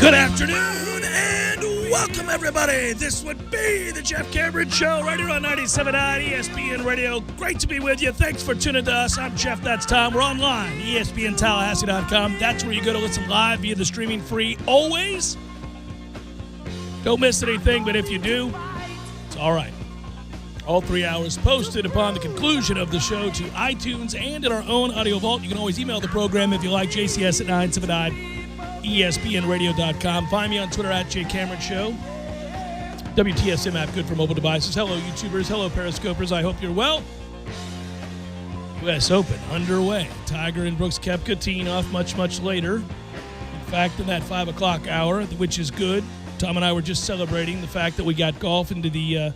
Good afternoon and welcome, everybody. This would be the Jeff Cameron Show right here on 97.9 ESPN Radio. Great to be with you. Thanks for tuning to us. I'm Jeff. That's Tom. We're online, ESPNTallahassee.com. That's where you go to listen live via the streaming free always. Don't miss anything, but if you do, it's all right. All 3 hours posted upon the conclusion of the show to iTunes and in our own audio vault. You can always email the program if you like, JCS at 979 ESPNradio.com. Find me on Twitter at JCameronShow. WTSM app, good for mobile devices. Hello, YouTubers. Hello, Periscopers. I hope you're well. U.S. Open underway. Tiger and Brooks Koepka teeing off much, much later. In fact, in that 5 o'clock hour, which is good. Tom and I were just celebrating the fact that we got golf into the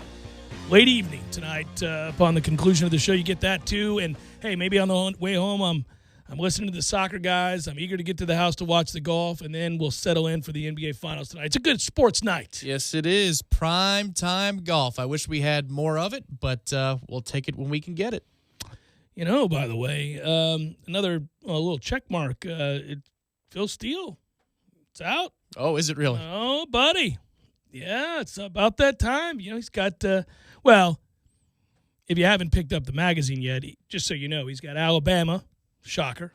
late evening tonight. Upon the conclusion of the show, you get that too. And, hey, maybe on the way home, I'm listening to the soccer guys. I'm eager to get to the house to watch the golf, and then we'll settle in for the NBA Finals tonight. It's a good sports night. Yes, it is. Prime time golf. I wish we had more of it, but we'll take it when we can get it. You know, by the way, another little check mark. Phil Steele, it's out. Oh, is it really? Oh, buddy. Yeah, it's about that time. You know, he's got, well, if you haven't picked up the magazine yet, just so you know, he's got Alabama. Shocker.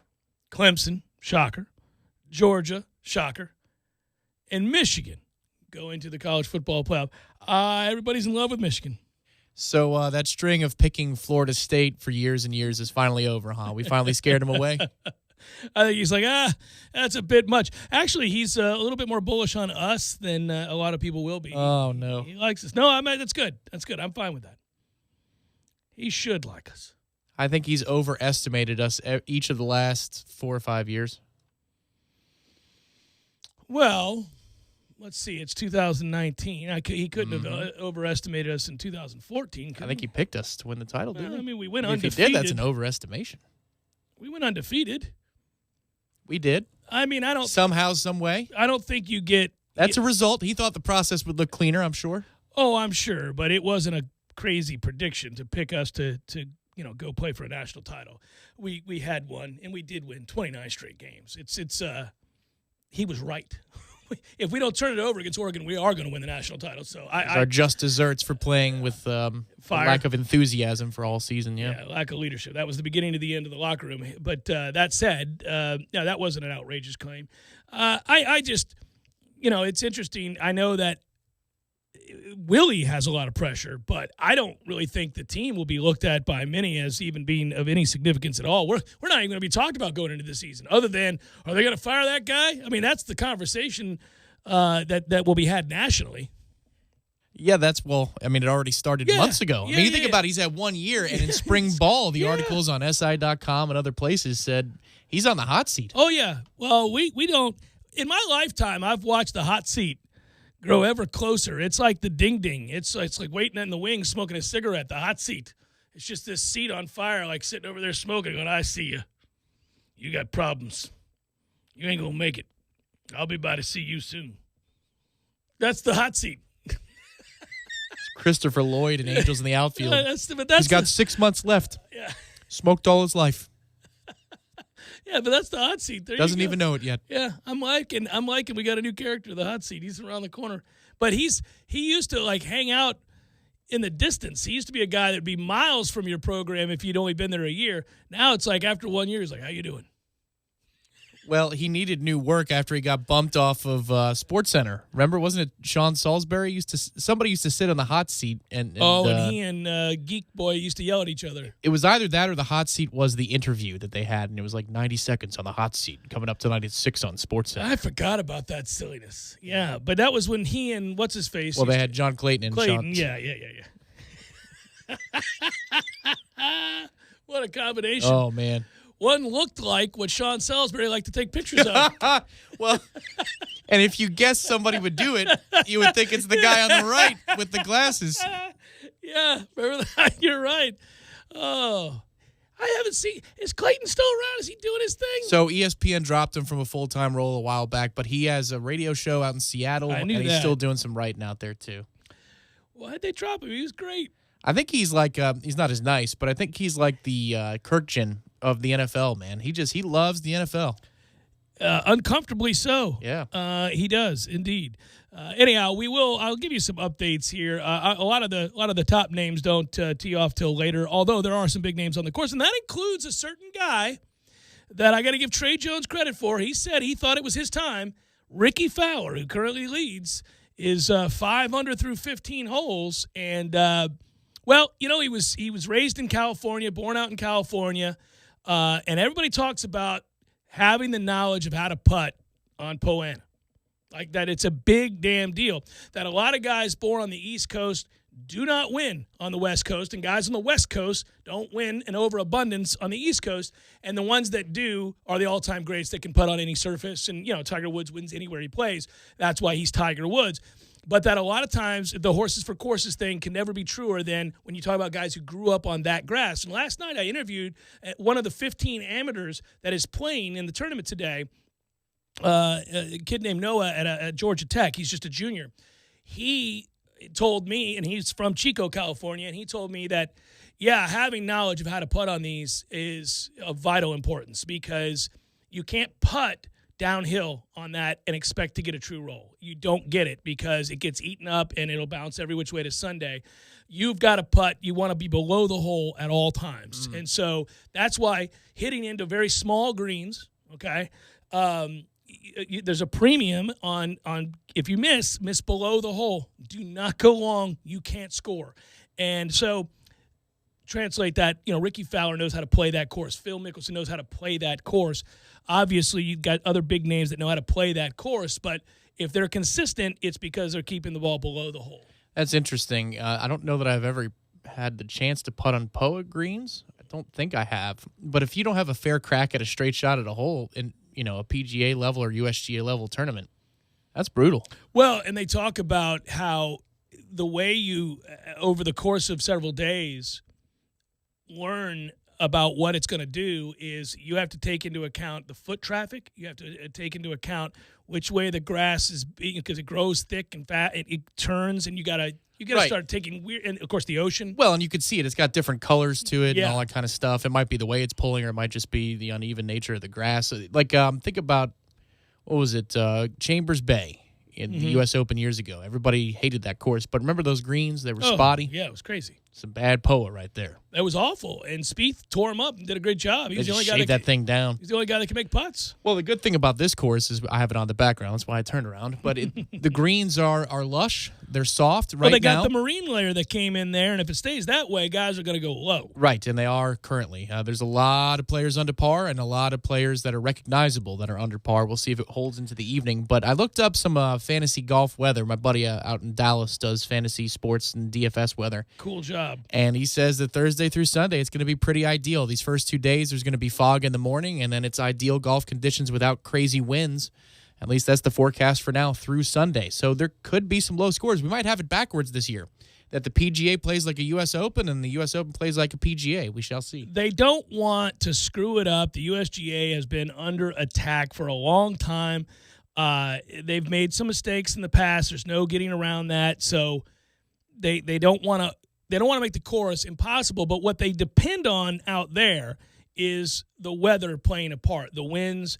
Clemson, shocker. Georgia, shocker. And Michigan go into the college football playoff. Everybody's in love with Michigan. So that string of picking Florida State for years and years is finally over, huh? We finally scared him away? I think he's like, that's a bit much. Actually, he's a little bit more bullish on us than a lot of people will be. Oh, no. He likes us. No, that's good. That's good. I'm fine with that. He should like us. I think he's overestimated us each of the last 4 or 5 years. Well, let's see. It's 2019. He couldn't have overestimated us in 2014. I think he picked us to win the title, didn't he? I mean, we went undefeated. undefeated. If he did, that's an overestimation. We went undefeated. We did. I mean, I don't... Somehow, some way. I don't think you get... That's a result. He thought the process would look cleaner, I'm sure. Oh, I'm sure. But it wasn't a crazy prediction to pick us to go play for a national title. We had one, and we did win 29 straight games. He was right. If we don't turn it over against Oregon, we are going to win the national title. So our just desserts for playing with lack of enthusiasm for all season. Yeah, lack of leadership. That was the beginning to the end of the locker room. But that said, that wasn't an outrageous claim. I just, it's interesting. I know that Willie has a lot of pressure, but I don't really think the team will be looked at by many as even being of any significance at all. We're not even going to be talked about going into the season, other than, are they going to fire that guy? I mean, that's the conversation that will be had nationally. Yeah, it already started months ago. I mean, you think about it, he's had 1 year, and in spring ball, the articles on SI.com and other places said he's on the hot seat. Oh, yeah. Well, we don't – in my lifetime, I've watched the hot seat grow ever closer. It's like the ding-ding. It's like waiting in the wings, smoking a cigarette, the hot seat. It's just this seat on fire, like sitting over there smoking, going, I see you. You got problems. You ain't going to make it. I'll be by to see you soon. That's the hot seat. Christopher Lloyd and Angels in the outfield. He's got 6 months left. Yeah. Smoked all his life. Yeah, but that's the hot seat. Doesn't even know it yet. Yeah, I'm liking. We got a new character, the hot seat. He's around the corner. But he used to hang out in the distance. He used to be a guy that'd be miles from your program if you'd only been there a year. Now it's like after 1 year, he's like, how you doing? Well, he needed new work after he got bumped off of SportsCenter. Remember, wasn't it Sean Salisbury somebody used to sit on the hot seat and he and Geek Boy used to yell at each other. It was either that or the hot seat was the interview that they had, and it was like 90 seconds on the hot seat coming up tonight at 6 on SportsCenter. I forgot about that silliness. Yeah, but that was when he and what's his face? Well, they had John Clayton and Sean. Yeah. What a combination. Oh, man. One looked like what Sean Salisbury liked to take pictures of. Well, and if you guessed somebody would do it, you would think it's the guy on the right with the glasses. Yeah, remember that? You're right. Oh, I haven't seen. Is Clayton still around? Is he doing his thing? So ESPN dropped him from a full-time role a while back, but he has a radio show out in Seattle, and he's still doing some writing out there too. Why'd they drop him? He was great. I think he's like he's not as nice, but I think he's like the Kirkjian of the NFL, man. He loves the NFL. Uncomfortably so. Yeah. He does indeed. Anyhow, I'll give you some updates here. A lot of the top names don't tee off till later, although there are some big names on the course, and that includes a certain guy that I got to give Trey Jones credit for. He said he thought it was his time. Ricky Fowler, who currently leads, is 5 under through 15 holes, and he was raised in California, born out in California, and everybody talks about having the knowledge of how to putt on Poa annua. Like that, it's a big damn deal that a lot of guys born on the East Coast do not win on the West Coast, and guys on the West Coast don't win in overabundance on the East Coast, and the ones that do are the all-time greats that can putt on any surface, and, Tiger Woods wins anywhere he plays. That's why he's Tiger Woods. But that a lot of times the horses for courses thing can never be truer than when you talk about guys who grew up on that grass. And last night I interviewed one of the 15 amateurs that is playing in the tournament today, a kid named Noah at Georgia Tech. He's just a junior. He told me, and he's from Chico, California, and he told me that, having knowledge of how to putt on these is of vital importance because you can't putt downhill on that and expect to get a true roll. You don't get it because it gets eaten up and it'll bounce every which way to Sunday. You've got to putt. You want to be below the hole at all times. And so that's why hitting into very small greens, okay, there's a premium on if you miss below the hole. Do not go long. You can't score. And so translate that, Ricky Fowler knows how to play that course. Phil Mickelson knows how to play that course. Obviously, you've got other big names that know how to play that course, but if they're consistent, it's because they're keeping the ball below the hole. That's interesting. I don't know that I've ever had the chance to putt on Poa greens. I don't think I have. But if you don't have a fair crack at a straight shot at a hole in, a PGA level or USGA level tournament, that's brutal. Well, and they talk about how the way you, over the course of several days, learn about what it's going to do is you have to take into account the foot traffic. You have to take into account which way the grass is, because it grows thick and fat. It turns, and you got to start taking weird. And of course, the ocean. Well, and you can see it. It's got different colors to it and all that kind of stuff. It might be the way it's pulling, or it might just be the uneven nature of the grass. Like think about what was it, Chambers Bay in the U.S. Open years ago. Everybody hated that course, but remember those greens? They were spotty. Yeah, it was crazy. Some bad Poa right there. That was awful, and Spieth tore him up and did a great job. He's the only guy that thing down. He's the only guy that can make putts. Well, the good thing about this course is I have it on the background. That's why I turned around. But the greens are lush. They're soft right now. Well, they got the marine layer that came in there, and if it stays that way, guys are going to go low. Right, and they are currently. There's a lot of players under par and a lot of players that are recognizable that are under par. We'll see if it holds into the evening. But I looked up some fantasy golf weather. My buddy out in Dallas does fantasy sports and DFS weather. Cool job. And he says that Thursday through Sunday, it's going to be pretty ideal. These first 2 days, there's going to be fog in the morning, and then it's ideal golf conditions without crazy winds. At least that's the forecast for now through Sunday. So there could be some low scores. We might have it backwards this year, that the PGA plays like a U.S. Open and the U.S. Open plays like a PGA. We shall see. They don't want to screw it up. The USGA has been under attack for a long time. They've made some mistakes in the past. There's no getting around that. So they don't want to. They don't want to make the course impossible, but what they depend on out there is the weather playing a part. The winds,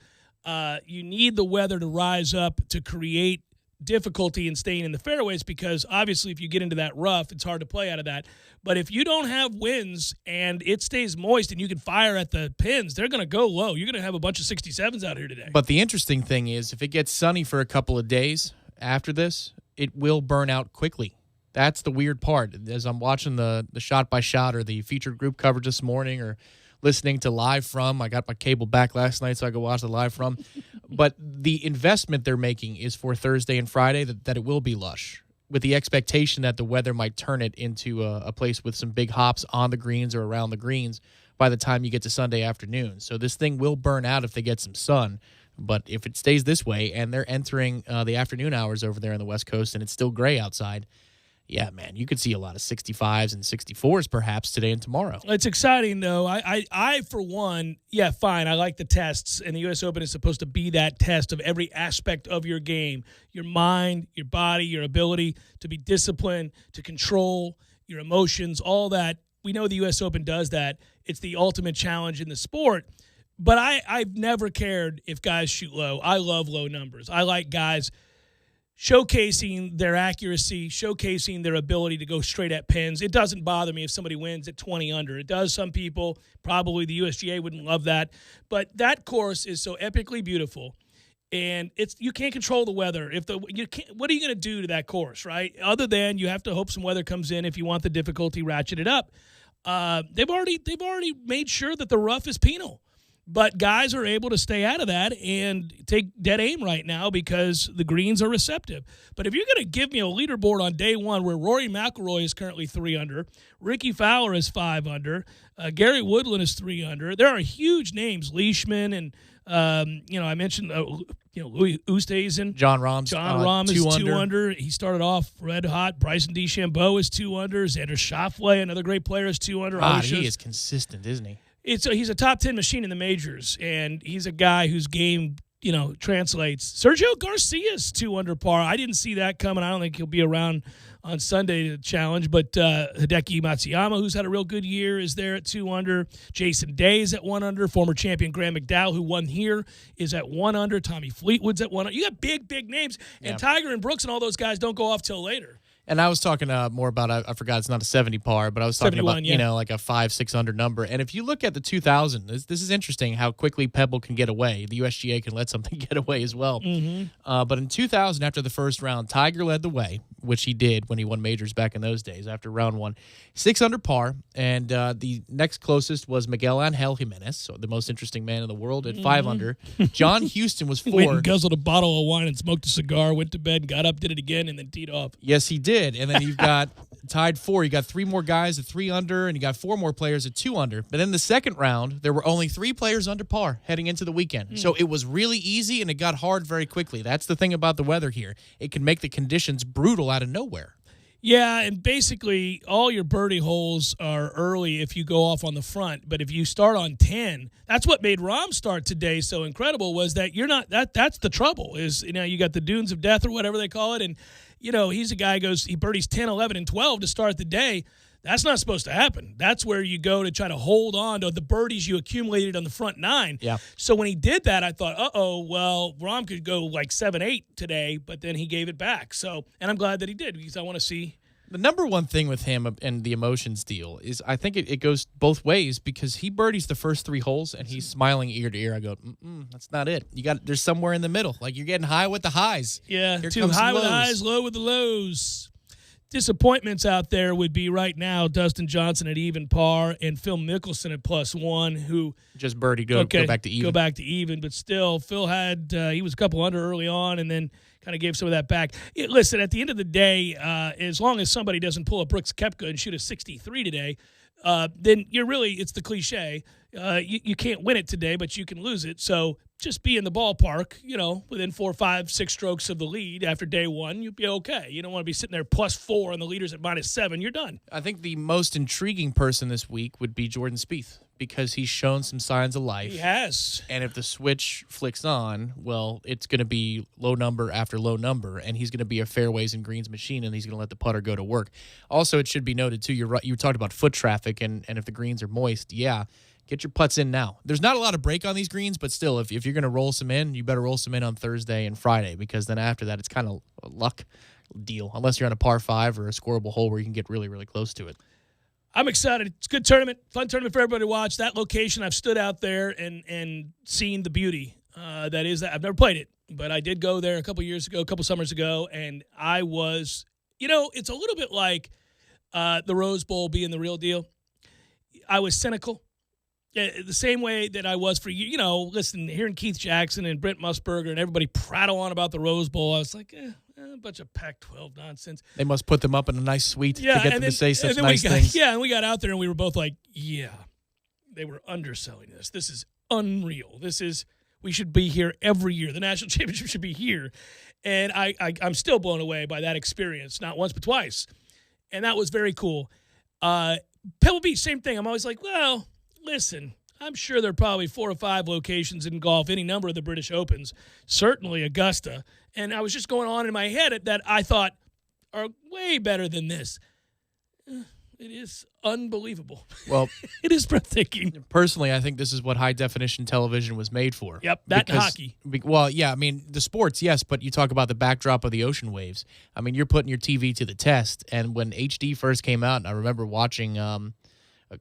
you need the weather to rise up to create difficulty in staying in the fairways, because obviously if you get into that rough, it's hard to play out of that. But if you don't have winds and it stays moist and you can fire at the pins, they're going to go low. You're going to have a bunch of 67s out here today. But the interesting thing is, if it gets sunny for a couple of days after this, it will burn out quickly. That's the weird part. As I'm watching the shot-by-shot or the featured group coverage this morning, or listening to live from, I got my cable back last night so I could watch the live from. But the investment they're making is for Thursday and Friday, that it will be lush, with the expectation that the weather might turn it into a place with some big hops on the greens or around the greens by the time you get to Sunday afternoon. So this thing will burn out if they get some sun. But if it stays this way and they're entering the afternoon hours over there on the West Coast and it's still gray outside, yeah, man, you could see a lot of 65s and 64s perhaps today and tomorrow. It's exciting, though. I for one, fine. I like the tests, and the U.S. Open is supposed to be that test of every aspect of your game, your mind, your body, your ability to be disciplined, to control your emotions, all that. We know the U.S. Open does that. It's the ultimate challenge in the sport. But I've never cared if guys shoot low. I love low numbers. I like guys showcasing their accuracy, showcasing their ability to go straight at pins. It doesn't bother me if somebody wins at 20 under. It does some people. Probably the USGA wouldn't love that. But that course is so epically beautiful. And you can't control the weather. What are you going to do to that course, right? Other than you have to hope some weather comes in if you want the difficulty ratcheted up. They've already made sure that the rough is penal. But guys are able to stay out of that and take dead aim right now because the greens are receptive. But if you're going to give me a leaderboard on day one where Rory McIlroy is currently 3 under, Ricky Fowler is 5 under, Gary Woodland is 3 under, there are huge names, Leishman and I mentioned Louis Oosthuizen. Jon Rahm is 2 under. He started off red hot. Bryson DeChambeau is 2 under. Xander Schauffele, another great player, is 2 under. He is consistent, isn't he? He's a top 10 machine in the majors, and he's a guy whose game, translates. Sergio Garcia's 2 under par. I didn't see that coming. I don't think he'll be around on Sunday to challenge, but Hideki Matsuyama, who's had a real good year, is there at 2 under. Jason Day is at 1 under. Former champion Graham McDowell, who won here, is at 1 under. Tommy Fleetwood's at 1 under. You got big names, and Tiger and Brooks and all those guys don't go off till later. And I was talking more about, I forgot it's not a 70 par, but I was talking about, like a 5-6 under number. And if you look at the 2000, this is interesting how quickly Pebble can get away. The USGA can let something get away as well. Mm-hmm. But in 2000, after the first round, Tiger led the way, which he did when he won majors back in those days after round 1. 6 under par. And the next closest was Miguel Angel Jimenez, so the most interesting man in the world, at 5 under. John Houston was 4. Went and guzzled a bottle of wine and smoked a cigar, went to bed, got up, did it again, and then teed off. Yes, he did. And then you've got tied 4. You got 3 more guys at 3 under, and you got 4 more players at 2 under. But in the second round, there were only 3 players under par heading into the weekend. So it was really easy, and it got hard very quickly. That's the thing about the weather here. It can make the conditions brutal out of nowhere. Yeah, and basically all your birdie holes are early if you go off on the front. But if you start on 10, that's what made Rahm start today so incredible, was that you're not that's the trouble is, you got the dunes of death or whatever they call it. And, he's a guy he birdies 10, 11, and 12 to start the day. That's not supposed to happen. That's where you go to try to hold on to the birdies you accumulated on the front 9. Yeah. So when he did that, I thought, Rahm could go like 7-8 today, but then he gave it back. So, and I'm glad that he did because I want to see. The number one thing with him and the emotions deal is I think it goes both ways because he birdies the first 3 holes and he's smiling ear to ear. I go, that's not it. There's somewhere in the middle. Like you're getting high with the highs. Yeah, Here too comes high with the lows. highs, low with the lows. Disappointments out there would be right now Dustin Johnson at even par and Phil Mickelson at +1, who just birdie go back to even. Go back to even, but still, Phil had he was a couple under early on and then kind of gave some of that back. Listen, at the end of the day, as long as somebody doesn't pull a Brooks Koepka and shoot a 63 today, then it's the cliche. You can't win it today, but you can lose it. So just be in the ballpark, within 4, 5, 6 strokes of the lead after day 1, you'll be okay. You don't want to be sitting there +4 and the leader's at -7. You're done. I think the most intriguing person this week would be Jordan Spieth because he's shown some signs of life. He has. And if the switch flicks on, well, it's going to be low number after low number, and he's going to be a fairways and greens machine, and he's going to let the putter go to work. Also, it should be noted, too, you talked about foot traffic, and if the greens are moist, get your putts in now. There's not a lot of break on these greens, but still, if you're going to roll some in, you better roll some in on Thursday and Friday because then after that, it's kind of a luck deal, unless you're on a par 5 or a scoreable hole where you can get really, really close to it. I'm excited. It's a good tournament, fun tournament for everybody to watch. That location, I've stood out there and seen the beauty that is that. I've never played it, but I did go there a couple summers ago, and I was, it's a little bit like the Rose Bowl being the real deal. I was cynical. The same way that I was for you, listen, hearing Keith Jackson and Brent Musburger and everybody prattle on about the Rose Bowl, I was like, a bunch of Pac-12 nonsense. They must put them up in a nice suite to get them to say such nice things. Yeah, and we got out there and we were both like, they were underselling this. This is unreal. We should be here every year. The national championship should be here. And I'm still blown away by that experience, not once but twice. And that was very cool. Pebble Beach, same thing. I'm always like, well, listen, I'm sure there are probably 4 or 5 locations in golf, any number of the British Opens, certainly Augusta. And I was just going on in my head that I thought are way better than this. It is unbelievable. Well, it is breathtaking. Personally, I think this is what high-definition television was made for. Yep, that and hockey. Well, yeah, I mean, the sports, yes, but you talk about the backdrop of the ocean waves. I mean, you're putting your TV to the test, and when HD first came out, and I remember watching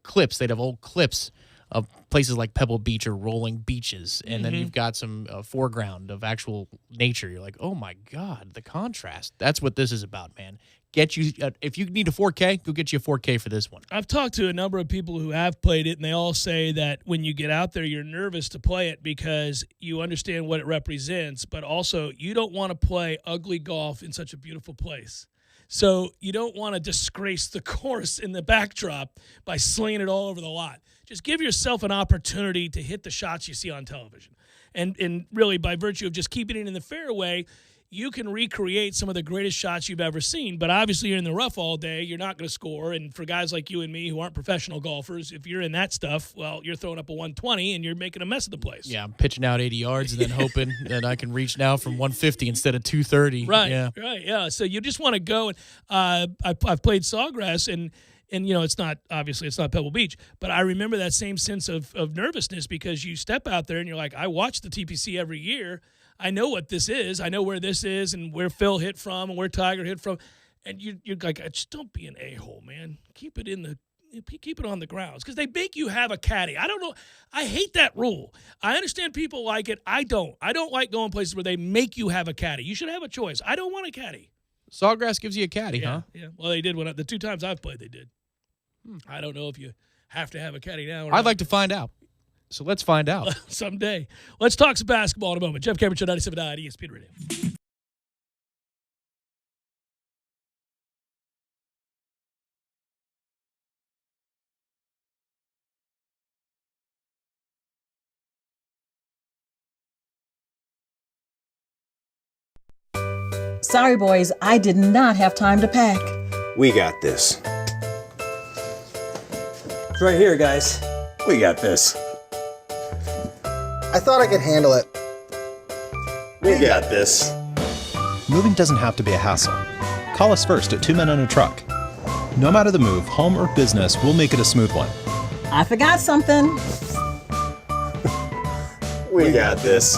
clips, they'd have old clips of places like Pebble Beach or rolling beaches, and then you've got some foreground of actual nature. You're like, oh, my God, the contrast. That's what this is about, man. Get you if you need a 4K, go get you a 4K for this one. I've talked to a number of people who have played it, and they all say that when you get out there, you're nervous to play it because you understand what it represents, but also you don't want to play ugly golf in such a beautiful place. So you don't want to disgrace the course in the backdrop by slinging it all over the lot. Just give yourself an opportunity to hit the shots you see on television. And really, by virtue of just keeping it in the fairway, you can recreate some of the greatest shots you've ever seen. But obviously, you're in the rough all day. You're not going to score. And for guys like you and me who aren't professional golfers, if you're in that stuff, well, you're throwing up a 120 and you're making a mess of the place. Yeah, I'm pitching out 80 yards and then hoping that I can reach now from 150 instead of 230. Right, yeah. Right, yeah. So you just want to go. And I've played Sawgrass, and you know, it's not Pebble Beach, but I remember that same sense of nervousness because you step out there and you're like, I watch the TPC every year. I know what this is. I know where this is and where Phil hit from and where Tiger hit from. And you're like, just don't be an a-hole, man. Keep it on the grounds because they make you have a caddy. I don't know. I hate that rule. I understand people like it. I don't. I don't like going places where they make you have a caddy. You should have a choice. I don't want a caddy. Sawgrass gives you a caddy, huh? Yeah. Well, they did the 2 times I've played. They did. I don't know if you have to have a caddy now. I'd like to find out. So let's find out. Someday. Let's talk some basketball in a moment. Jeff Cameron Show, 97.9 ESPN Radio. Sorry, boys, I did not have time to pack. We got this. It's right here, guys. We got this. I thought I could handle it. We got this. Moving doesn't have to be a hassle. Call us first at 2 Men on a Truck. No matter the move, home or business, we'll make it a smooth one. I forgot something. We got this.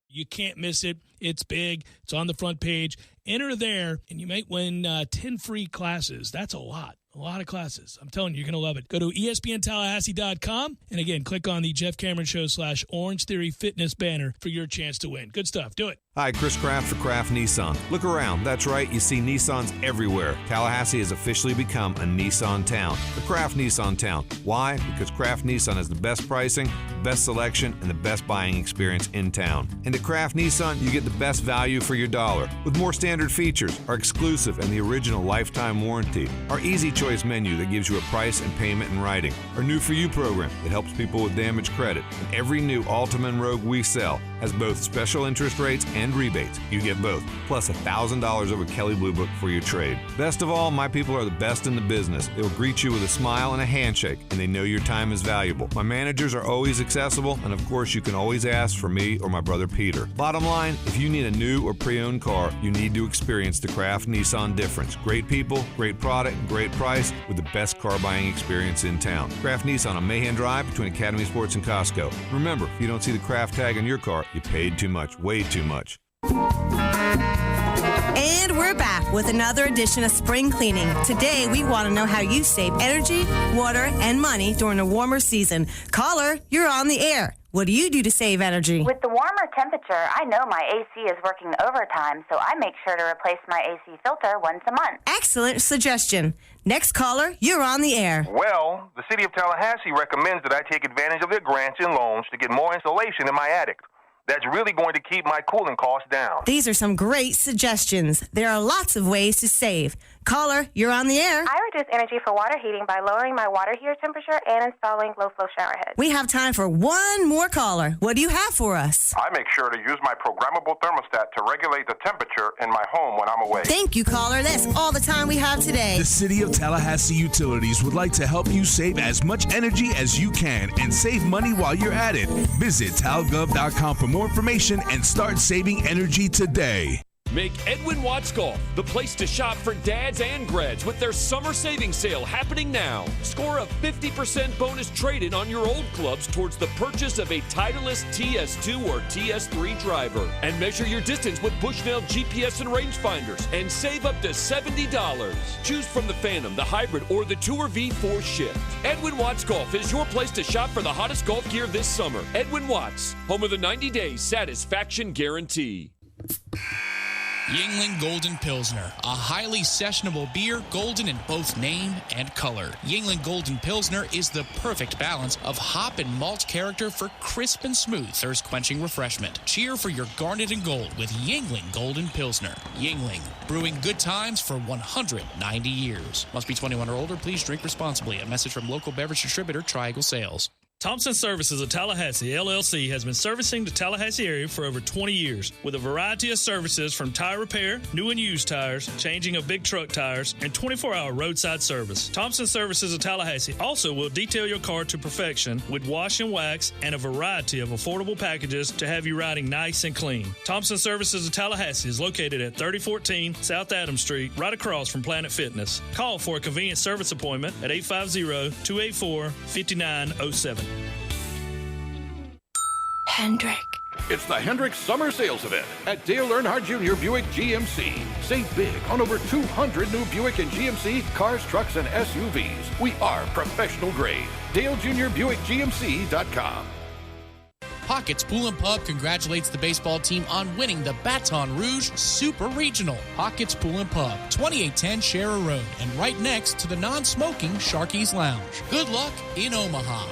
You can't miss it. It's big. It's on the front page. Enter there, and you might win 10 free classes. That's a lot. A lot of classes. I'm telling you, you're going to love it. Go to ESPNTallahassee.com, and again, click on the Jeff Cameron Show / Orange Theory Fitness banner for your chance to win. Good stuff. Do it. Hi, Chris Kraft for Kraft Nissan. Look around. That's right. You see Nissans everywhere. Tallahassee has officially become a Nissan town. The Kraft Nissan town. Why? Because Kraft Nissan has the best pricing, best selection, and the best buying experience in town. And at Kraft Nissan, you get the best value for your dollar. With more standard features, our exclusive and the original lifetime warranty, our easy choice menu that gives you a price and payment in writing, our new For You program that helps people with damaged credit, and every new Altima and Rogue we sell has both special interest rates and rebates. You get both, plus $1,000 over Kelley Blue Book for your trade. Best of all, my people are the best in the business. They will greet you with a smile and a handshake, and they know your time is valuable. My managers are always accessible, and of course, you can always ask for me or my brother Peter. Bottom line, if you need a new or pre-owned car, you need to experience the Kraft Nissan difference. Great people, great product, and great price with the best car buying experience in town. Kraft Nissan on Mahan Drive between Academy Sports and Costco. Remember, if you don't see the Kraft tag on your car, you paid too much, way too much. And we're back with another edition of Spring Cleaning. Today, we want to know how you save energy, water, and money during the warmer season. Caller, you're on the air. What do you do to save energy? With the warmer temperature, I know my AC is working overtime, so I make sure to replace my AC filter once a month. Excellent suggestion. Next caller, you're on the air. Well, the City of Tallahassee recommends that I take advantage of their grants and loans to get more insulation in my attic. That's really going to keep my cooling costs down. These are some great suggestions. There are lots of ways to save. Caller, you're on the air. I reduce energy for water heating by lowering my water heater temperature and installing low-flow shower heads. We have time for one more caller. What do you have for us? I make sure to use my programmable thermostat to regulate the temperature in my home when I'm away. Thank you, caller. That's all the time we have today. The City of Tallahassee Utilities would like to help you save as much energy as you can and save money while you're at it. Visit talgov.com for more information and start saving energy today. Make Edwin Watts Golf the place to shop for dads and grads with their summer savings sale happening now. Score a 50% bonus trade-in on your old clubs towards the purchase of a Titleist TS2 or TS3 driver. And measure your distance with Bushnell GPS and rangefinders and save up to $70. Choose from the Phantom, the Hybrid, or the Tour V4 Shift. Edwin Watts Golf is your place to shop for the hottest golf gear this summer. Edwin Watts, home of the 90-day satisfaction guarantee. Yuengling Golden Pilsner, a highly sessionable beer, golden in both name and color. Yuengling Golden Pilsner is the perfect balance of hop and malt character for crisp and smooth thirst-quenching refreshment. Cheer for your garnet and gold with Yuengling Golden Pilsner. Yuengling, brewing good times for 190 years. Must be 21 or older. Please drink responsibly. A message from local beverage distributor Triangle Sales. Thompson Services of Tallahassee, LLC, has been servicing the Tallahassee area for over 20 years with a variety of services from tire repair, new and used tires, changing of big truck tires, and 24-hour roadside service. Thompson Services of Tallahassee also will detail your car to perfection with wash and wax and a variety of affordable packages to have you riding nice and clean. Thompson Services of Tallahassee is located at 3014 South Adams Street, right across from Planet Fitness. Call for a convenient service appointment at 850-284-5907. Hendrick. It's the Hendrick Summer Sales Event at Dale Earnhardt Jr. Buick GMC. Save big on over 200 new Buick and GMC cars, trucks, and SUVs. We are professional grade. DaleJr.BuickGMC.com. Pockets Pool & Pub congratulates the baseball team on winning the Baton Rouge Super Regional. Pockets Pool & Pub, 2810 Sharer Road, and right next to the non-smoking Sharky's Lounge. Good luck in Omaha.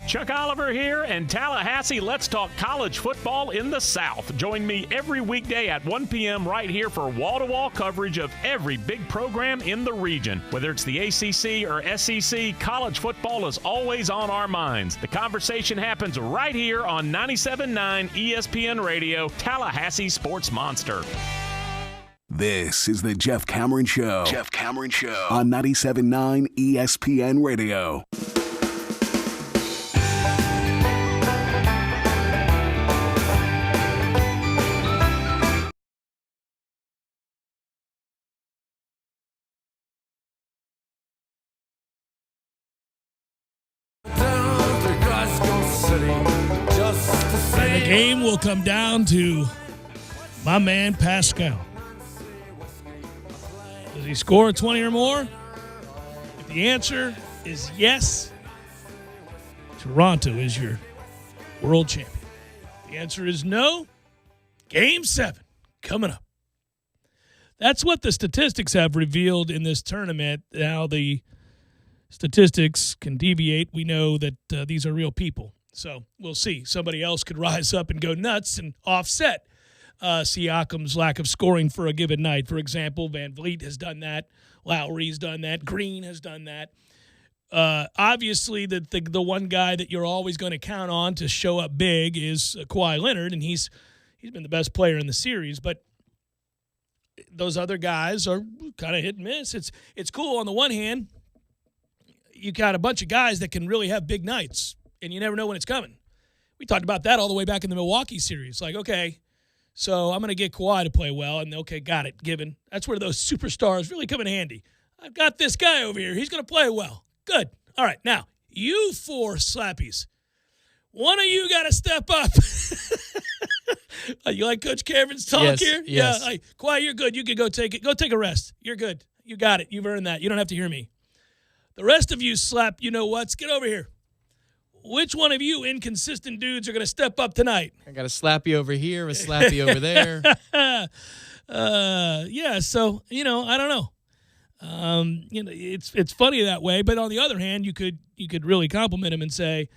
Chuck Oliver here, and Tallahassee, let's talk college football in the South. Join me every weekday at 1 p.m. right here for wall-to-wall coverage of every big program in the region. Whether it's the ACC or SEC, college football is always on our minds. The conversation happens right here on 97.9 ESPN Radio, Tallahassee Sports Monster. This is the Jeff Cameron Show. Jeff Cameron Show on 97.9 ESPN Radio. And the game will come down to my man Pascal. Does he score 20 or more? If the answer is yes, Toronto is your world champion. If the answer is no, Game 7 coming up. That's what the statistics have revealed in this tournament. Now the statistics can deviate. We know that these are real people. So we'll see. Somebody else could rise up and go nuts and offset Siakam's lack of scoring for a given night. For example, Van Vliet has done that. Lowry's done that. Green has done that. Obviously, the one guy that you're always going to count on to show up big is Kawhi Leonard, and he's been the best player in the series. But those other guys are kind of hit and miss. It's cool on the one hand. You got a bunch of guys that can really have big nights, and you never know when it's coming. We talked about that all the way back in the Milwaukee series. Like, okay, so I'm going to get Kawhi to play well, and okay, got it, given. That's where those superstars really come in handy. I've got this guy over here. He's going to play well. Good. All right, now, you four slappies, one of you got to step up. You like Coach Cameron's talk here? Yes. Yeah. Kawhi, you're good. You can go take it. Go take a rest. You're good. You got it. You've earned that. You don't have to hear me. The rest of you slap, you know what's. Get over here. Which one of you inconsistent dudes are going to step up tonight? I got a slappy over here, a slappy over there. Yeah, so, I don't know. It's funny that way, but on the other hand, you could really compliment him and say,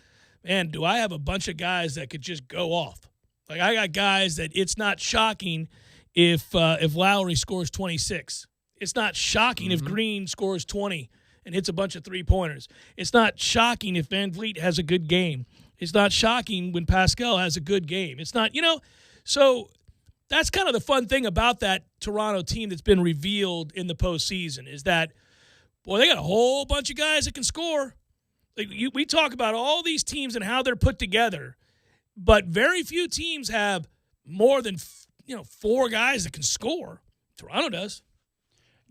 man, do I have a bunch of guys that could just go off? Like, I got guys that it's not shocking if Lowry scores 26. It's not shocking if Green scores 20 and hits a bunch of three-pointers. It's not shocking if Van Vliet has a good game. It's not shocking when Pascal has a good game. It's not, so that's kind of the fun thing about that Toronto team that's been revealed in the postseason is that, boy, they got a whole bunch of guys that can score. Like we talk about all these teams and how they're put together, but very few teams have more than, 4 guys that can score. Toronto does.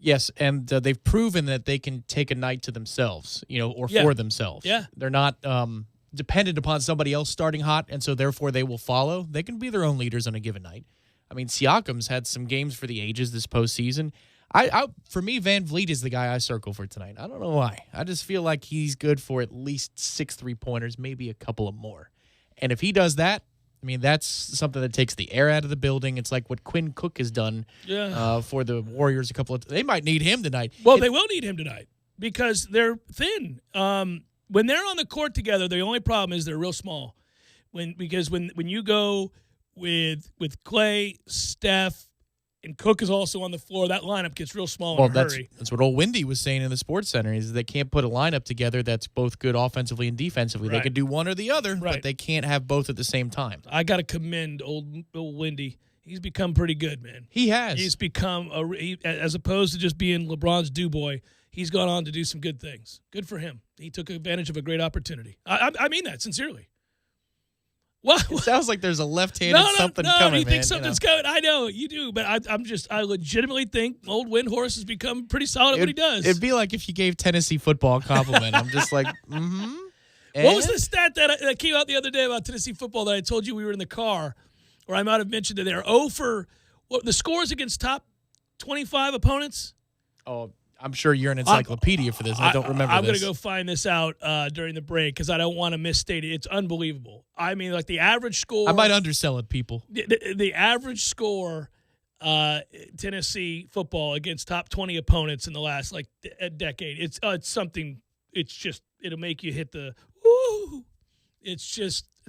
Yes, and they've proven that they can take a night to themselves, or for themselves. Yeah. They're not dependent upon somebody else starting hot, and so therefore they will follow. They can be their own leaders on a given night. I mean, Siakam's had some games for the ages this postseason. For me, Van Vliet is the guy I circle for tonight. I don't know why. I just feel like he's good for at least 6 3-pointers, maybe a couple of more. And if he does that, I mean, that's something that takes the air out of the building. It's like what Quinn Cook has done for the Warriors They might need him tonight. Well, they will need him tonight because they're thin. When they're on the court together, the only problem is they're real small. Because when you go with Clay, Steph, and Cook is also on the floor, that lineup gets real small in a hurry. That's what old Wendy was saying in the Sports Center, is they can't put a lineup together that's both good offensively and defensively. Right. They can do one or the other, Right. but they can't have both at the same time. I got to commend old Wendy. He's become pretty good, man. He has. He's become, as opposed to just being LeBron's do-boy, he's gone on to do some good things. Good for him. He took advantage of a great opportunity. I mean that sincerely. What? It sounds like there's a left-handed something coming, you man. think something's coming? I know you do, but I legitimately think old Windhorse has become pretty solid at what he does. It'd be like if you gave Tennessee football a compliment. I'm just like, mm-hmm. What was the stat that came out the other day about Tennessee football that I told you we were in the car, or I might have mentioned that they're 0 for the scores against top 25 opponents? Oh, I'm sure you're an encyclopedia for this. I don't remember I'm this. going to go find this out during the break because I don't want to misstate it. It's unbelievable. I mean, like the average score. I might undersell it, people. The average score, Tennessee football against top 20 opponents in the last a decade. It's something. It's just it'll make you hit the woo. It's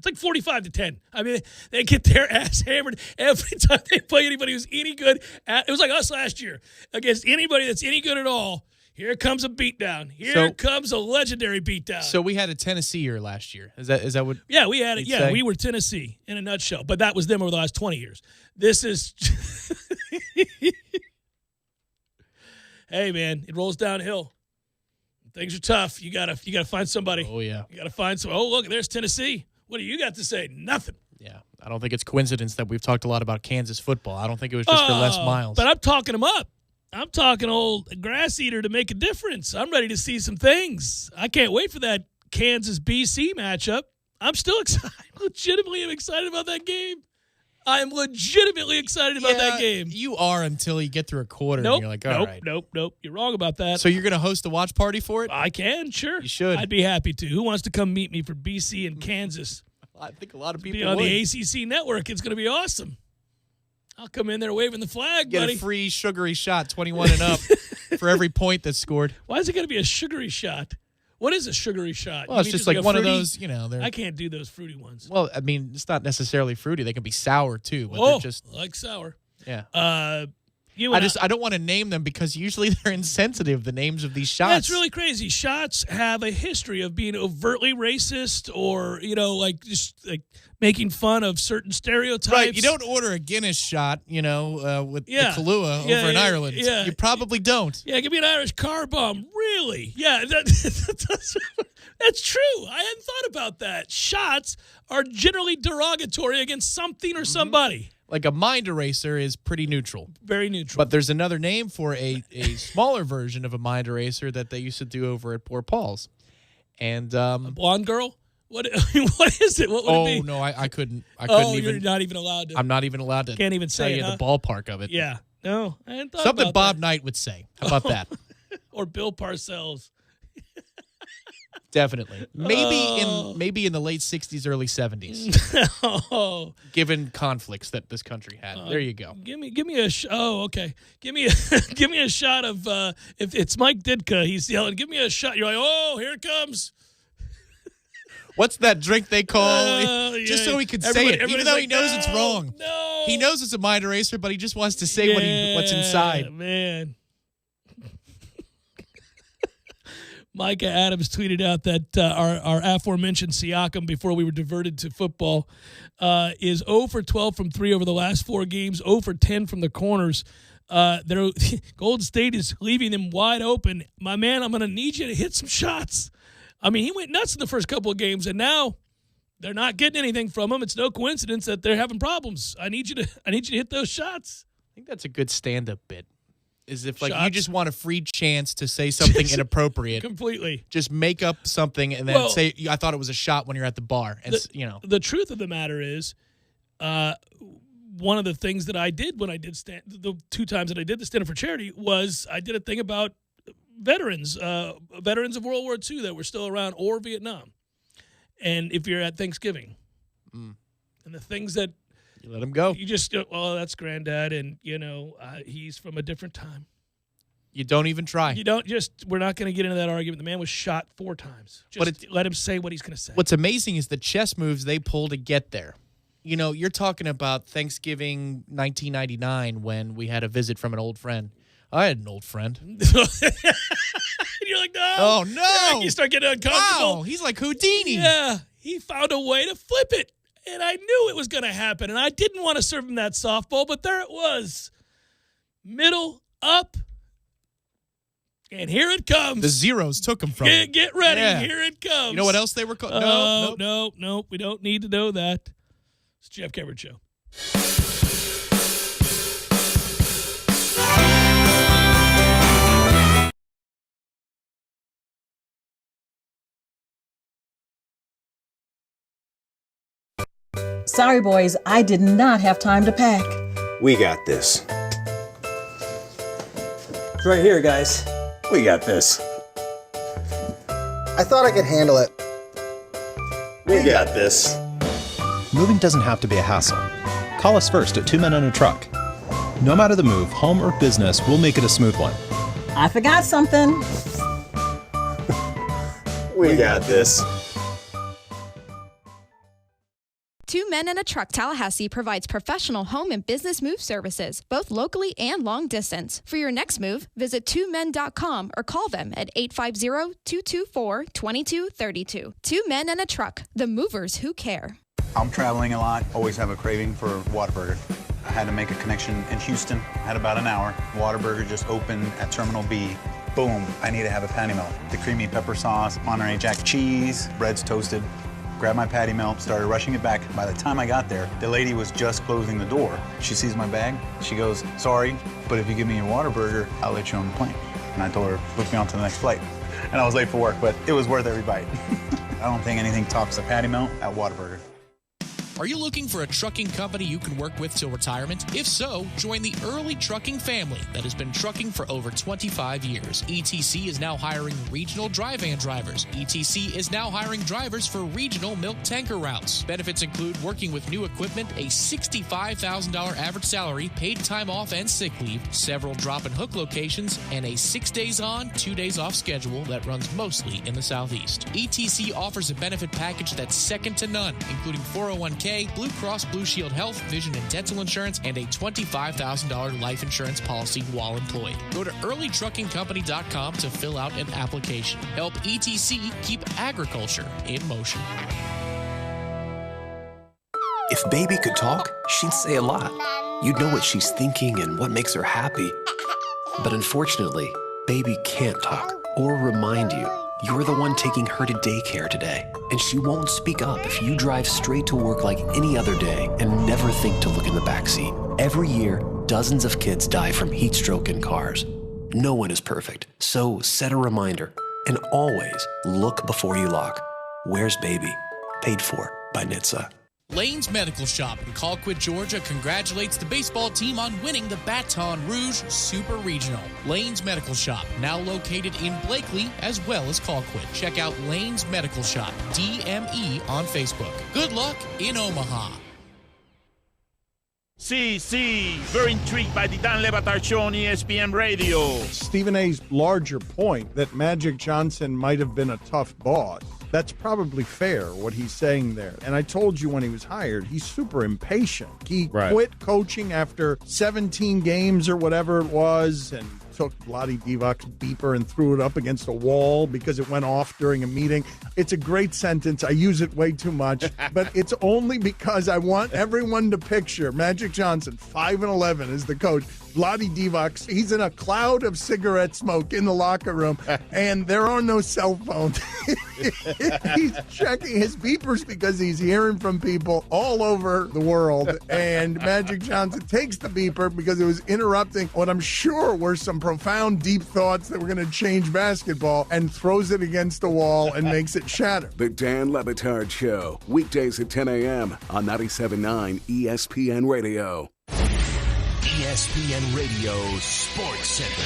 like 45-10. I mean, they get their ass hammered every time they play anybody who's any good. It was like us last year against anybody that's any good at all. Here comes a beatdown. Here comes a legendary beatdown. So we had a Tennessee year last year. Is that what? Yeah, we had it. Yeah, say? we were Tennessee in a nutshell. But that was them over the last 20 years. This is. Hey, man, it rolls downhill. Things are tough. You gotta find somebody. Oh yeah. You gotta find some. Oh look, there's Tennessee. What do you got to say? Nothing. Yeah, I don't think it's coincidence that we've talked a lot about Kansas football. I don't think it was just for Les Miles. But I'm talking them up. I'm talking old grass eater to make a difference. I'm ready to see some things. I can't wait for that Kansas BC matchup. I'm still excited. Legitimately, I'm excited about that game. I am legitimately excited about that game. You are until you get through a quarter Nope, and you're like, all right. Nope. You're wrong about that. So you're going to host a watch party for it? I can, sure. You should. I'd be happy to. Who wants to come meet me for BC and Kansas? I think a lot of people be on would. the ACC network. It's going to be awesome. I'll come in there waving the flag, Get buddy. a free sugary shot, 21 and up, for every point that's scored. Why is it going to be a sugary shot? What is a sugary shot? Well, it's just like one of those, I can't do those fruity ones. Well, I mean, it's not necessarily fruity. They can be sour, too. But Oh, they're just, like sour. yeah. I don't want to name them because usually they're insensitive, the names of these shots. Yeah, it's really crazy. Shots have a history of being overtly racist or, just making fun of certain stereotypes. Right. You don't order a Guinness shot, with the Kahlua over in Ireland. Yeah. You probably don't. Yeah, give me an Irish car bomb. Really? Yeah, that's true. I hadn't thought about that. Shots are generally derogatory against something or somebody. Like a mind eraser is pretty neutral. Very neutral. But there's another name for a smaller version of a mind eraser that they used to do over at Poor Paul's. And a blonde girl? What is it? What would it be? No, I couldn't. You're not even allowed to. I'm not even allowed to. Can't even say tell you it, the ballpark of it. Yeah. No, I hadn't thought Something about Bob that. Knight would say. How about that? Or Bill Parcells. Definitely. Maybe in the late 60s, early 70s. Given conflicts that this country had. There you go. Give me a okay. Give me a shot of if it's Mike Ditka, he's yelling, "Give me a shot." You're like, "Oh, here it comes." What's that drink they call? Just so he could say it, even though he knows it's wrong. No. He knows it's a mind eraser, but he just wants to say what's inside. Man. Micah Adams tweeted out that our aforementioned Siakam, before we were diverted to football, is 0 for 12 from 3 over the last 4 games, 0 for 10 from the corners. Golden State is leaving them wide open. My man, I'm going to need you to hit some shots. I mean, he went nuts in the first couple of games, and now They're not getting anything from him. It's no coincidence that they're having problems. I need you to hit those shots. I think that's a good stand-up bit. Is if like Shots? you just want a free chance to say something inappropriate. Completely. Just make up something and then say, I thought it was a shot when you're at the bar. And, the truth of the matter is, one of the things that I did when I did the 2 times that I did the stand-up for charity was I did a thing about veterans of World War II that were still around or Vietnam. And if you're at Thanksgiving and the things that you let them go, you just go, oh, that's granddad. And he's from a different time. You don't even try. We're not going to get into that argument. The man was shot 4 times. Let him say what he's going to say. What's amazing is the chess moves they pull to get there. You're talking about Thanksgiving 1999 when we had a visit from an old friend. I had an old friend. You're like, no. Oh, no. You start getting uncomfortable. Wow, he's like Houdini. Yeah, he found a way to flip it. And I knew it was going to happen. And I didn't want to serve him that softball, but there it was. Middle, up, and here it comes. The zeros took him from him. Get ready. Yeah. Here it comes. You know what else they were called? No. We don't need to know that. It's the Jeff Cameron Show. Sorry, boys, I did not have time to pack. We got this. It's right here, guys. We got this. I thought I could handle it. We got this. Moving doesn't have to be a hassle. Call us first at 2 Men and a Truck. No matter the move, home or business, we'll make it a smooth one. I forgot something. We got this. 2 Men and a Truck Tallahassee provides professional home and business move services, both locally and long distance. For your next move, visit 2men.com or call them at 850-224-2232. 2 Men and a Truck, the movers who care. I'm traveling a lot, always have a craving for Whataburger. I had to make a connection in Houston, had about an hour. Whataburger just opened at Terminal B. Boom, I need to have a patty melt. The creamy pepper sauce, Monterey Jack cheese, bread's toasted. Grabbed my patty melt, started rushing it back. By the time I got there, the lady was just closing the door. She sees my bag. She goes, sorry, but if you give me your Whataburger, I'll let you on the plane. And I told her, book me on to the next flight. And I was late for work, but it was worth every bite. I don't think anything tops a patty melt at Whataburger. Are you looking for a trucking company you can work with till retirement? If so, join the Early Trucking family that has been trucking for over 25 years. ETC is now hiring regional dry van drivers. ETC is now hiring drivers for regional milk tanker routes. Benefits include working with new equipment, a $65,000 average salary, paid time off and sick leave, several drop and hook locations, and a 6 days on, 2 days off schedule that runs mostly in the Southeast. ETC offers a benefit package that's second to none, including 401k, Blue Cross Blue Shield Health, vision and dental insurance, and a $25,000 life insurance policy while employed. Go to earlytruckingcompany.com to fill out an application. Help ETC keep agriculture in motion. If Baby could talk, she'd say a lot. You'd know what she's thinking and what makes her happy. But unfortunately, Baby can't talk or remind you. You're the one taking her to daycare today, and she won't speak up if you drive straight to work like any other day and never think to look in the backseat. Every year, dozens of kids die from heat stroke in cars. No one is perfect, so set a reminder and always look before you lock. Where's Baby? Paid for by NHTSA. Lane's Medical Shop in Colquitt, Georgia congratulates the baseball team on winning the Baton Rouge Super Regional. Lane's Medical Shop, now located in Blakely as well as Colquitt. Check out Lane's Medical Shop, DME, on Facebook. Good luck in Omaha. Sí, very intrigued by the Dan Le Batard Show on ESPN Radio. Stephen A's larger point that Magic Johnson might have been a tough boss. That's probably fair, what he's saying there. And I told you when he was hired, he's super impatient. He quit coaching after 17 games or whatever it was and took Vlade Divac's beeper and threw it up against a wall because it went off during a meeting. It's a great sentence. I use it way too much, but it's only because I want everyone to picture Magic Johnson, 5'11", is the coach. Vlade Divac, he's in a cloud of cigarette smoke in the locker room, and there are no cell phones. He's checking his beepers because he's hearing from people all over the world, and Magic Johnson takes the beeper because it was interrupting what I'm sure were some profound, deep thoughts that were going to change basketball, and throws it against the wall and makes it shatter. The Dan Le Batard Show, weekdays at 10 a.m. on 97.9 ESPN Radio. ESPN Radio Sports Center.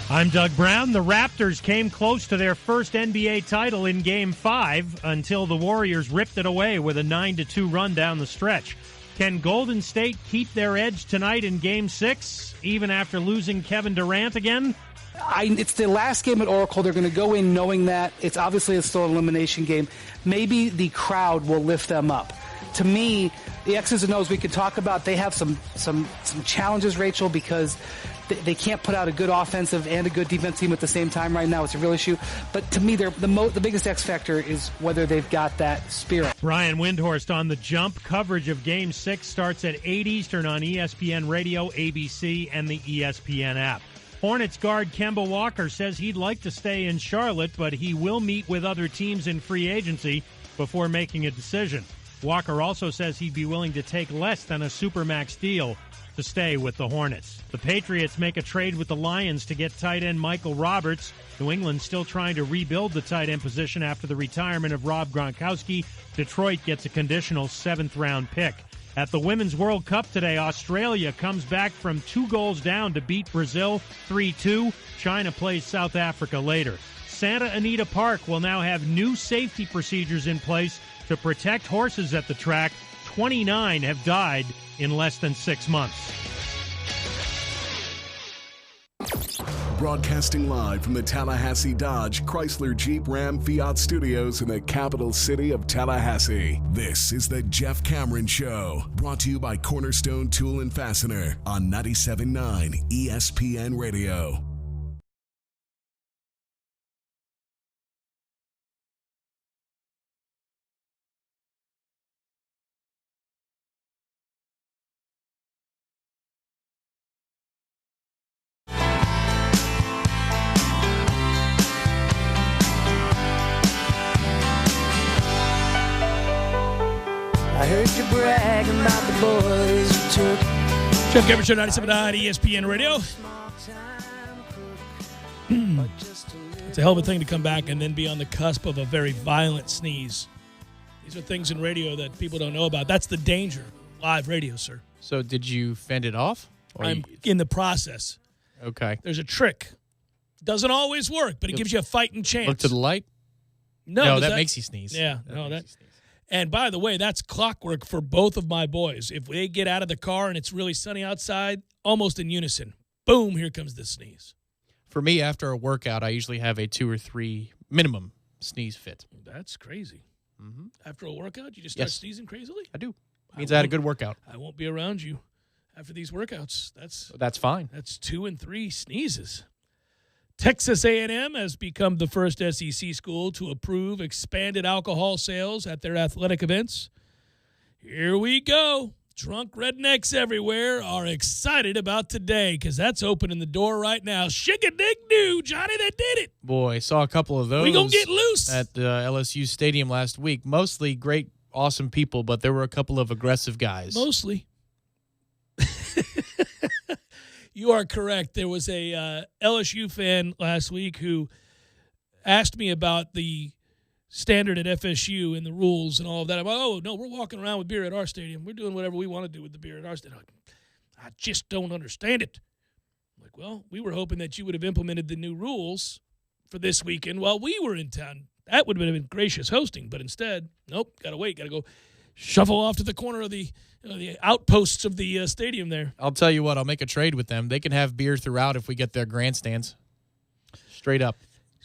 I'm Doug Brown. The Raptors came close to their first NBA title in Game 5 until the Warriors ripped it away with a 9-2 run down the stretch. Can Golden State keep their edge tonight in Game 6, even after losing Kevin Durant again? It's the last game at Oracle. They're going to go in knowing that it's obviously still an elimination game. Maybe the crowd will lift them up. To me, the X's and O's we could talk about, they have some challenges, Rachel, because they can't put out a good offensive and a good defense team at the same time right now. It's a real issue. But to me, the biggest X factor is whether they've got that spirit. Brian Windhorst on The Jump. Coverage of Game 6 starts at 8 Eastern on ESPN Radio, ABC, and the ESPN app. Hornets guard Kemba Walker says he'd like to stay in Charlotte, but he will meet with other teams in free agency before making a decision. Walker also says he'd be willing to take less than a Supermax deal to stay with the Hornets. The Patriots make a trade with the Lions to get tight end Michael Roberts. New England's still trying to rebuild the tight end position after the retirement of Rob Gronkowski. Detroit gets a conditional 7th-round pick. At the Women's World Cup today, Australia comes back from 2 goals down to beat Brazil 3-2. China plays South Africa later. Santa Anita Park will now have new safety procedures in place to protect horses at the track. 29 have died in less than 6 months. Broadcasting live from the Tallahassee Dodge, Chrysler, Jeep, Ram, Fiat studios in the capital city of Tallahassee. This is the Jeff Cameron Show, brought to you by Cornerstone Tool and Fastener on 97.9 ESPN Radio. I heard you brag about the boys you took. Jeff Cameron Show, 97.9 ESPN Radio. It's a hell of a thing to come back and then be on the cusp of a very violent sneeze. These are things in radio that people don't know about. That's the danger of live radio, sir. So did you fend it off? I'm in the process. Okay. There's a trick. Doesn't always work, but it gives you a fighting chance. Look to the light? No, that makes you sneeze. Yeah, And by the way, that's clockwork for both of my boys. If they get out of the car and it's really sunny outside, almost in unison, boom, here comes the sneeze. For me, after a workout, I usually have a 2 or 3 minimum sneeze fit. That's crazy. Mm-hmm. After a workout, you just start sneezing crazily? I do. Means I had a good workout. I won't be around you after these workouts. That's fine. That's 2 and 3 sneezes. Texas A&M has become the first SEC school to approve expanded alcohol sales at their athletic events. Here we go. Drunk rednecks everywhere are excited about today because that's opening the door right now. Shig-a-dig-doo, Johnny, they did it. Boy, saw a couple of those. We gonna get loose. At LSU Stadium last week. Mostly great, awesome people, but there were a couple of aggressive guys. Mostly. You are correct. There was a LSU fan last week who asked me about the standard at FSU and the rules and all of that. I'm like, oh, no, we're walking around with beer at our stadium. We're doing whatever we want to do with the beer at our stadium. I just don't understand it. I'm like, well, we were hoping that you would have implemented the new rules for this weekend while we were in town. That would have been gracious hosting, but instead, nope, got to wait, got to go shuffle off to the corner of the outposts of the stadium there. I'll tell you what, I'll make a trade with them. They can have beer throughout if we get their grandstands. Straight up.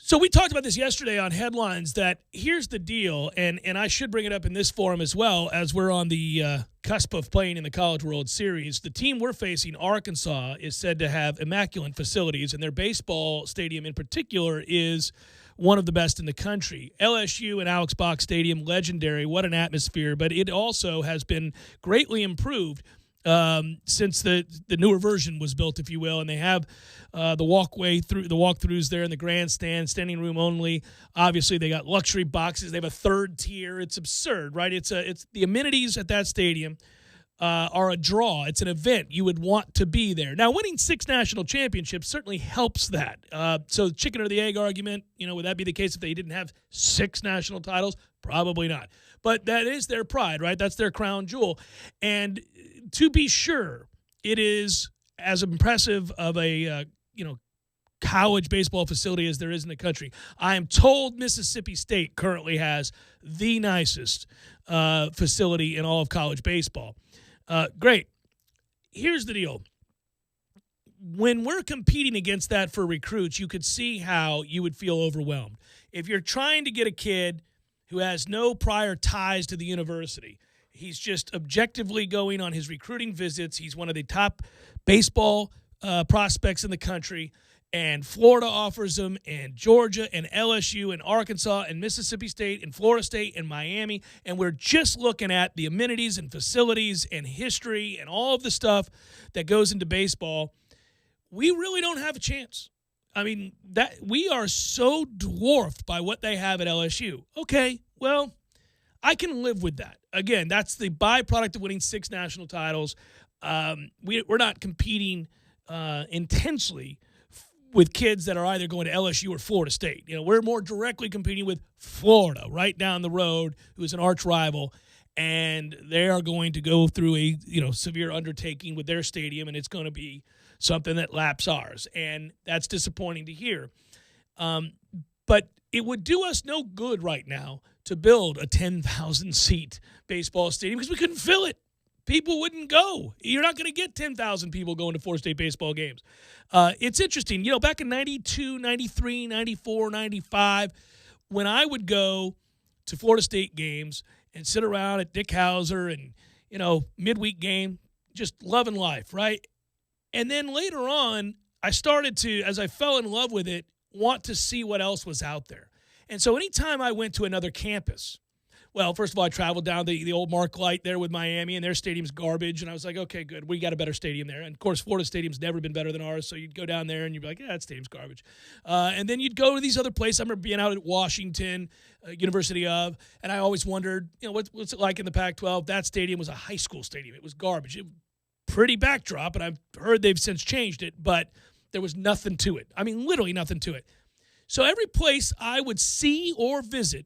So we talked about this yesterday on Headlines, that here's the deal, and I should bring it up in this forum as well, as we're on the cusp of playing in the College World Series. The team we're facing, Arkansas, is said to have immaculate facilities, and their baseball stadium in particular is one of the best in the country. LSU and Alex Box Stadium, legendary, what an atmosphere, but it also has been greatly improved since the newer version was built, if you will, and they have the walkthroughs there in the grandstand, standing room only. Obviously, they got luxury boxes. They have a third tier. It's absurd, right? It's the amenities at that stadium are a draw. It's an event. You would want to be there. Now, winning 6 national championships certainly helps that. So, chicken or the egg argument, would that be the case if they didn't have 6 national titles? Probably not. But that is their pride, right? That's their crown jewel. And to be sure, it is as impressive of a college baseball facility as there is in the country. I am told Mississippi State currently has the nicest facility in all of college baseball. Great. Here's the deal. When we're competing against that for recruits, you could see how you would feel overwhelmed. If you're trying to get a kid who has no prior ties to the university, he's just objectively going on his recruiting visits. He's one of the top baseball prospects in the country, and Florida offers him, and Georgia, and LSU, and Arkansas, and Mississippi State, and Florida State, and Miami, and we're just looking at the amenities and facilities and history and all of the stuff that goes into baseball. We really don't have a chance. I mean, that we are so dwarfed by what they have at LSU. Okay, well, I can live with that. Again, that's the byproduct of winning 6 national titles. We're not competing intensely with kids that are either going to LSU or Florida State. We're more directly competing with Florida, right down the road, who is an arch rival, and they are going to go through a severe undertaking with their stadium, and it's going to be something that laps ours, and that's disappointing to hear. But it would do us no good right now to build a 10,000-seat baseball stadium because we couldn't fill it. People wouldn't go. You're not going to get 10,000 people going to Florida State baseball games. It's interesting. Back in 92, 93, 94, 95, when I would go to Florida State games and sit around at Dick Hauser and, midweek game, just loving life, right? And then later on, I started to, as I fell in love with it, want to see what else was out there. And so anytime I went to another campus, well, first of all, I traveled down the old Mark Light there with Miami, and their stadium's garbage. And I was like, okay, good. We got a better stadium there. And, of course, Florida Stadium's never been better than ours, so you'd go down there and you'd be like, yeah, that stadium's garbage. And then you'd go to these other places. I remember being out at Washington, University of, and I always wondered, what's it like in the Pac-12? That stadium was a high school stadium. It was garbage. Pretty backdrop, and I've heard they've since changed it, but there was nothing to it. I mean, literally nothing to it. So every place I would see or visit,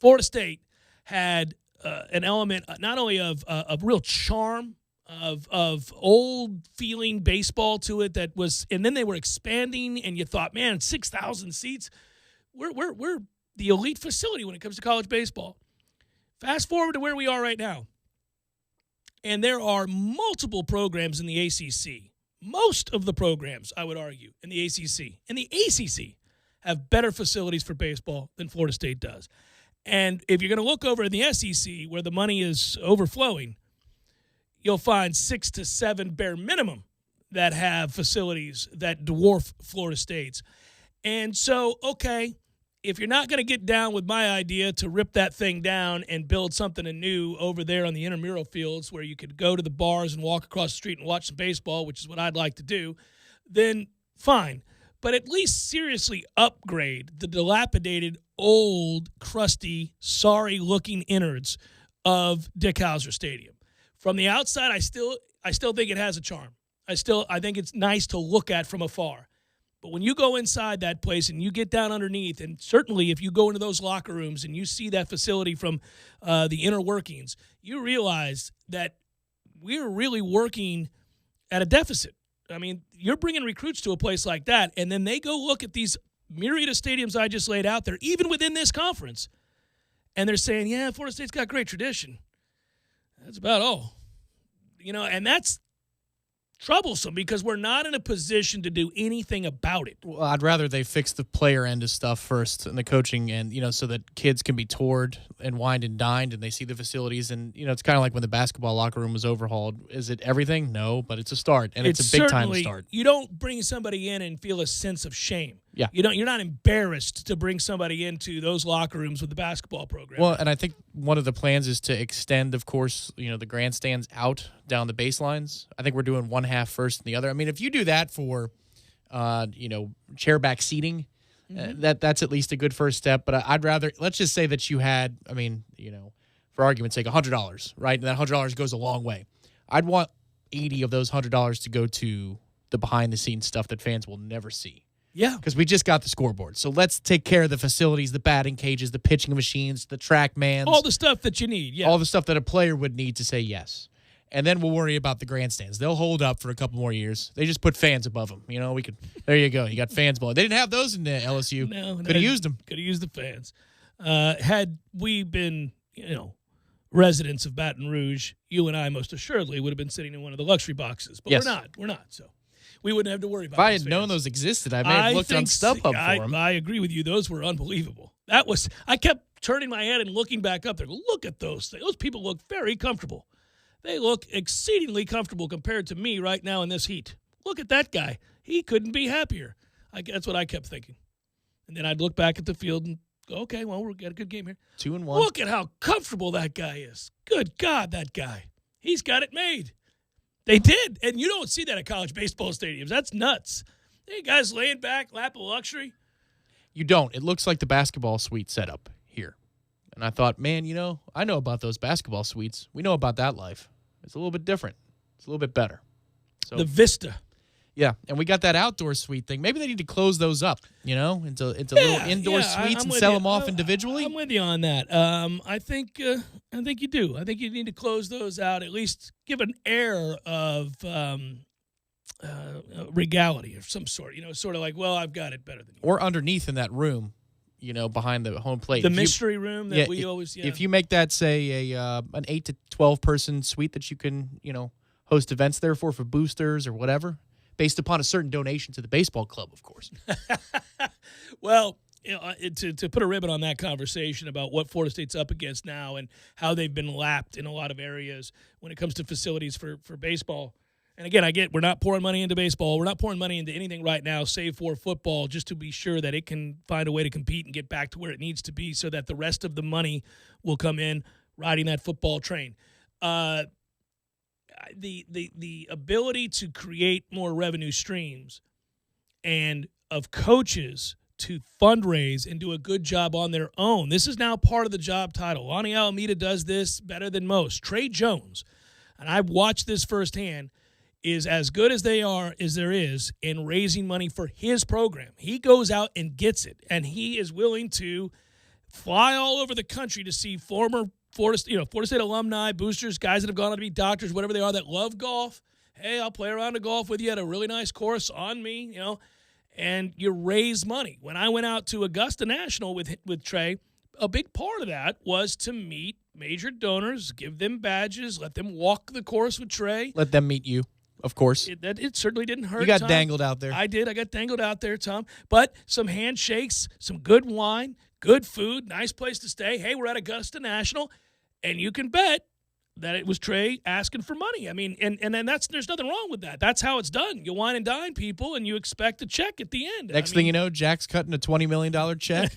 Florida State had an element not only of real charm, of old-feeling baseball to it that was, and then they were expanding, and you thought, man, 6,000 seats, we're the elite facility when it comes to college baseball. Fast forward to where we are right now. And there are multiple programs in the ACC. Most of the programs, I would argue, in the ACC. And the ACC have better facilities for baseball than Florida State does. And if you're going to look over in the SEC, where the money is overflowing, you'll find 6 to 7 bare minimum that have facilities that dwarf Florida State's. And so, okay, if you're not going to get down with my idea to rip that thing down and build something anew over there on the intramural fields where you could go to the bars and walk across the street and watch some baseball, which is what I'd like to do, then fine. But at least seriously upgrade the dilapidated, old, crusty, sorry-looking innards of Dick Hauser Stadium. From the outside, I still think it has a charm. I think it's nice to look at from afar. But when you go inside that place and you get down underneath, and certainly if you go into those locker rooms and you see that facility from the inner workings, you realize that we're really working at a deficit. I mean, you're bringing recruits to a place like that, and then they go look at these myriad of stadiums I just laid out there, even within this conference, and they're saying, yeah, Florida State's got great tradition. That's about all. And that's troublesome because we're not in a position to do anything about it. Well, I'd rather they fix the player end of stuff first and the coaching end, so that kids can be toured and wined and dined and they see the facilities. And, it's kind of like when the basketball locker room was overhauled. Is it everything? No, but it's a start, and it's a big-time start. You don't bring somebody in and feel a sense of shame. Yeah. You're not embarrassed to bring somebody into those locker rooms with the basketball program. Well, and I think one of the plans is to extend, of course, the grandstands out down the baselines. I think we're doing one half first and the other. I mean, if you do that for, chair back seating, that's at least a good first step. But I'd rather, let's just say that you had, for argument's sake, $100, right? And that $100 goes a long way. I'd want 80 of those $100 to go to the behind-the-scenes stuff that fans will never see. Yeah. Because we just got the scoreboard. So let's take care of the facilities, the batting cages, the pitching machines, the track mans. All the stuff that you need, yeah. All the stuff that a player would need to say yes. And then we'll worry about the grandstands. They'll hold up for a couple more years. They just put fans above them. There you go. You got fans blowing. They didn't have those in LSU. No. Could have used them. Could have used the fans. Had we been, residents of Baton Rouge, you and I most assuredly would have been sitting in one of the luxury boxes. But yes. We're not. So we wouldn't have to worry about it. If I had known those existed, I may have looked on StubHub for them. I agree with you. Those were unbelievable. I kept turning my head and looking back up there. Look at those things. Those people look very comfortable. They look exceedingly comfortable compared to me right now in this heat. Look at that guy. He couldn't be happier. That's what I kept thinking. And then I'd look back at the field and go, okay, well, we've got a good game here. 2-1. Look at how comfortable that guy is. Good God, that guy. He's got it made. They did. And you don't see that at college baseball stadiums. That's nuts. Hey, guys laying back, lap of luxury. You don't. It looks like the basketball suite setup here. And I thought, man, I know about those basketball suites. We know about that life. It's a little bit different. It's a little bit better. So the Vista. Yeah, and we got that outdoor suite thing. Maybe they need to close those up, into little indoor suites and sell them off individually. I'm with you on that. I think you do. I think you need to close those out. At least give an air of regality of some sort. Sort of like, well, I've got it better than you. Or underneath in that room, behind the home plate. The mystery room that we always. Yeah. If you make that say an 8 to 12 person suite that you can host events there for boosters or whatever. Based upon a certain donation to the baseball club, of course. Well, to put a ribbon on that conversation about what Florida State's up against now and how they've been lapped in a lot of areas when it comes to facilities for baseball. And again, we're not pouring money into baseball. We're not pouring money into anything right now save for football just to be sure that it can find a way to compete and get back to where it needs to be so that the rest of the money will come in riding that football train. The ability to create more revenue streams and of coaches to fundraise and do a good job on their own. This is now part of the job title. Lonnie Alameda does this better than most. Trey Jones, and I've watched this firsthand, is as good as there is in raising money for his program. He goes out and gets it, and he is willing to fly all over the country to see former Florida State alumni, boosters, guys that have gone on to be doctors, whatever they are, that love golf. Hey, I'll play around a golf with you at a really nice course on me, and you raise money. When I went out to Augusta National with Trey, a big part of that was to meet major donors, give them badges, let them walk the course with Trey. Let them meet you, of course. It certainly didn't hurt. You got Tom. dangled out there. I did. I got dangled out there, Tom. But some handshakes, some good wine, good food, nice place to stay. Hey, we're at Augusta National, and you can bet that it was Trey asking for money. I mean, and there's nothing wrong with that. That's how it's done. You wine and dine people, and you expect a check at the end. Next thing you know, Jack's cutting a $20 million check.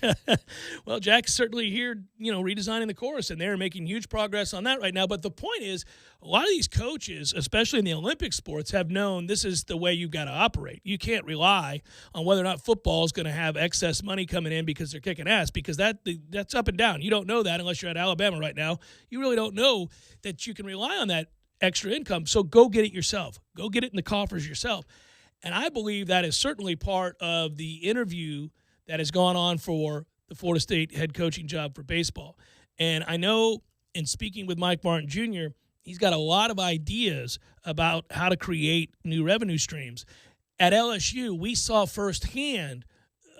Well, Jack's certainly here, redesigning the course, and they're making huge progress on that right now. But the point is, a lot of these coaches, especially in the Olympic sports, have known this is the way you've got to operate. You can't rely on whether or not football is going to have excess money coming in because they're kicking ass, because that's up and down. You don't know that unless you're at Alabama right now. You really don't know that you can rely on that extra income. So go get it yourself. Go get it in the coffers yourself. And I believe that is certainly part of the interview that has gone on for the Florida State head coaching job for baseball. And I know in speaking with Mike Martin Jr., he's got a lot of ideas about how to create new revenue streams. At LSU, we saw firsthand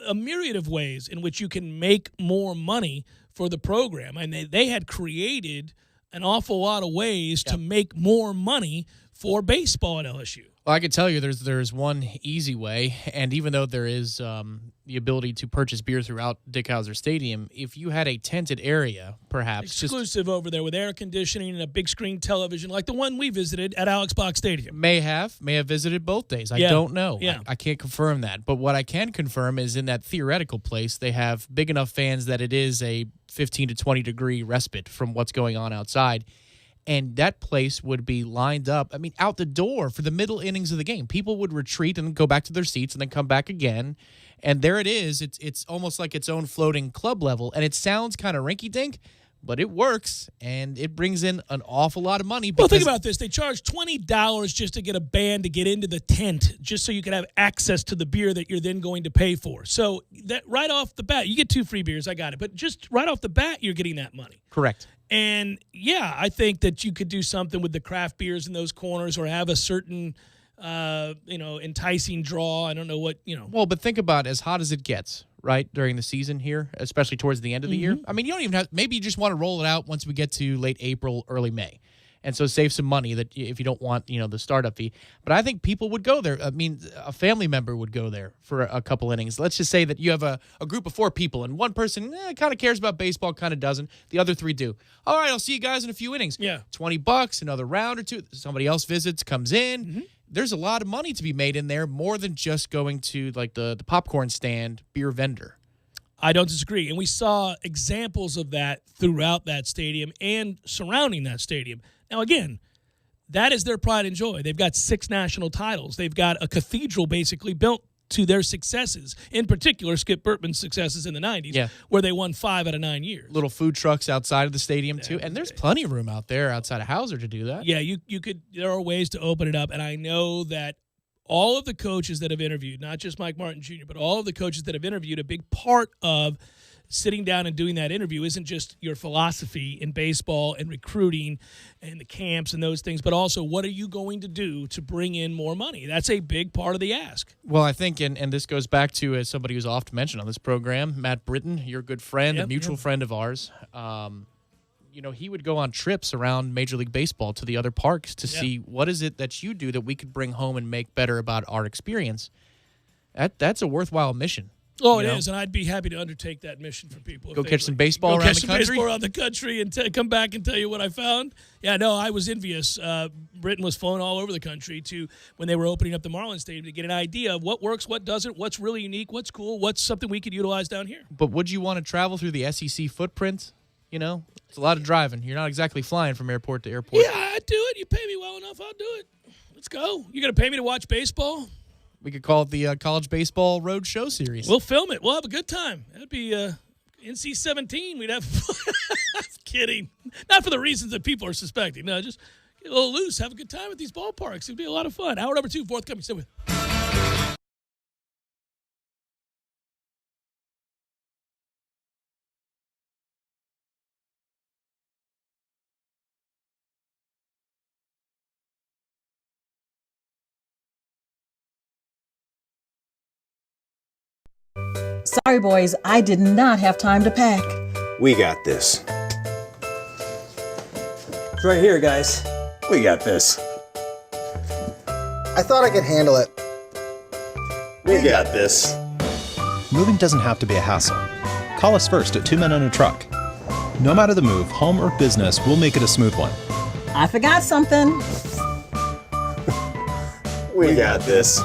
a myriad of ways in which you can make more money for the program. And they had created an awful lot of ways to make more money for baseball at LSU. Well, I can tell you there's one easy way, and even though there is the ability to purchase beer throughout Dick Howser Stadium, if you had a tented area, perhaps exclusive over there with air conditioning and a big screen television like the one we visited at Alex Box Stadium. May have visited both days. I don't know. Yeah. I can't confirm that. But what I can confirm is in that theoretical place, they have big enough fans that it is a 15 to 20 degree respite from what's going on outside. And that place would be lined up, out the door for the middle innings of the game. People would retreat and go back to their seats and then come back again. And there it is. It's almost like its own floating club level. And it sounds kind of rinky-dink, but it works. And it brings in an awful lot of money. Well, think about this. They charge $20 just to get a band to get into the tent, just so you can have access to the beer that you're then going to pay for. So that right off the bat, you get 2 free beers. I got it. But just right off the bat, you're getting that money. Correct. And, yeah, I think that you could do something with the craft beers in those corners or have a certain, enticing draw. I don't know what, Well, but think about as hot as it gets, right, during the season here, especially towards the end of the year. You don't even have – maybe you just want to roll it out once we get to late April, early May. And so save some money that if you don't want, the startup fee. But I think people would go there. A family member would go there for a couple innings. Let's just say that you have a group of 4 people, and one person kind of cares about baseball, kind of doesn't. The other 3 do. All right, I'll see you guys in a few innings. Yeah. $20, another round or 2. Somebody else visits, comes in. Mm-hmm. There's a lot of money to be made in there, more than just going to like the popcorn stand beer vendor. I don't disagree. And we saw examples of that throughout that stadium and surrounding that stadium. Now, again, that is their pride and joy. They've got 6 national titles. They've got a cathedral basically built to their successes, in particular Skip Bertman's successes in the 90s, where they won 5 out of 9 years. Little food trucks outside of the stadium, too. And there's plenty of room out there outside of Howser to do that. Yeah, you could. There are ways to open it up. And I know that all of the coaches that have interviewed, not just Mike Martin Jr., but all of the coaches that have interviewed, a big part of sitting down and doing that interview isn't just your philosophy in baseball and recruiting and the camps and those things, but also what are you going to do to bring in more money? That's a big part of the ask. Well, I think, and this goes back to as somebody who's often mentioned on this program, Matt Britton, your good friend, a mutual friend of ours. He would go on trips around Major League Baseball to the other parks to see what is it that you do that we could bring home and make better about our experience. That's a worthwhile mission. Oh, it is, and I'd be happy to undertake that mission for people. Go catch some baseball around the country? Baseball around the country and come back and tell you what I found. Yeah, no, I was envious. Britain was flown all over the country when they were opening up the Marlins Stadium to get an idea of what works, what doesn't, what's really unique, what's cool, what's something we could utilize down here. But would you want to travel through the SEC footprint? It's a lot of driving. You're not exactly flying from airport to airport. Yeah, I'd do it. You pay me well enough, I'll do it. Let's go. You going to pay me to watch baseball? We could call it the College Baseball Road Show Series. We'll film it. We'll have a good time. That'd be NC-17. We'd have I'm kidding. Not for the reasons that people are suspecting. No, just get a little loose. Have a good time at these ballparks. It'd be a lot of fun. Hour number 2, forthcoming. Stay with. Sorry, boys, I did not have time to pack. We got this. It's right here, guys. We got this. I thought I could handle it. We got this. Moving doesn't have to be a hassle. Call us first at 2 Men and a Truck. No matter the move, home or business, we'll make it a smooth one. I forgot something. We got this.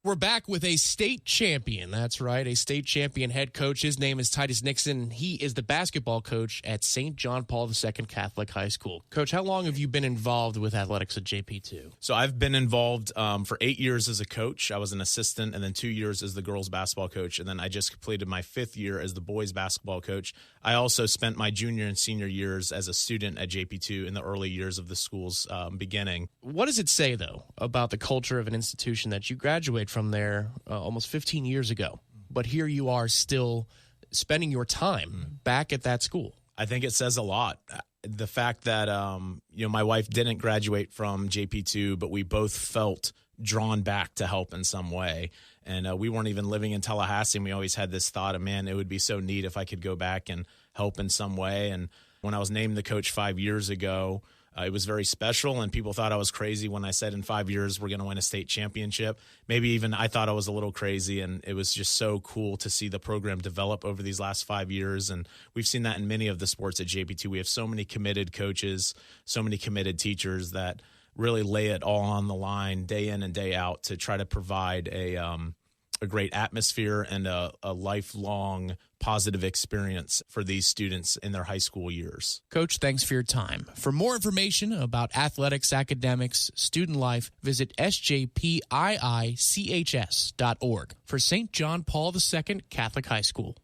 We're back with a state champion. That's right, a state champion head coach. His name is Titus Nixon. He is the basketball coach at St. John Paul II Catholic High School. Coach, how long have you been involved with athletics at JP2? So I've been involved for 8 years as a coach. I was an assistant, and then 2 years as the girls basketball coach. And then I just completed my 5th year as the boys basketball coach. I also spent my junior and senior years as a student at JP2 in the early years of the school's beginning. What does it say, though, about the culture of an institution that you graduate from there almost 15 years ago, but here you are still spending your time back at that school? I think it says a lot. The fact that my wife didn't graduate from JP2, but we both felt drawn back to help in some way. And we weren't even living in Tallahassee, and we always had this thought of, man, it would be so neat if I could go back and help in some way. And when I was named the coach 5 years ago, It was very special, and people thought I was crazy when I said in 5 years we're going to win a state championship. Maybe even I thought I was a little crazy, and it was just so cool to see the program develop over these last 5 years. And we've seen that in many of the sports at JP2. We have so many committed coaches, so many committed teachers that really lay it all on the line day in and day out to try to provide a great atmosphere and a lifelong positive experience for these students in their high school years. Coach, thanks for your time. For more information about athletics, academics, student life, visit sjpiichs.org for St. John Paul II Catholic High School.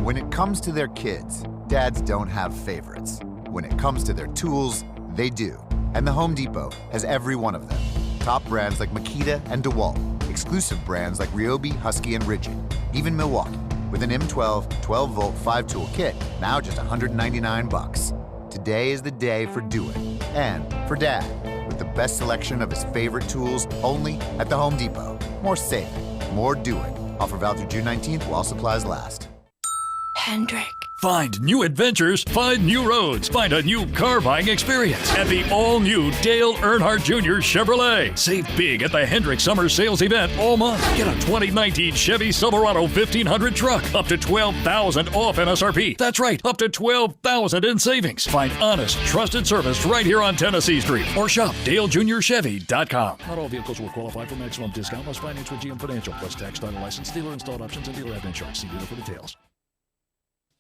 When it comes to their kids, dads don't have favorites. When it comes to their tools, they do. And the Home Depot has every one of them. Top brands like Makita and DeWalt. Exclusive brands like Ryobi, Husky, and Rigid. Even Milwaukee, with an M12 12-volt 5-tool kit, now just $199. Today is the day for Do It. And for Dad, with the best selection of his favorite tools only at the Home Depot. More saving, more doing. Offer valid through June 19th while supplies last. Hendrick. Find new adventures, find new roads, find a new car buying experience at the all-new Dale Earnhardt Jr. Chevrolet. Save big at the Hendrick Summer Sales Event all month. Get a 2019 Chevy Silverado 1500 truck, up to $12,000 off MSRP. That's right, up to $12,000 in savings. Find honest, trusted service right here on Tennessee Street or shop DaleJuniorChevy.com. Not all vehicles will qualify for maximum discount. Must finance with GM Financial plus tax, title, license, dealer installed options, and dealer insurance. See dealer for details.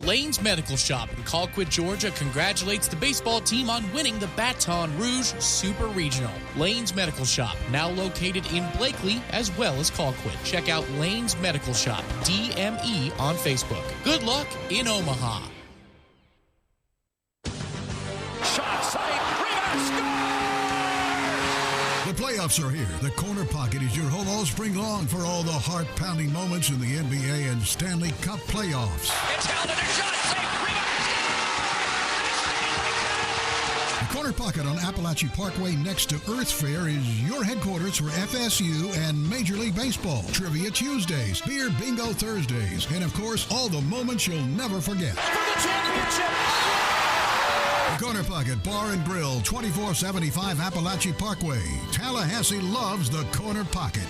Lane's Medical Shop in Colquitt, Georgia congratulates the baseball team on winning the Baton Rouge Super Regional. Lane's Medical Shop, now located in Blakely as well as Colquitt. Check out Lane's Medical Shop, DME, on Facebook. Good luck in Omaha. Shot side, rebound, score! The playoffs are here. The Corner Pocket is your home all spring long for all the heart-pounding moments in the NBA and Stanley Cup playoffs. It's held in a shot, safe, rebound! The Corner Pocket on Appalachian Parkway next to Earth Fair is your headquarters for FSU and Major League Baseball. Trivia Tuesdays, beer bingo Thursdays, and of course, all the moments you'll never forget. For the championship! The Corner Pocket Bar and Grill, 2475 Appalachian Parkway. Tallahassee loves the Corner Pocket.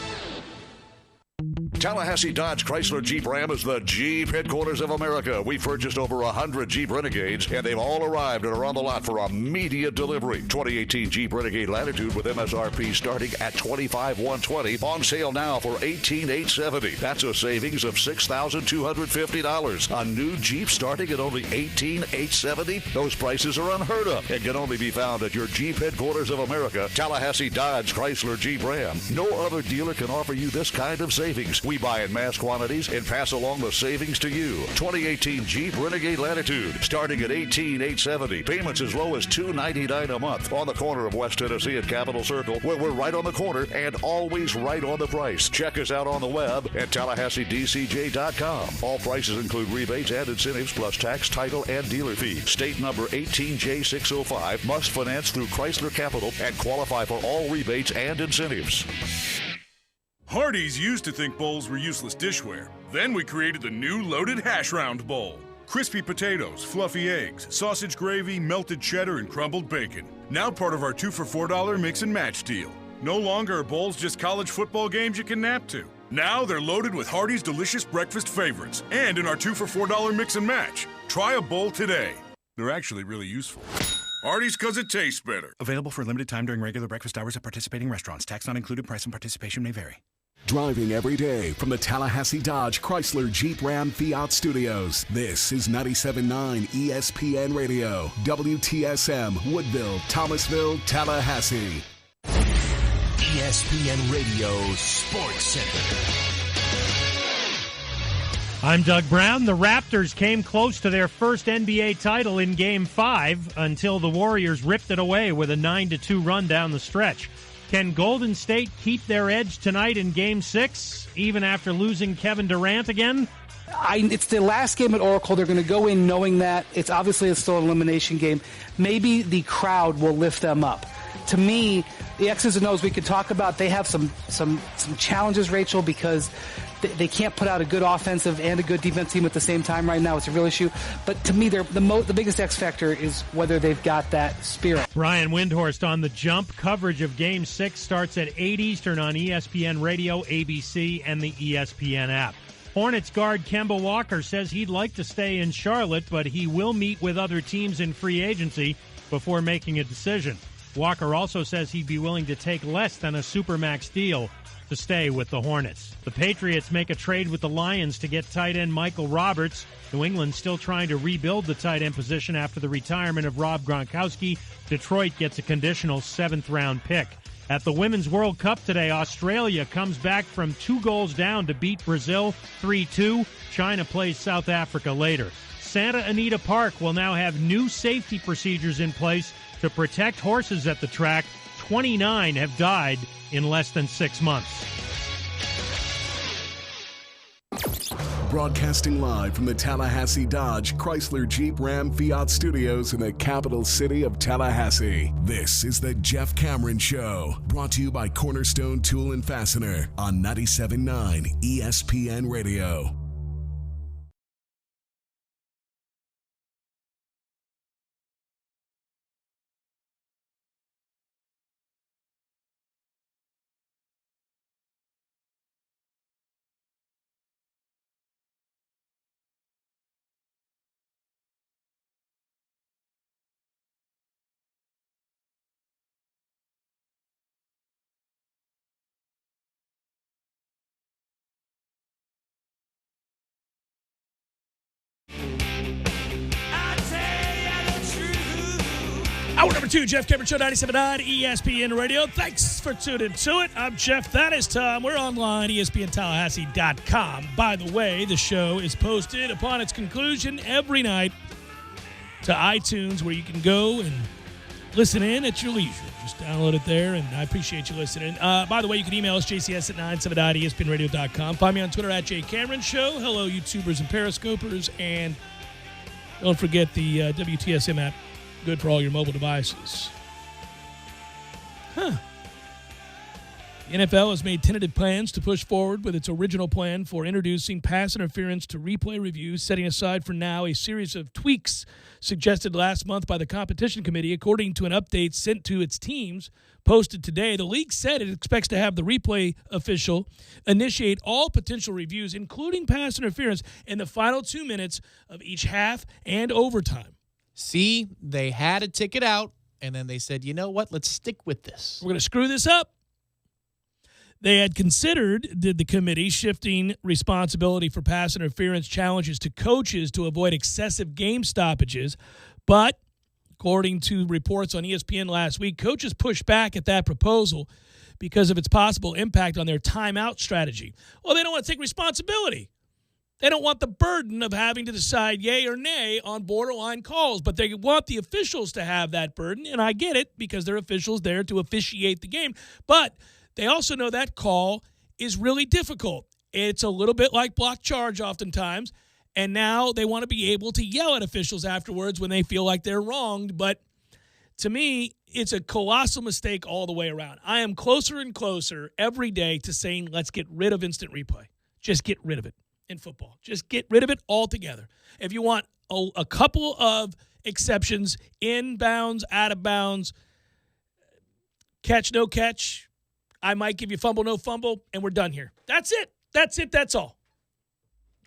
Tallahassee Dodge Chrysler Jeep Ram is the Jeep headquarters of America. We've purchased over 100 Jeep Renegades, and they've all arrived and are on the lot for immediate delivery. 2018 Jeep Renegade Latitude with MSRP starting at $25,120. On sale now for $18,870. That's a savings of $6,250. A new Jeep starting at only $18,870. Those prices are unheard of and can only be found at your Jeep headquarters of America, Tallahassee Dodge Chrysler Jeep Ram. No other dealer can offer you this kind of savings. We buy in mass quantities and pass along the savings to you. 2018 Jeep Renegade Latitude, starting at $18,870. Payments as low as $299 a month. On the corner of West Tennessee and Capitol Circle, where we're right on the corner and always right on the price. Check us out on the web at TallahasseeDCJ.com. All prices include rebates and incentives plus tax, title, and dealer fee. State number 18J605. Must finance through Chrysler Capital and qualify for all rebates and incentives. Hardee's used to think bowls were useless dishware. Then we created the new Loaded Hash Round Bowl. Crispy potatoes, fluffy eggs, sausage gravy, melted cheddar, and crumbled bacon. Now part of our 2 for $4 mix and match deal. No longer are bowls just college football games you can nap to. Now they're loaded with Hardee's delicious breakfast favorites and in our 2 for $4 mix and match. Try a bowl today. They're actually really useful. Hardee's, because it tastes better. Available for a limited time during regular breakfast hours at participating restaurants. Tax not included. Price and participation may vary. Driving every day from the Tallahassee Dodge Chrysler Jeep Ram Fiat Studios. This is 97.9 ESPN Radio, WTSM, Woodville, Thomasville, Tallahassee. ESPN Radio Sports Center. I'm Doug Brown. The Raptors came close to their first NBA title in Game 5 until the Warriors ripped it away with a 9-2 run down the stretch. Can Golden State keep their edge tonight in Game 6, even after losing Kevin Durant again? It's the last game at Oracle. They're going to go in knowing that it's obviously still an elimination game. Maybe the crowd will lift them up. To me, the X's and O's we could talk about. They have some challenges, Rachel, because they can't put out a good offensive and a good defense team at the same time right now. It's a real issue. But to me, the biggest X factor is whether they've got that spirit. Brian Windhorst on the Jump. Coverage of Game 6 starts at 8 Eastern on ESPN Radio, ABC, and the ESPN app. Hornets guard Kemba Walker says he'd like to stay in Charlotte, but he will meet with other teams in free agency before making a decision. Walker also says he'd be willing to take less than a Supermax deal to stay with the Hornets. The Patriots make a trade with the Lions to get tight end Michael Roberts. New England still trying to rebuild the tight end position after the retirement of Rob Gronkowski. Detroit gets a conditional 7th-round pick. At the Women's World Cup today, Australia comes back from 2 goals down to beat Brazil 3-2. China plays South Africa later. Santa Anita Park will now have new safety procedures in place to protect horses at the track. 29 have died in less than 6 months. Broadcasting live from the Tallahassee Dodge, Chrysler, Jeep, Ram, Fiat studios in the capital city of Tallahassee. This is the Jeff Cameron Show, brought to you by Cornerstone Tool and Fastener on 97.9 ESPN Radio. Hour number 2, Jeff Cameron Show, 97.9 ESPN Radio. Thanks for tuning to it. I'm Jeff. That is Tom. We're online, ESPNTallahassee.com. By the way, the show is posted upon its conclusion every night to iTunes, where you can go and listen in at your leisure. Just download it there, and I appreciate you listening. By the way, you can email us, jcs at 97.espnradio.com. Find me on Twitter at JCameronShow. Hello, YouTubers and Periscopers. And don't forget the WTSM app. Good for all your mobile devices. The NFL has made tentative plans to push forward with its original plan for introducing pass interference to replay reviews, setting aside for now a series of tweaks suggested last month by the Competition Committee. According to an update sent to its teams posted today, the league said it expects to have the replay official initiate all potential reviews, including pass interference, in the final 2 minutes of each half and overtime. See, they had a ticket out, and then they said, you know what, let's stick with this. We're going to screw this up. They had considered, the committee, shifting responsibility for pass interference challenges to coaches to avoid excessive game stoppages. But, according to reports on ESPN last week, coaches pushed back at that proposal because of its possible impact on their timeout strategy. Well, they don't want to take responsibility. They don't want the burden of having to decide yay or nay on borderline calls, but they want the officials to have that burden, and I get it because they're officials there to officiate the game. But they also know that call is really difficult. It's a little bit like block charge oftentimes, and now they want to be able to yell at officials afterwards when they feel like they're wronged. But to me, it's a colossal mistake all the way around. I am closer and closer every day to saying let's get rid of instant replay. Just get rid of it. In football, just get rid of it altogether. If you want a couple of exceptions, in bounds, out of bounds, catch, no catch, I might give you fumble, no fumble, and we're done here. That's it. That's it. That's all.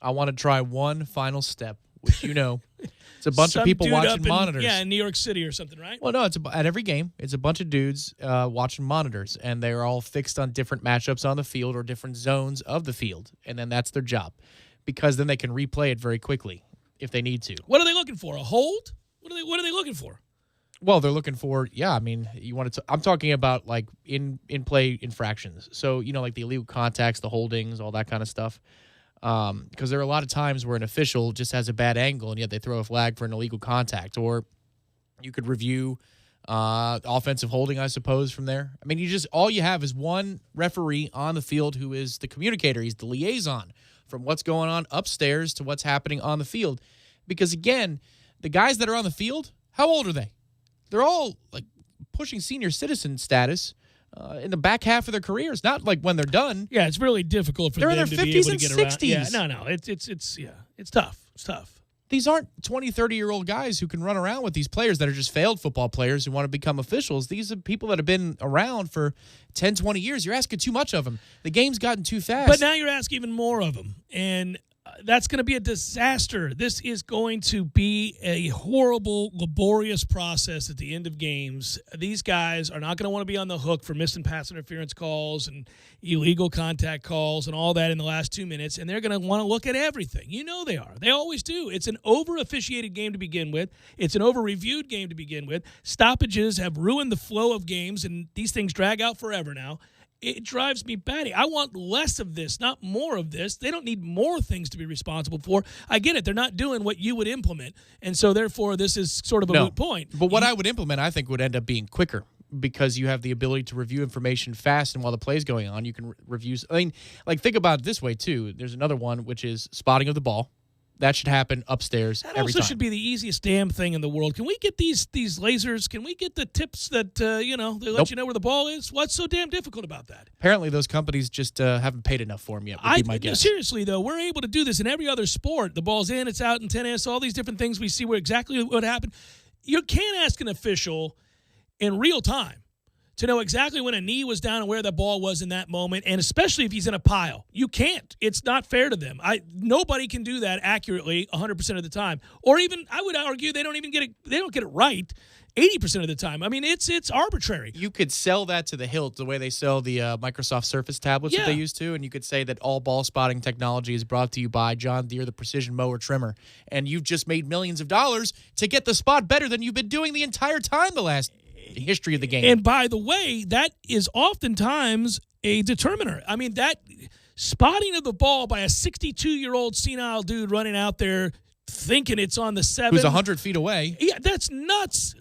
I want to try one final step, which it's a bunch of people watching monitors. In New York City or something, right? Well, no, it's at every game. It's a bunch of dudes watching monitors, and they're all fixed on different matchups on the field or different zones of the field, and then that's their job, because then they can replay it very quickly if they need to. What are they looking for? A hold? What are they looking for? Well, they're looking for, you want to. I'm talking about like in play infractions. So like the illegal contacts, the holdings, all that kind of stuff. Because there are a lot of times where an official just has a bad angle and yet they throw a flag for an illegal contact. Or you could review offensive holding, I suppose, from there. I mean, all you have is one referee on the field who is the communicator. He's the liaison from what's going on upstairs to what's happening on the field. Because, again, the guys that are on the field, how old are they? They're all, like, pushing senior citizen status. in the back half of their careers, not like when they're done. Yeah, it's really difficult for They're them in to their be 50s able to and get around. 60s. Yeah, no, it's tough. It's tough. These aren't 20, 30-year-old guys who can run around with these players that are just failed football players who want to become officials. These are people that have been around for 10, 20 years. You're asking too much of them. The game's gotten too fast. But now you're asking even more of them, and that's going to be a disaster. This is going to be a horrible, laborious process at the end of games. These guys are not going to want to be on the hook for missing pass interference calls and illegal contact calls and all that in the last 2 minutes, and they're going to want to look at everything. You know they are. They always do. It's an over-officiated game to begin with. It's an over-reviewed game to begin with. Stoppages have ruined the flow of games, and these things drag out forever now. It drives me batty. I want less of this, not more of this. They don't need more things to be responsible for. I get it. They're not doing what you would implement, and so therefore this is sort of a moot point. But what I would implement, I think, would end up being quicker because you have the ability to review information fast, and while the play is going on, you can review. I mean, like, think about it this way, too. There's another one, which is spotting of the ball. That should happen upstairs That every also time. should be the easiest damn thing in the world. Can we get these lasers? Can we get the tips that, they let you know where the ball is? What's so damn difficult about that? Apparently, those companies just haven't paid enough for them yet, would be my guess. Seriously, though, we're able to do this in every other sport. The ball's in, it's out in tennis, all these different things we see where exactly what happened. You can't ask an official in real time to know exactly when a knee was down and where the ball was in that moment, and especially if he's in a pile. You can't. It's not fair to them. Nobody can do that accurately 100% of the time. Or even, I would argue, they don't get it right 80% of the time. I mean, it's arbitrary. You could sell that to the hilt the way they sell the Microsoft Surface tablets that they used to, and you could say that all ball spotting technology is brought to you by John Deere, the precision mower trimmer, and you've just made millions of dollars to get the spot better than you've been doing the entire time the last history of the game. And by the way, that is oftentimes a determiner. I mean, that spotting of the ball by a 62-year-old senile dude running out there thinking it's on the 7. Who's 100 feet away. Yeah, that's nuts.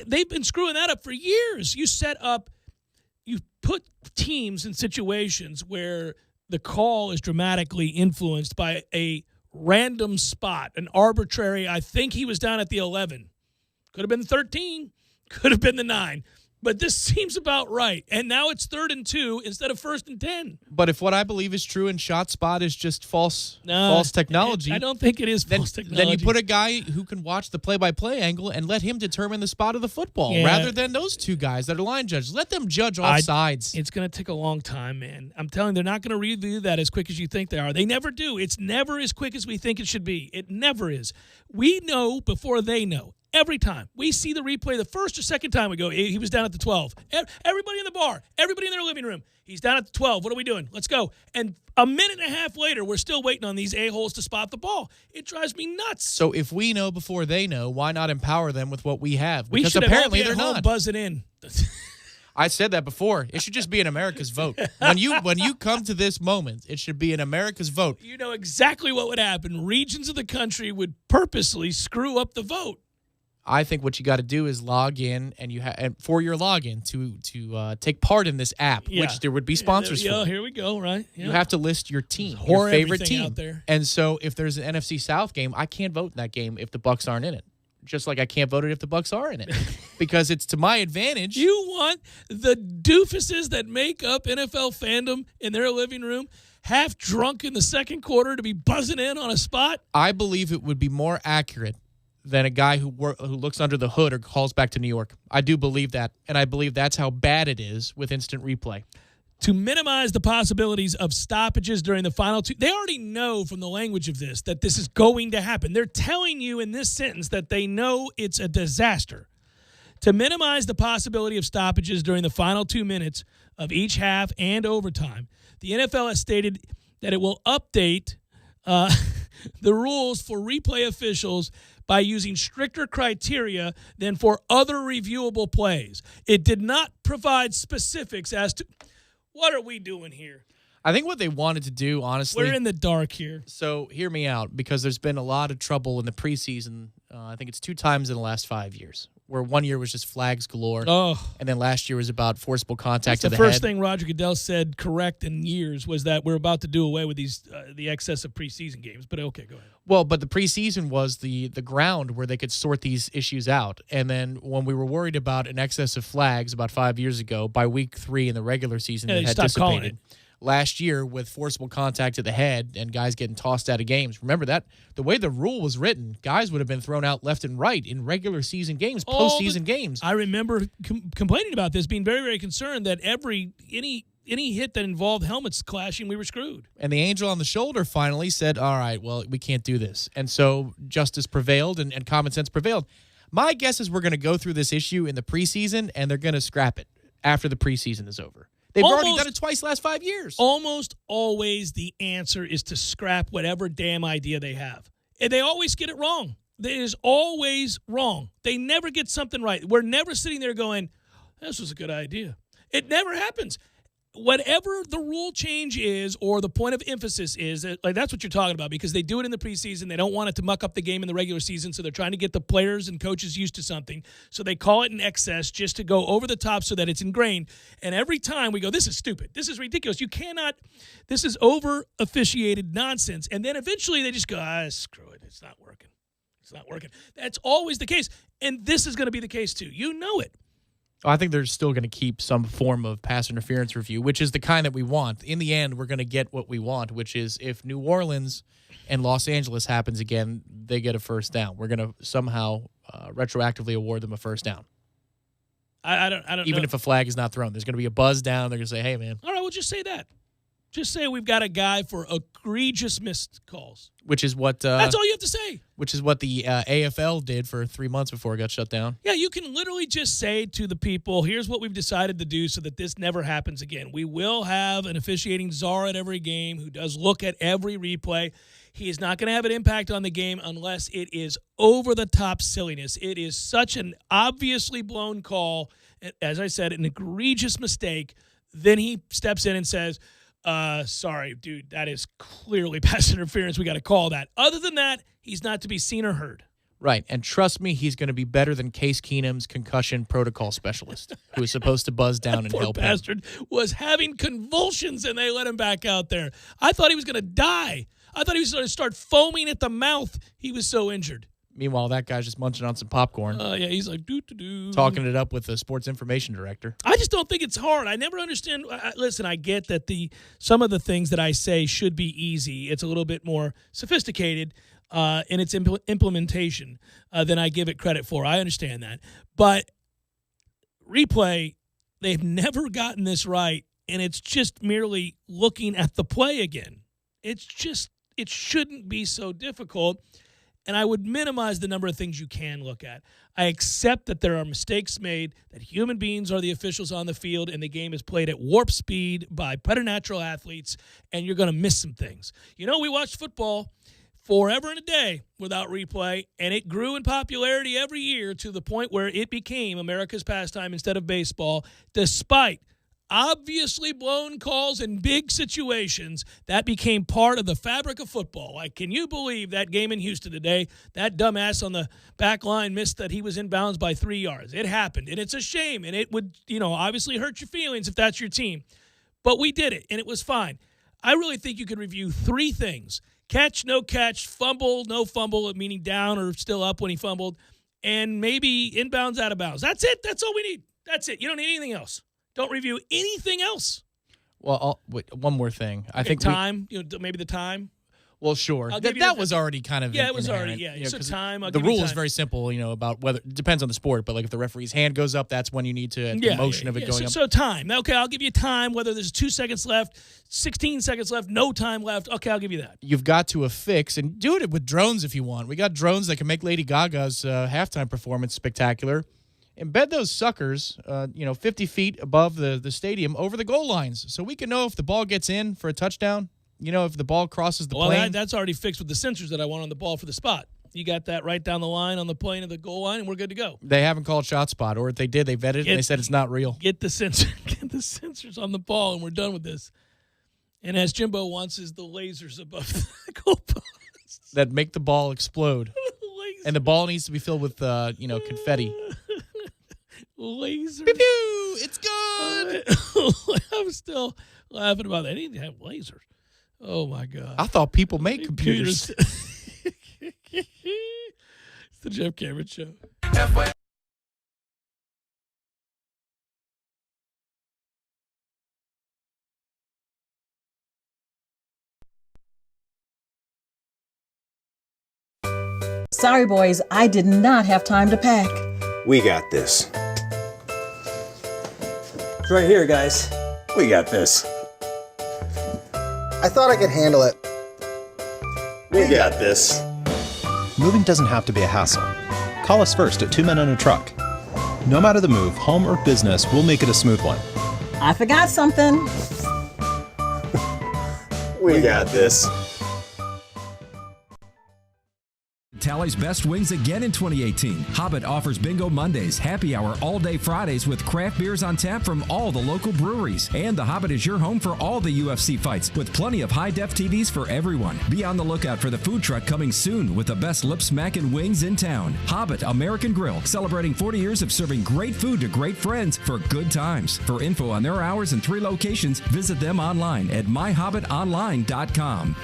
They've been screwing that up for years. You put teams in situations where the call is dramatically influenced by a random spot, an arbitrary, I think he was down at the 11. Could have been 13. Could have been the 9. But this seems about right. And now it's 3rd and 2 instead of 1st and 10. But if what I believe is true and shot spot is just false technology. I don't think it is false technology. Then you put a guy who can watch the play-by-play angle and let him determine the spot of the football rather than those two guys that are line judges. Let them judge off sides. It's going to take a long time, man. I'm telling you, they're not going to review that as quick as you think they are. They never do. It's never as quick as we think it should be. It never is. We know before they know. Every time we see the replay, the first or second time we go, he was down at the 12. Everybody in the bar, everybody in their living room, he's down at the 12. What are we doing? Let's go. And a minute and a half later, we're still waiting on these a-holes to spot the ball. It drives me nuts. So if we know before they know, why not empower them with what we have? We Because should apparently have they're home not. buzzing in. I said that before. It should just be an America's vote. When you come to this moment, it should be an America's vote. You know exactly what would happen. Regions of the country would purposely screw up the vote. I think what you got to do is log in, and for your login to take part in this app, which there would be sponsors for. Yeah, here we go. Right, you have to list your team, your favorite team. Out there. And so, if there's an NFC South game, I can't vote in that game if the Bucs aren't in it. Just like I can't vote it if the Bucs are in it, because it's to my advantage. You want the doofuses that make up NFL fandom in their living room, half drunk in the second quarter, to be buzzing in on a spot? I believe it would be more accurate than a guy who looks under the hood or calls back to New York. I do believe that, and I believe that's how bad it is with instant replay. To minimize the possibilities of stoppages during the final two, they already know from the language of this that this is going to happen. They're telling you in this sentence that they know it's a disaster. To minimize the possibility of stoppages during the final 2 minutes of each half and overtime, the NFL has stated that it will update the rules for replay officials by using stricter criteria than for other reviewable plays. It did not provide specifics as to what are we doing here. I think what they wanted to do, honestly... We're in the dark here. So hear me out, because there's been a lot of trouble in the preseason. I think it's 2 times in the last 5 years where one year was just flags galore. Oh. And then last year was about forcible contact That's to the the first head. thing Roger Goodell said correct in years was that we're about to do away with these the excess of preseason games. But okay, go ahead. Well, but the preseason was the ground where they could sort these issues out. And then when we were worried about an excess of flags about 5 years ago, by week 3 in the regular season, Yeah, it they had stopped calling dissipated. Last year, with forcible contact to the head and guys getting tossed out of games, remember that the way the rule was written, guys would have been thrown out left and right in regular season games, postseason games. I remember complaining about this, being very, very concerned that any hit that involved helmets clashing, we were screwed. And the angel on the shoulder finally said, all right, well, we can't do this. And so justice prevailed and common sense prevailed. My guess is we're going to go through this issue in the preseason, and they're going to scrap it after the preseason is over. They've already done it twice the last 5 years. Almost always the answer is to scrap whatever damn idea they have. And they always get it wrong. It is always wrong. They never get something right. We're never sitting there going, this was a good idea. It never happens. Whatever the rule change is or the point of emphasis is, like that's what you're talking about, because they do it in the preseason. They don't want it to muck up the game in the regular season, so they're trying to get the players and coaches used to something. So they call it an excess just to go over the top so that it's ingrained. And every time we go, this is stupid. This is ridiculous. You cannot – this is over-officiated nonsense. And then eventually they just go, screw it. It's not working. It's not working. That's always the case. And this is going to be the case too. You know it. I think they're still going to keep some form of pass interference review, which is the kind that we want. In the end, we're going to get what we want, which is if New Orleans and Los Angeles happens again, they get a first down. We're going to somehow retroactively award them a first down. I don't Even know. if a flag is not thrown, there's going to be a buzz down. They're going to say, hey, man. All right, well, just say that. Just say we've got a guy for egregious missed calls. Which is what That's all you have to say. Which is what the AFL did for 3 months before it got shut down. Yeah, you can literally just say to the people, here's what we've decided to do so that this never happens again. We will have an officiating czar at every game who does look at every replay. He is not going to have an impact on the game unless it is over-the-top silliness. It is such an obviously blown call, as I said, an egregious mistake. Then he steps in and says, sorry, dude, that is clearly pass interference. We got to call that. Other than that, he's not to be seen or heard. Right, and trust me, he's going to be better than Case Keenum's concussion protocol specialist, who is supposed to buzz down and help him. Poor bastard was having convulsions, and they let him back out there. I thought he was going to die. I thought he was going to start foaming at the mouth. He was so injured. Meanwhile, that guy's just munching on some popcorn. Yeah, he's like, doo-doo-doo. Talking it up with the sports information director. I just don't think it's hard. I never understand. Listen, I get that some of the things that I say should be easy. It's a little bit more sophisticated in its implementation than I give it credit for. I understand that. But replay, they've never gotten this right, and it's just merely looking at the play again. It shouldn't be so difficult. And I would minimize the number of things you can look at. I accept that there are mistakes made, that human beings are the officials on the field, and the game is played at warp speed by preternatural athletes, and you're going to miss some things. You know, we watched football forever and a day without replay, and it grew in popularity every year to the point where it became America's pastime instead of baseball, despite obviously blown calls in big situations. That became part of the fabric of football. Like, can you believe that game in Houston today, that dumbass on the back line missed that he was in bounds by 3 yards? It happened, and it's a shame, and it would, obviously hurt your feelings if that's your team. But we did it, and it was fine. I really think you could review 3 things: catch, no catch, fumble, no fumble, meaning down or still up when he fumbled, and maybe inbounds, out of bounds. That's it. That's all we need. That's it. You don't need anything else. Don't review anything else. Well, one more thing. I think time. Maybe the time. Well, sure. That was already kind of it was inherent, already. Yeah, so time. The rule is very simple. About whether it depends on the sport, but like if the referee's hand goes up, that's when you need to the motion of it going up. So time. Okay, I'll give you time. Whether there's 2 seconds left, 16 seconds left, no time left. Okay, I'll give you that. You've got to affix and do it with drones if you want. We got drones that can make Lady Gaga's halftime performance spectacular. Embed those suckers, 50 feet above the stadium over the goal lines, so we can know if the ball gets in for a touchdown. If the ball crosses the plane. That's already fixed with the sensors that I want on the ball for the spot. You got that right down the line on the plane of the goal line, and we're good to go. They haven't called shot spot, or if they did, they vetted it and they said it's not real. Get the sensors on the ball, and we're done with this. And as Jimbo wants, is the lasers above the goalposts that make the ball explode. And the ball needs to be filled with, confetti. Laser. Pew pew. It's good. I'm still laughing about that. They didn't have lasers. Oh my God. I thought people make computers. It's the Jeff Cameron Show. Sorry, boys, I did not have time to pack. We got this. It's right here, guys. We got this. I thought I could handle it. We got this. Moving doesn't have to be a hassle. Call us first at 2 Men and a Truck. No matter the move, home or business, we'll make it a smooth one. I forgot something. We got this. Tally's best wings again in 2018. Hobbit offers Bingo Mondays, happy hour all day Fridays with craft beers on tap from all the local breweries. And the Hobbit is your home for all the UFC fights with plenty of high-def TVs for everyone. Be on the lookout for the food truck coming soon with the best lip-smacking wings in town. Hobbit American Grill, celebrating 40 years of serving great food to great friends for good times. For info on their hours and 3 locations, visit them online at myhobbitonline.com.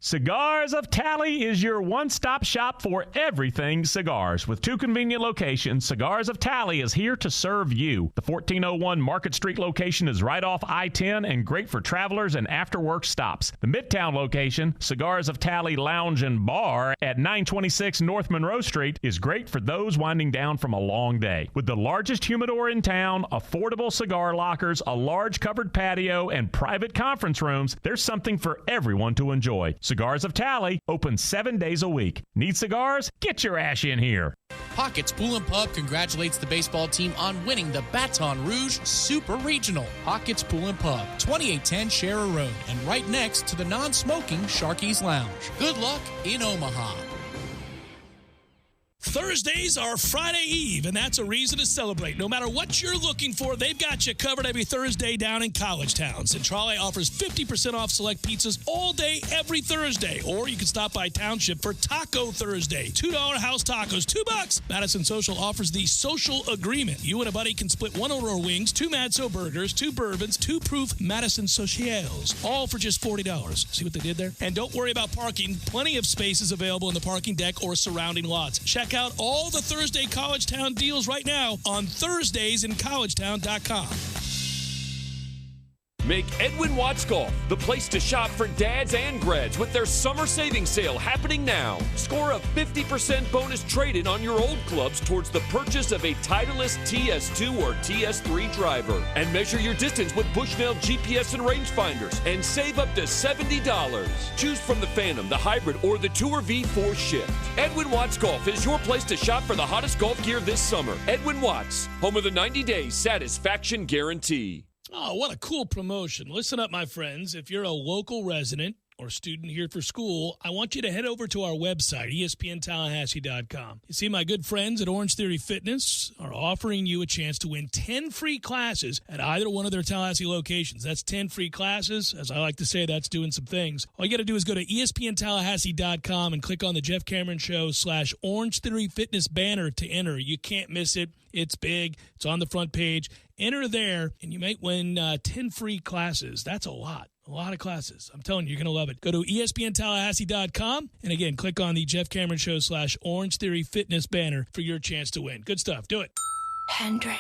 Cigars of Tally is your one-stop shop for everything cigars. With 2 convenient locations, Cigars of Tally is here to serve you. The 1401 Market Street location is right off I-10 and great for travelers and after-work stops. The Midtown location, Cigars of Tally Lounge and Bar at 926 North Monroe Street, is great for those winding down from a long day. With the largest humidor in town, affordable cigar lockers, a large covered patio, and private conference rooms, there's something for everyone to enjoy. Cigars of Tally, open 7 days a week. Need cigars? Get your ash in here. Pockets Pool and Pub congratulates the baseball team on winning the Baton Rouge Super Regional. Pockets Pool and Pub, 2810 Scherer Road, and right next to the non-smoking Sharky's Lounge. Good luck in Omaha. Thursdays are Friday Eve, and that's a reason to celebrate. No matter what you're looking for, they've got you covered every Thursday down in College Town. Centrale offers 50% off select pizzas all day, every Thursday. Or you can stop by Township for Taco Thursday. $2 house tacos, $2. Madison Social offers the Social Agreement. You and a buddy can split 1 order of wings, 2 Madso burgers, 2 bourbons, 2 proof Madison Socials, all for just $40. See what they did there? And don't worry about parking. Plenty of spaces available in the parking deck or surrounding lots. Check out all the Thursday College Town deals right now on ThursdaysInCollegetown.com. Make Edwin Watts Golf the place to shop for dads and grads with their summer savings sale happening now. Score a 50% bonus trade-in on your old clubs towards the purchase of a Titleist TS2 or TS3 driver. And measure your distance with Bushnell GPS and rangefinders and save up to $70. Choose from the Phantom, the Hybrid, or the Tour V4 Shift. Edwin Watts Golf is your place to shop for the hottest golf gear this summer. Edwin Watts, home of the 90-day satisfaction guarantee. Oh, what a cool promotion. Listen up, my friends. If you're a local resident or student here for school, I want you to head over to our website, ESPNTallahassee.com. You see, my good friends at Orange Theory Fitness are offering you a chance to win 10 free classes at either one of their Tallahassee locations. That's 10 free classes. As I like to say, that's doing some things. All you got to do is go to ESPNTallahassee.com and click on the Jeff Cameron Show / Orange Theory Fitness banner to enter. You can't miss it. It's big. It's on the front page. Enter there, and you might win 10 free classes. That's a lot of classes. I'm telling you, you're going to love it. Go to ESPNTallahassee.com, and again, click on the Jeff Cameron Show / Orange Theory Fitness banner for your chance to win. Good stuff. Do it. Hendrick.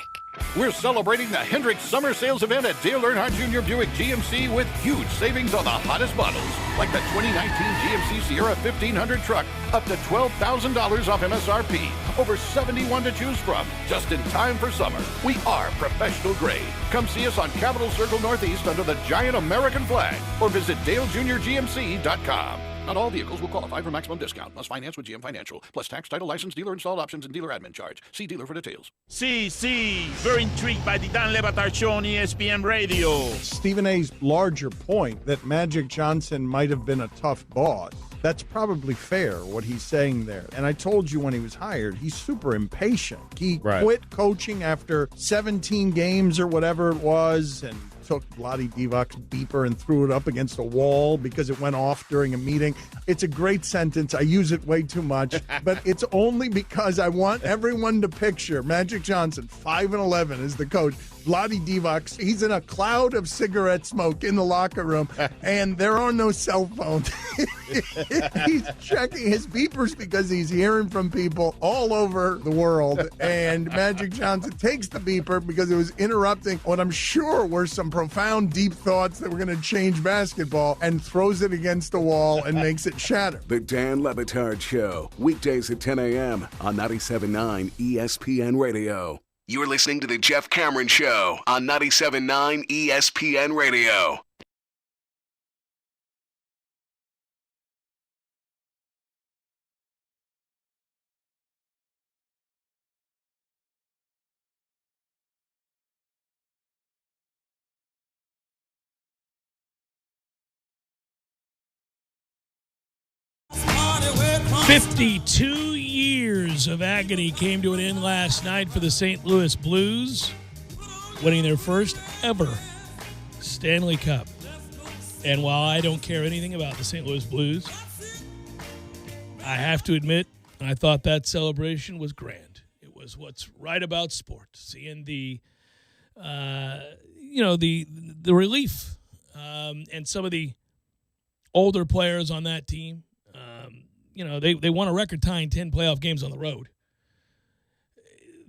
We're celebrating the Hendrick Summer Sales Event at Dale Earnhardt Jr. Buick GMC with huge savings on the hottest models, like the 2019 GMC Sierra 1500 truck, up to $12,000 off MSRP. Over 71 to choose from, just in time for summer. We are professional grade. Come see us on Capitol Circle Northeast under the giant American flag, or visit DaleJuniorGMC.com. Not all vehicles will qualify for maximum discount. Must finance with GM Financial. Plus tax, title, license, dealer installed options, and dealer admin charge. See dealer for details. See. Very intrigued by the Dan Le Batard Show on ESPN Radio. Stephen A's larger point that Magic Johnson might have been a tough boss. That's probably fair, what he's saying there. And I told you when he was hired, he's super impatient. He quit coaching after 17 games or whatever it was and took Vlade Divac's beeper and threw it up against a wall because it went off during a meeting. It's a great sentence. I use it way too much, but it's only because I want everyone to picture Magic Johnson, 5'11", is the coach. Vlade Divac, he's in a cloud of cigarette smoke in the locker room, and there are no cell phones. He's checking his beepers because he's hearing from people all over the world, and Magic Johnson takes the beeper because it was interrupting what I'm sure were some profound, deep thoughts that were going to change basketball, and throws it against the wall and makes it shatter. The Dan Le Batard Show, weekdays at 10 a.m. on 97.9 ESPN Radio. You're listening to The Jeff Cameron Show on 97.9 ESPN Radio. "52 years of agony came to an end last night for the St. Louis Blues, winning their first ever Stanley Cup. And while I don't care anything about the St. Louis Blues, I have to admit, I thought that celebration was grand. It was what's right about sport, seeing the relief and some of the older players on that team. They won a record-tying 10 playoff games on the road.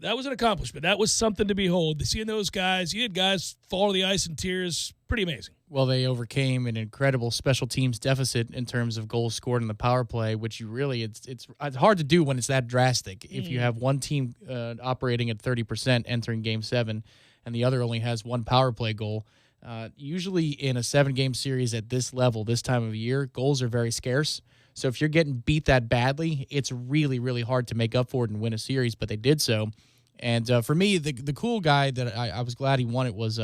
That was an accomplishment. That was something to behold. Seeing those guys, you had guys fall to the ice in tears, pretty amazing. Well, they overcame an incredible special teams deficit in terms of goals scored in the power play, which you really it's hard to do when it's that drastic. If you have one team operating at 30% entering Game 7 and the other only has one power play goal, usually in a 7-game series at this level, this time of year, goals are very scarce. So if you're getting beat that badly, it's really, really hard to make up for it and win a series, but they did so. And for me, the cool guy that I was glad he won it was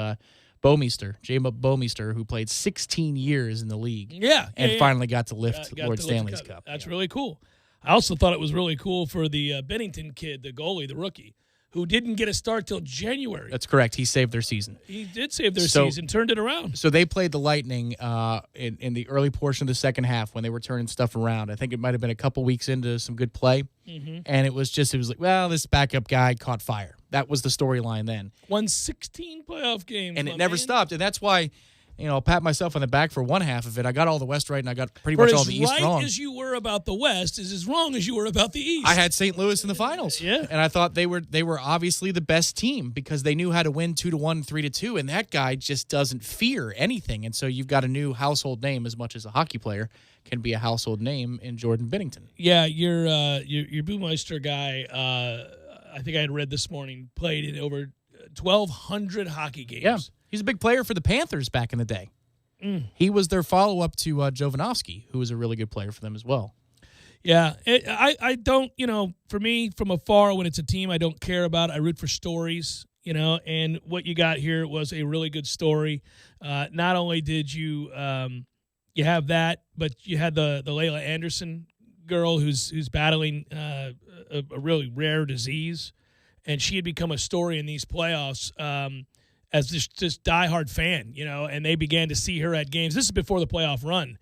Bouwmeester, J-Mo Bouwmeester, who played 16 years in the league. And finally got to lift Lord Stanley's Cup. That's really cool. I also thought it was really cool for the Bennington kid, the goalie, the rookie, who didn't get a start till January. That's correct. He saved their season. He did save their season, turned it around. So they played the Lightning in the early portion of the second half when they were turning stuff around. I think it might have been a couple weeks into some good play. Mm-hmm. And it was like, well, this backup guy caught fire. That was the storyline then. Won 16 playoff games. And it never stopped. And that's why, I'll pat myself on the back for one half of it. I got all the West right, and I got pretty much all the East wrong. As right as you were about the West is as wrong as you were about the East. I had St. Louis in the finals. Yeah. And I thought they were obviously the best team because they knew how to win 2-1, 3-2, and that guy just doesn't fear anything. And so you've got a new household name as much as a hockey player can be a household name in Jordan Binnington. Yeah, your Bouwmeester guy, I think I had read this morning, played in over 1,200 hockey games. Yeah. He's a big player for the Panthers back in the day. He was their follow-up to Jovanovski, who was a really good player for them as well. Yeah, I don't, for me, from afar, when it's a team I don't care about, I root for stories, and what you got here was a really good story. Not only did you have that, but you had the Layla Anderson girl who's battling a really rare disease, and she had become a story in these playoffs as this diehard fan, and they began to see her at games. This is before the playoff run.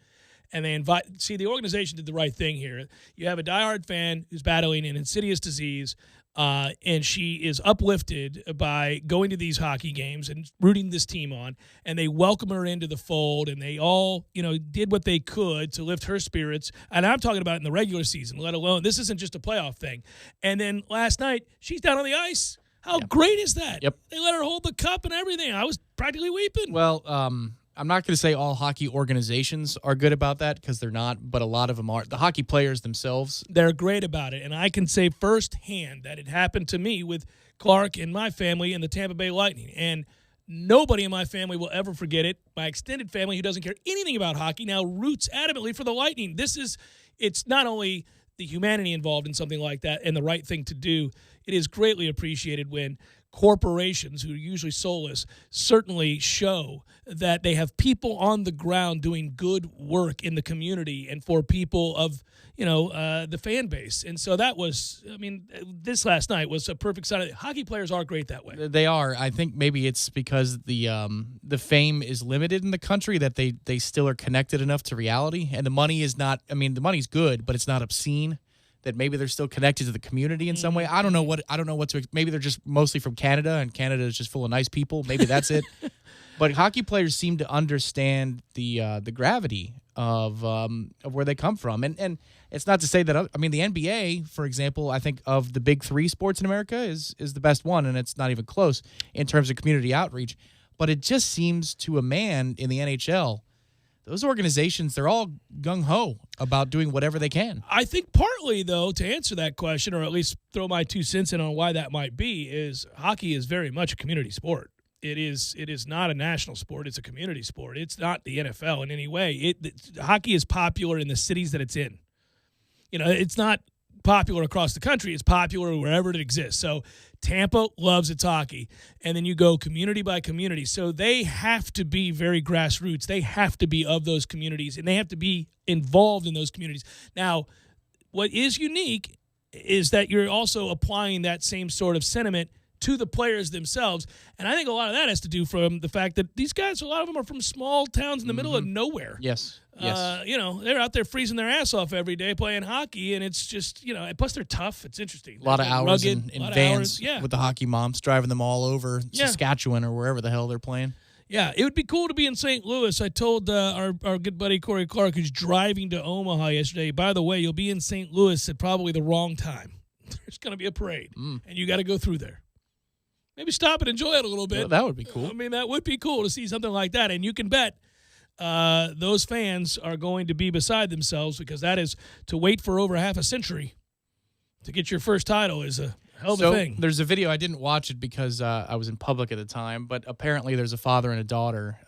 And they the organization did the right thing here. You have a diehard fan who's battling an insidious disease, and she is uplifted by going to these hockey games and rooting this team on, and they welcome her into the fold, and they all, did what they could to lift her spirits. And I'm talking about in the regular season, let alone, this isn't just a playoff thing. And then last night, she's down on the ice. How great is that? Yep. They let her hold the cup and everything. I was practically weeping. Well, I'm not going to say all hockey organizations are good about that because they're not, but a lot of them are. The hockey players themselves, they're great about it. And I can say firsthand that it happened to me with Clark and my family and the Tampa Bay Lightning. And nobody in my family will ever forget it. My extended family, who doesn't care anything about hockey, now roots adamantly for the Lightning. It's not only the humanity involved in something like that and the right thing to do. It is greatly appreciated when corporations who are usually soulless certainly show that they have people on the ground doing good work in the community and for people of, the fan base. And so that was, this last night was a perfect sign. Hockey players are great that way. They are. I think maybe it's because the fame is limited in the country that they still are connected enough to reality. And the money is not, the money's good, but it's not obscene. That maybe they're still connected to the community in some way. I don't know what to. Maybe they're just mostly from Canada, and Canada is just full of nice people. Maybe that's it. But hockey players seem to understand the gravity of where they come from, and it's not to say that. The NBA, for example, I think of the big three sports in America is the best one, and it's not even close in terms of community outreach. But it just seems to a man in the NHL. Those organizations, they're all gung-ho about doing whatever they can. I think partly, though, to answer that question, or at least throw my 2 cents in on why that might be, is hockey is very much a community sport. It is not a national sport. It's a community sport. It's not the NFL in any way. Hockey is popular in the cities that it's in. It's not popular across the country. It's popular wherever it exists. So Tampa loves its hockey, and then you go community by community. So they have to be very grassroots. They have to be of those communities, and they have to be involved in those communities. Now, what is unique is that you're also applying that same sort of sentiment to the players themselves, and I think a lot of that has to do from the fact that these guys, a lot of them are from small towns in the middle of nowhere. Yes. They're out there freezing their ass off every day playing hockey, and it's just, plus they're tough. It's interesting. A lot of hours in vans hours, with the hockey moms driving them all over Saskatchewan or wherever the hell they're playing. Yeah, it would be cool to be in St. Louis. I told our good buddy Corey Clark, who's driving to Omaha yesterday, by the way, you'll be in St. Louis at probably the wrong time. There's going to be a parade, and you got to go through there. Maybe stop and enjoy it a little bit. Well, that would be cool. That would be cool to see something like that. And you can bet those fans are going to be beside themselves, because that is to wait for over half a century to get your first title is a hell of a thing. There's a video. I didn't watch it because I was in public at the time, but apparently there's a father and a daughter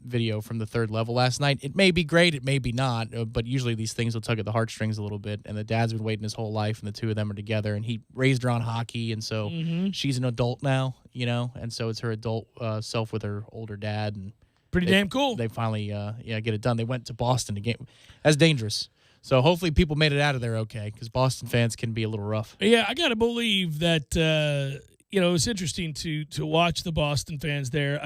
video from the third level last night. It may be great. It may be not, but usually these things will tug at the heartstrings a little bit, and the dad's been waiting his whole life, and the two of them are together, and he raised her on hockey, and so she's an adult now, and so it's her adult self with her older dad, and pretty damn cool. They finally get it done. They went to Boston to game. That's dangerous. So hopefully people made it out of there okay, because Boston fans can be a little rough. Yeah, I got to believe that, it was interesting to watch the Boston fans there.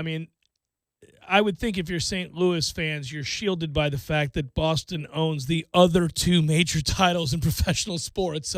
I would think if you're St. Louis fans, you're shielded by the fact that Boston owns the other two major titles in professional sports.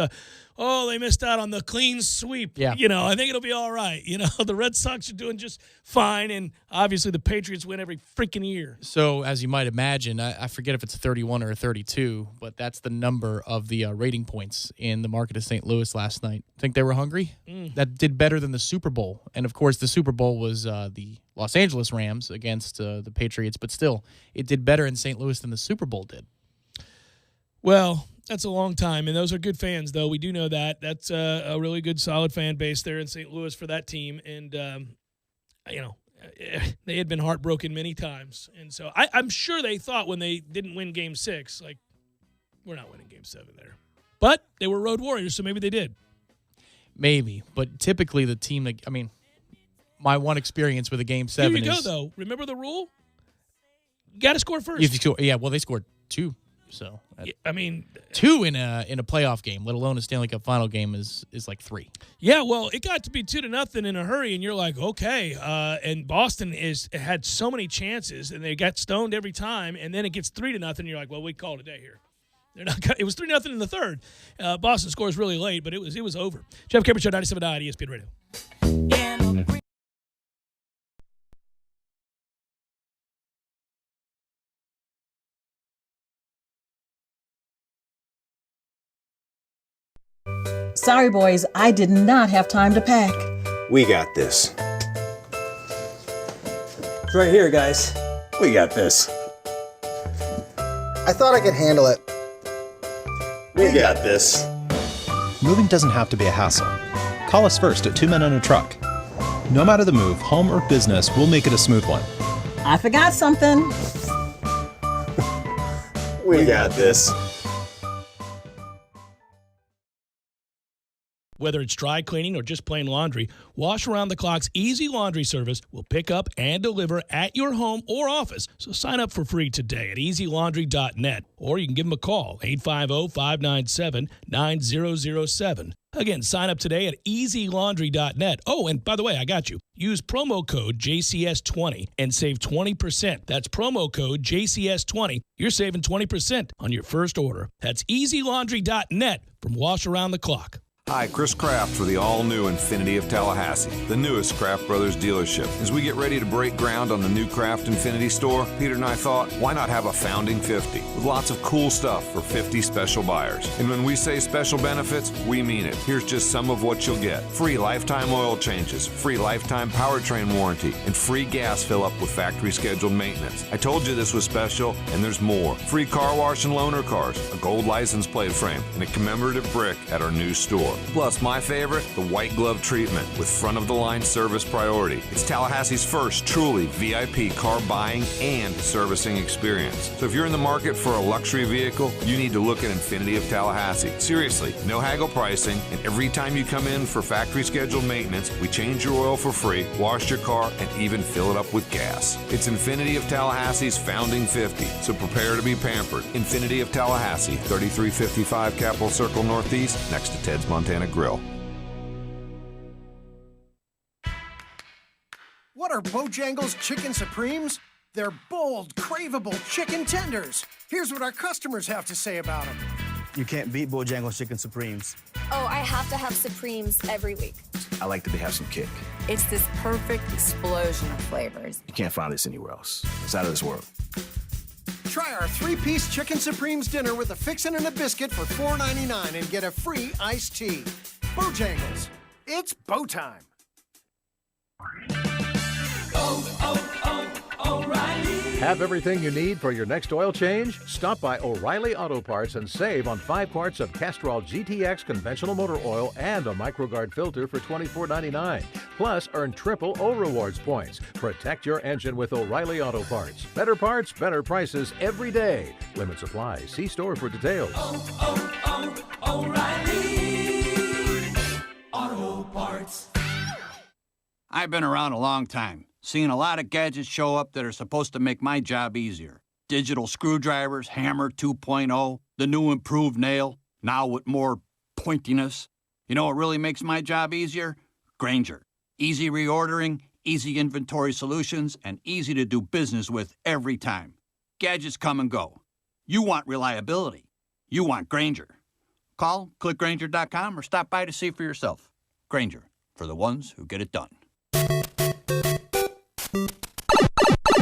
They missed out on the clean sweep. Yeah. I think it'll be all right. The Red Sox are doing just fine, and obviously the Patriots win every freaking year. So, as you might imagine, I forget if it's a 31 or a 32, but that's the number of the rating points in the market of St. Louis last night. Think they were hungry? That did better than the Super Bowl. And, of course, the Super Bowl was the Los Angeles Rams against the Patriots, but still, it did better in St. Louis than the Super Bowl did. Well, that's a long time, and those are good fans, though. We do know that. That's a really good, solid fan base there in St. Louis for that team, and, they had been heartbroken many times. And so I'm sure they thought when they didn't win Game 6, we're not winning Game 7 there. But they were road warriors, so maybe they did. Maybe, but typically the team that, my one experience with a Game 7 Here you go, though. Remember the rule? You got to score first. They scored 2. So, two in a playoff game, let alone a Stanley Cup final game, is like 3. Yeah, well, it got to be 2-0 in a hurry, and you're like, okay. And Boston had so many chances, and they got stoned every time, and then it gets 3-0, and you're like, well, we call it a day here. It was 3-0 in the third. Boston scores really late, but it was over. Jeff Cameron Show, 97.9 ESPN Radio. Sorry, boys, I did not have time to pack. We got this. It's right here, guys. We got this. I thought I could handle it. We got this. Moving doesn't have to be a hassle. Call us first at 2 Men and a Truck. No matter the move, home or business, we'll make it a smooth one. I forgot something. We got this. Whether it's dry cleaning or just plain laundry, Wash Around the Clock's easy laundry service will pick up and deliver at your home or office. So sign up for free today at easylaundry.net, or you can give them a call, 850-597-9007. Again, sign up today at easylaundry.net. Oh, and by the way, I got you. Use promo code JCS20 and save 20%. That's promo code JCS20. You're saving 20% on your first order. That's easylaundry.net from Wash Around the Clock. Hi, Chris Kraft for the all-new Infinity of Tallahassee, the newest Kraft Brothers dealership. As we get ready to break ground on the new Kraft Infinity store, Peter and I thought, why not have a founding 50 with lots of cool stuff for 50 special buyers? And when we say special benefits, we mean it. Here's just some of what you'll get. Free lifetime oil changes, free lifetime powertrain warranty, and free gas fill-up with factory-scheduled maintenance. I told you this was special, and there's more. Free car wash and loaner cars, a gold license plate frame, and a commemorative brick at our new store. Plus, my favorite, the white glove treatment with front-of-the-line service priority. It's Tallahassee's first truly VIP car buying and servicing experience. So if you're in the market for a luxury vehicle, you need to look at Infinity of Tallahassee. Seriously, no haggle pricing, and every time you come in for factory-scheduled maintenance, we change your oil for free, wash your car, and even fill it up with gas. It's Infinity of Tallahassee's founding 50, so prepare to be pampered. Infinity of Tallahassee, 3355 Capitol Circle Northeast, next to Ted's Montana Grill. What are Bojangles Chicken Supremes? They're bold, craveable chicken tenders. Here's what our customers have to say about them. You can't beat Bojangles Chicken Supremes. Oh, I have to have Supremes every week. I like that they have some kick. It's this perfect explosion of flavors. You can't find this anywhere else. It's out of this world. Try our 3-piece Chicken Supremes dinner with a fixin' and a biscuit for $4.99 and get a free iced tea. Bojangles. It's bow time. O'Reilly. Have everything you need for your next oil change? Stop by O'Reilly Auto Parts and save on 5 quarts of Castrol GTX conventional motor oil and a MicroGuard filter for $24.99. Plus, earn triple O Rewards points. Protect your engine with O'Reilly Auto Parts. Better parts, better prices every day. Limits apply. See store for details. O'Reilly Auto Parts. I've been around a long time, seeing a lot of gadgets show up that are supposed to make my job easier. Digital screwdrivers, Hammer 2.0, the new improved nail, now with more pointiness. You know what really makes my job easier? Grainger. Easy reordering, easy inventory solutions, and easy to do business with every time. Gadgets come and go. You want reliability. You want Grainger. Call, click Grainger.com, or stop by to see for yourself. Grainger, for the ones who get it done.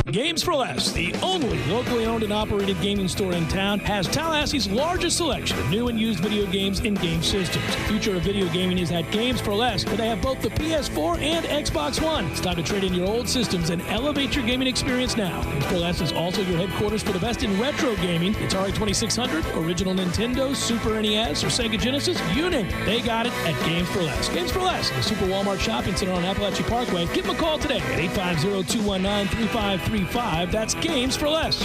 Games for Less, the only locally owned and operated gaming store in town, has Tallahassee's largest selection of new and used video games and game systems. The future of video gaming is at Games for Less, where they have both the PS4 and Xbox One. It's time to trade in your old systems and elevate your gaming experience now. Games for Less is also your headquarters for the best in retro gaming. Atari 2600, original Nintendo, Super NES, or Sega Genesis, you name it. They got it at Games for Less. Games for Less, the Super Walmart Shopping Center on Appalachia Parkway. Give them a call today at 850-219-3535. That's Games for Less.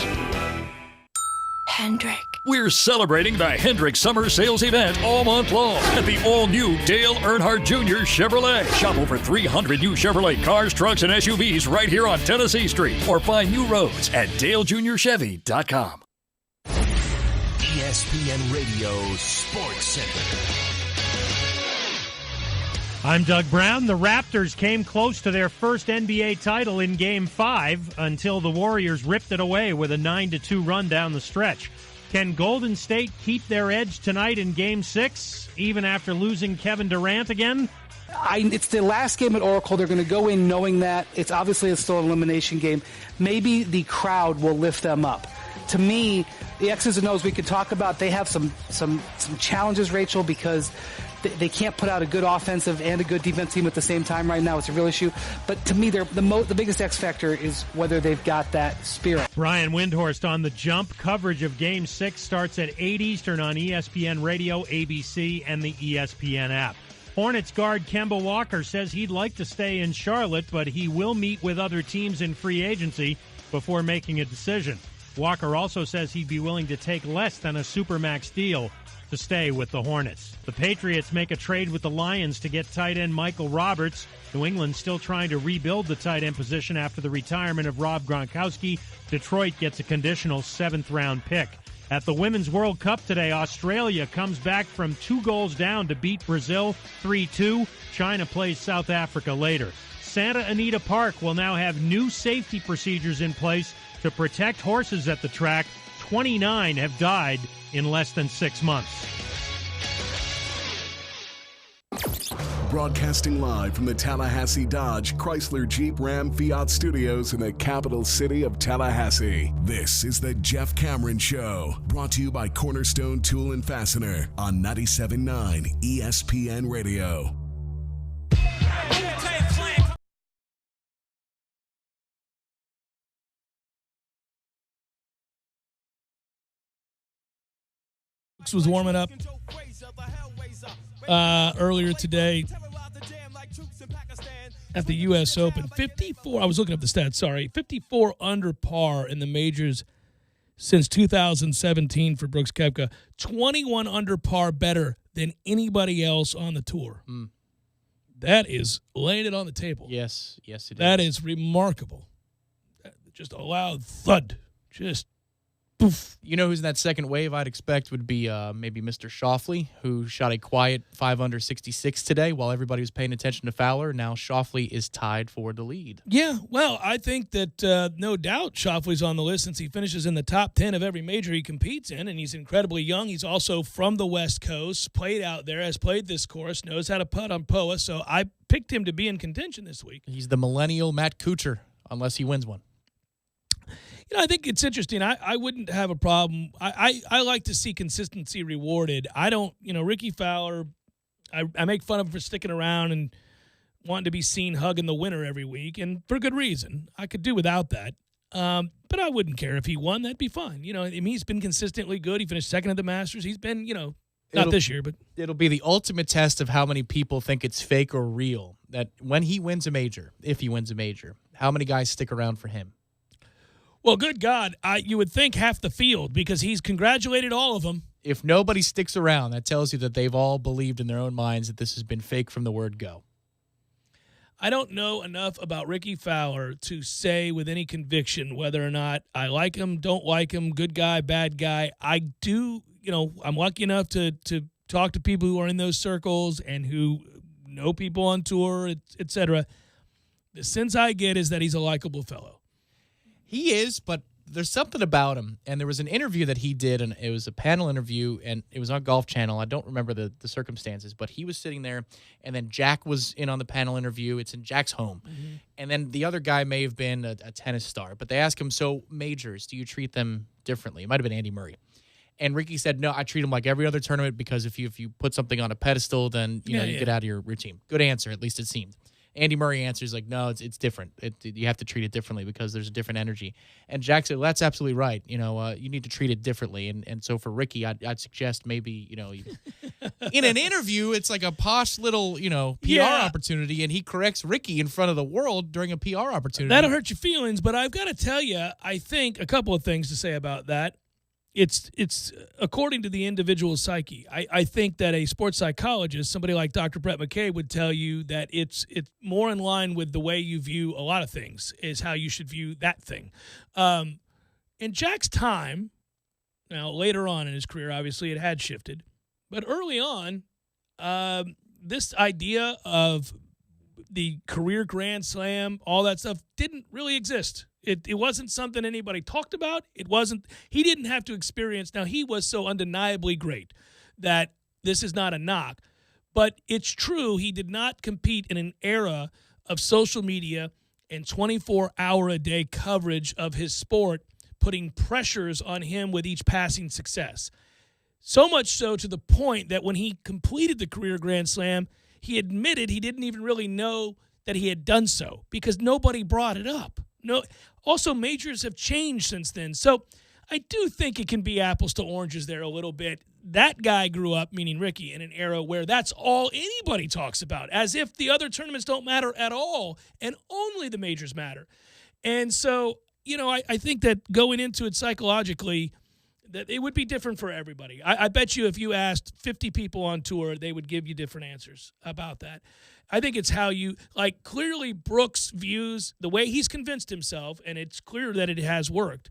Hendrick. We're celebrating the Hendrick Summer Sales Event all month long at the all-new Dale Earnhardt Jr. Chevrolet. Shop over 300 new Chevrolet cars, trucks, and SUVs right here on Tennessee Street, or find new roads at DaleJuniorChevy.com. ESPN Radio Sports Center. I'm Doug Brown. The Raptors came close to their first NBA title in Game 5 until the Warriors ripped it away with a 9-2 run down the stretch. Can Golden State keep their edge tonight in Game 6, even after losing Kevin Durant again? It's the last game at Oracle. They're going to go in knowing that it's obviously still an elimination game. Maybe the crowd will lift them up. To me, the X's and O's we could talk about, they have some challenges, Rachel, because they can't put out a good offensive and a good defense team at the same time right now. It's a real issue. But to me, the biggest X factor is whether they've got that spirit. Brian Windhorst on the jump. Coverage of Game 6 starts at 8 Eastern on ESPN Radio, ABC, and the ESPN app. Hornets guard Kemba Walker says he'd like to stay in Charlotte, but he will meet with other teams in free agency before making a decision. Walker also says he'd be willing to take less than a Supermax deal. to stay with the Hornets. The Patriots make a trade with the Lions to get tight end Michael Roberts. New England still trying to rebuild the tight end position after the retirement of Rob Gronkowski. Detroit gets a conditional 7th-round pick. At the Women's World Cup today, Australia comes back from 2 goals down to beat Brazil 3-2. China plays South Africa later. Santa Anita Park will now have new safety procedures in place to protect horses at the track. 29 have died in less than 6 months. Broadcasting live from the Tallahassee Dodge, Chrysler, Jeep, Ram, Fiat studios in the capital city of Tallahassee. This is the Jeff Cameron Show, brought to you by Cornerstone Tool and Fastener on 97.9 ESPN Radio. Was warming up earlier today at the U.S. Open. 54, I was looking up the stats, sorry. 54 under par in the majors since 2017 for Brooks Koepka. 21 under par better than anybody else on the tour. That is laying it on the table. Yes, it is. That is remarkable. Just a loud thud. Just poof. You know who's in that second wave I'd expect would be maybe Mr. Schauffele, who shot a quiet 5 under 66 today while everybody was paying attention to Fowler. Now Schauffele is tied for the lead. Yeah, well, I think that no doubt Schauffele's on the list since he finishes in the top 10 of every major he competes in, and he's incredibly young. He's also from the West Coast, played out there, has played this course, knows how to putt on POA, so I picked him to be in contention this week. He's the millennial Matt Kuchar, unless he wins one. You know, I think it's interesting. I wouldn't have a problem. I like to see consistency rewarded. I don't, Ricky Fowler, I make fun of him for sticking around and wanting to be seen hugging the winner every week, and for good reason. I could do without that. But I wouldn't care if he won. That'd be fine. He's been consistently good. He finished second at the Masters. He's been, not this year, but it'll be the ultimate test of how many people think it's fake or real. That when he wins a major, if he wins a major, how many guys stick around for him? Well, good God, you would think half the field because he's congratulated all of them. If nobody sticks around, that tells you that they've all believed in their own minds that this has been fake from the word go. I don't know enough about Ricky Fowler to say with any conviction whether or not I like him, don't like him, good guy, bad guy. I do, I'm lucky enough to talk to people who are in those circles and who know people on tour, et cetera. The sense I get is that he's a likable fellow. He is, but there's something about him. And there was an interview that he did, and it was a panel interview, and it was on Golf Channel. I don't remember the circumstances, but he was sitting there, and then Jack was in on the panel interview. It's in Jack's home. Mm-hmm. And then the other guy may have been a tennis star, but they asked him, so majors, do you treat them differently? It might have been Andy Murray. And Ricky said, no, I treat them like every other tournament because if you put something on a pedestal, then you get out of your routine. Good answer, at least it seemed. Andy Murray answers like, no, it's different. You have to treat it differently because there's a different energy. And Jack said, well, that's absolutely right. You need to treat it differently. And so for Ricky, I'd suggest maybe, in an interview, it's like a posh little, PR opportunity, and he corrects Ricky in front of the world during a PR opportunity. That'll hurt your feelings, but I've got to tell you, I think a couple of things to say about that. It's according to the individual psyche. I think that a sports psychologist, somebody like Dr. Brett McKay, would tell you that it's more in line with the way you view a lot of things is how you should view that thing. In Jack's time, now later on in his career, obviously it had shifted, but early on, this idea of the career Grand Slam, all that stuff didn't really exist. It wasn't something anybody talked about. He didn't have to experience. Now, he was so undeniably great that this is not a knock. But it's true, he did not compete in an era of social media and 24-hour-a-day coverage of his sport, putting pressures on him with each passing success. So much so to the point that when he completed the career Grand Slam, he admitted he didn't even really know that he had done so because nobody brought it up. No. Also, majors have changed since then. So I do think it can be apples to oranges there a little bit. That guy grew up, meaning Ricky, in an era where that's all anybody talks about, as if the other tournaments don't matter at all and only the majors matter. And so, I think that going into it psychologically, That it would be different for everybody. I bet you if you asked 50 people on tour, they would give you different answers about that. I think it's how you, like, clearly Brooks views the way he's convinced himself, and it's clear that it has worked.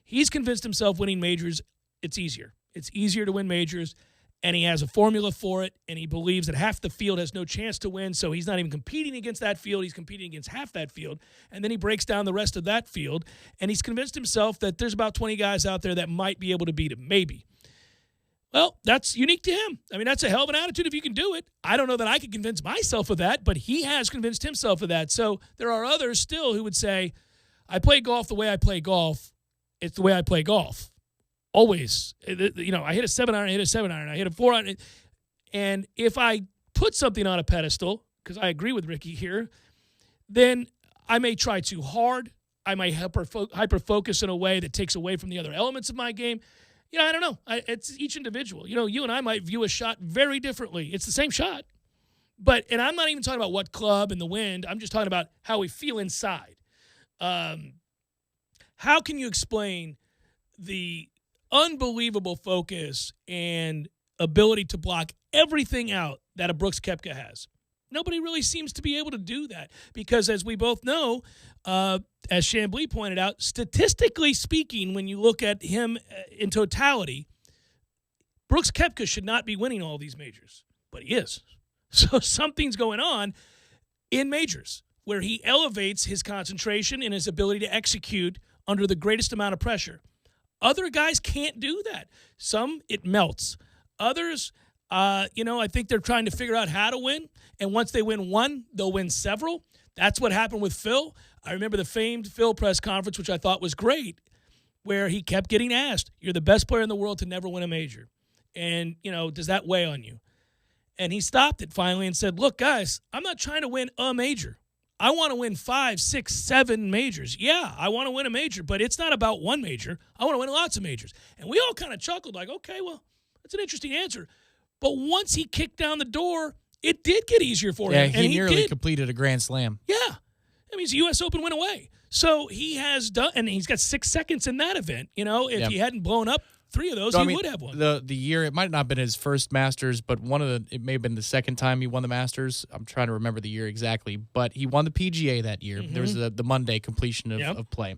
He's convinced himself winning majors, it's easier. It's easier to win majors, and he has a formula for it, and he believes that half the field has no chance to win, so he's not even competing against that field. He's competing against half that field, and then he breaks down the rest of that field, and he's convinced himself that there's about 20 guys out there that might be able to beat him, maybe. Well, that's unique to him. I mean, that's a hell of an attitude if you can do it. I don't know that I could convince myself of that, but he has convinced himself of that. So there are others still who would say, I play golf the way I play golf. It's the way I play golf. Always. You know, I hit a 7-iron, I hit a 7-iron, I hit a 4-iron. And if I put something on a pedestal, because I agree with Ricky here, then I may try too hard. I may hyper-focus in a way that takes away from the other elements of my game. You know, I don't know. It's each individual. You know, you and I might view a shot very differently. It's the same shot. And I'm not even talking about what club and the wind. I'm just talking about how we feel inside. How can you explain the unbelievable focus and ability to block everything out that a Brooks Koepka has? Nobody really seems to be able to do that because, as we both know, as Chambly pointed out, statistically speaking, when you look at him in totality, Brooks Koepka should not be winning all these majors, but he is. So something's going on in majors where he elevates his concentration and his ability to execute under the greatest amount of pressure. Other guys can't do that. Some, it melts. Others, I think they're trying to figure out how to win. And once they win one, they'll win several. That's what happened with Phil. I remember the famed Phil press conference, which I thought was great, where he kept getting asked, you're the best player in the world to never win a major. And, does that weigh on you? And he stopped it finally and said, look, guys, I'm not trying to win a major. I want to win 5, 6, 7 majors. Yeah, I want to win a major, but it's not about one major. I want to win lots of majors. And we all kind of chuckled like, okay, well, that's an interesting answer. But once he kicked down the door, it did get easier for him. Yeah, he nearly completed a Grand Slam. Yeah. I mean, his U.S. Open went away. So he has done, and he's got 6 seconds in that event. If he hadn't blown up 3 of those, would have won. The year, it might not have been his first Masters, but it may have been the second time he won the Masters. I'm trying to remember the year exactly, but he won the PGA that year. Mm-hmm. There was the Monday completion of play.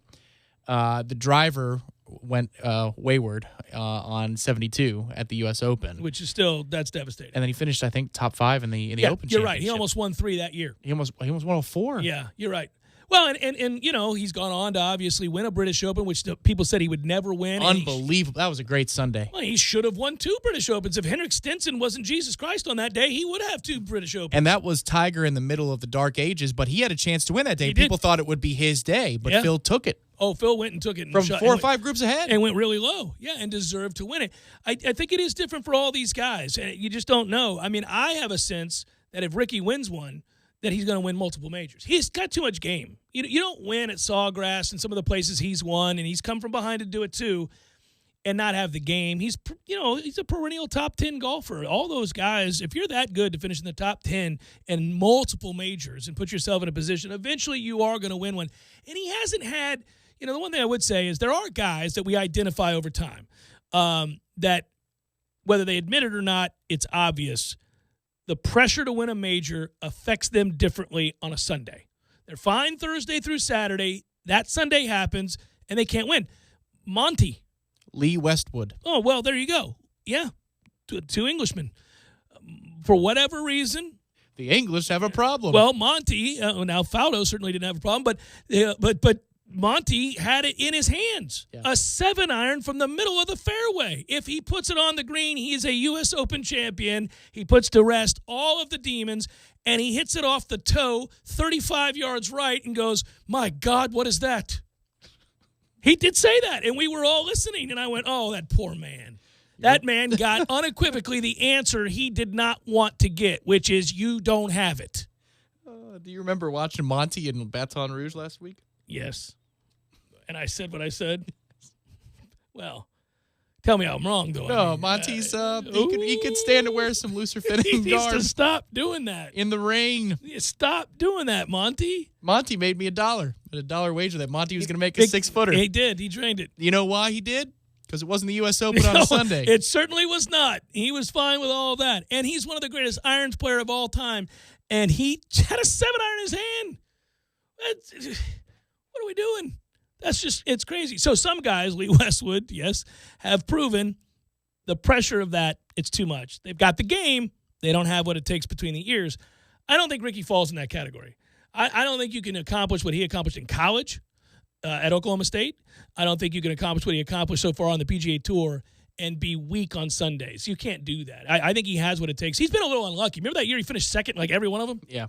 The driver went wayward on 72 at the U.S. Open, which is that's devastating. And then he finished, I think, top 5 in the Open. You're right. He almost won 3 that year. He almost won 4. Yeah, you're right. Well, and he's gone on to obviously win a British Open, which people said he would never win. Unbelievable. That was a great Sunday. Well, he should have won 2 British Opens. If Henrik Stenson wasn't Jesus Christ on that day, he would have 2 British Opens. And that was Tiger in the middle of the dark ages, but he had a chance to win that day. People thought it would be his day, but Phil took it. Oh, Phil went and took it. From 4 or 5 groups ahead. And went really low. Yeah, and deserved to win it. I think it is different for all these guys. You just don't know. I mean, I have a sense that if Ricky wins one, that he's going to win multiple majors. He's got too much game. You don't win at Sawgrass and some of the places he's won, and he's come from behind to do it too, and not have the game. He's a perennial top 10 golfer. All those guys, if you're that good to finish in the top 10 in multiple majors and put yourself in a position, eventually you are going to win one. And he hasn't had, the one thing I would say is there are guys that we identify over time that, whether they admit it or not, it's obvious. The pressure to win a major affects them differently on a Sunday. They're fine Thursday through Saturday. That Sunday happens, and they can't win. Monty. Lee Westwood. Oh, well, there you go. Yeah, 2 Englishmen. For whatever reason. The English have a problem. Well, Monty, now Faudo certainly didn't have a problem, but Monty had it in his hands. Yeah. A 7-iron from the middle of the fairway. If he puts it on the green, he is a U.S. Open champion. He puts to rest all of the demons, and he hits it off the toe 35 yards right and goes, my God, what is that? He did say that, and we were all listening, and I went, oh, that poor man. That man got unequivocally the answer he did not want to get, which is you don't have it. Do you remember watching Monty in Baton Rouge last week? Yes. And I said what I said. Well, tell me how I'm wrong, though. No, Monty's, he could stand to wear some looser fitting he garb. needs to stop doing that. In the rain. Stop doing that, Monty. Monty made me $1. A $1 wager that Monty was going to make a 6-footer. He did. He drained it. You know why he did? Because it wasn't the U.S. Open on a Sunday. It certainly was not. He was fine with all of that. And he's one of the greatest irons player of all time. And he had a 7-iron in his hand. What are we doing? It's crazy. So some guys, Lee Westwood, yes, have proven the pressure of that, it's too much. They've got the game. They don't have what it takes between the ears. I don't think Ricky falls in that category. I don't think you can accomplish what he accomplished in college at Oklahoma State. I don't think you can accomplish what he accomplished so far on the PGA Tour and be weak on Sundays. You can't do that. I think he has what it takes. He's been a little unlucky. Remember that year he finished second in like every one of them? Yeah.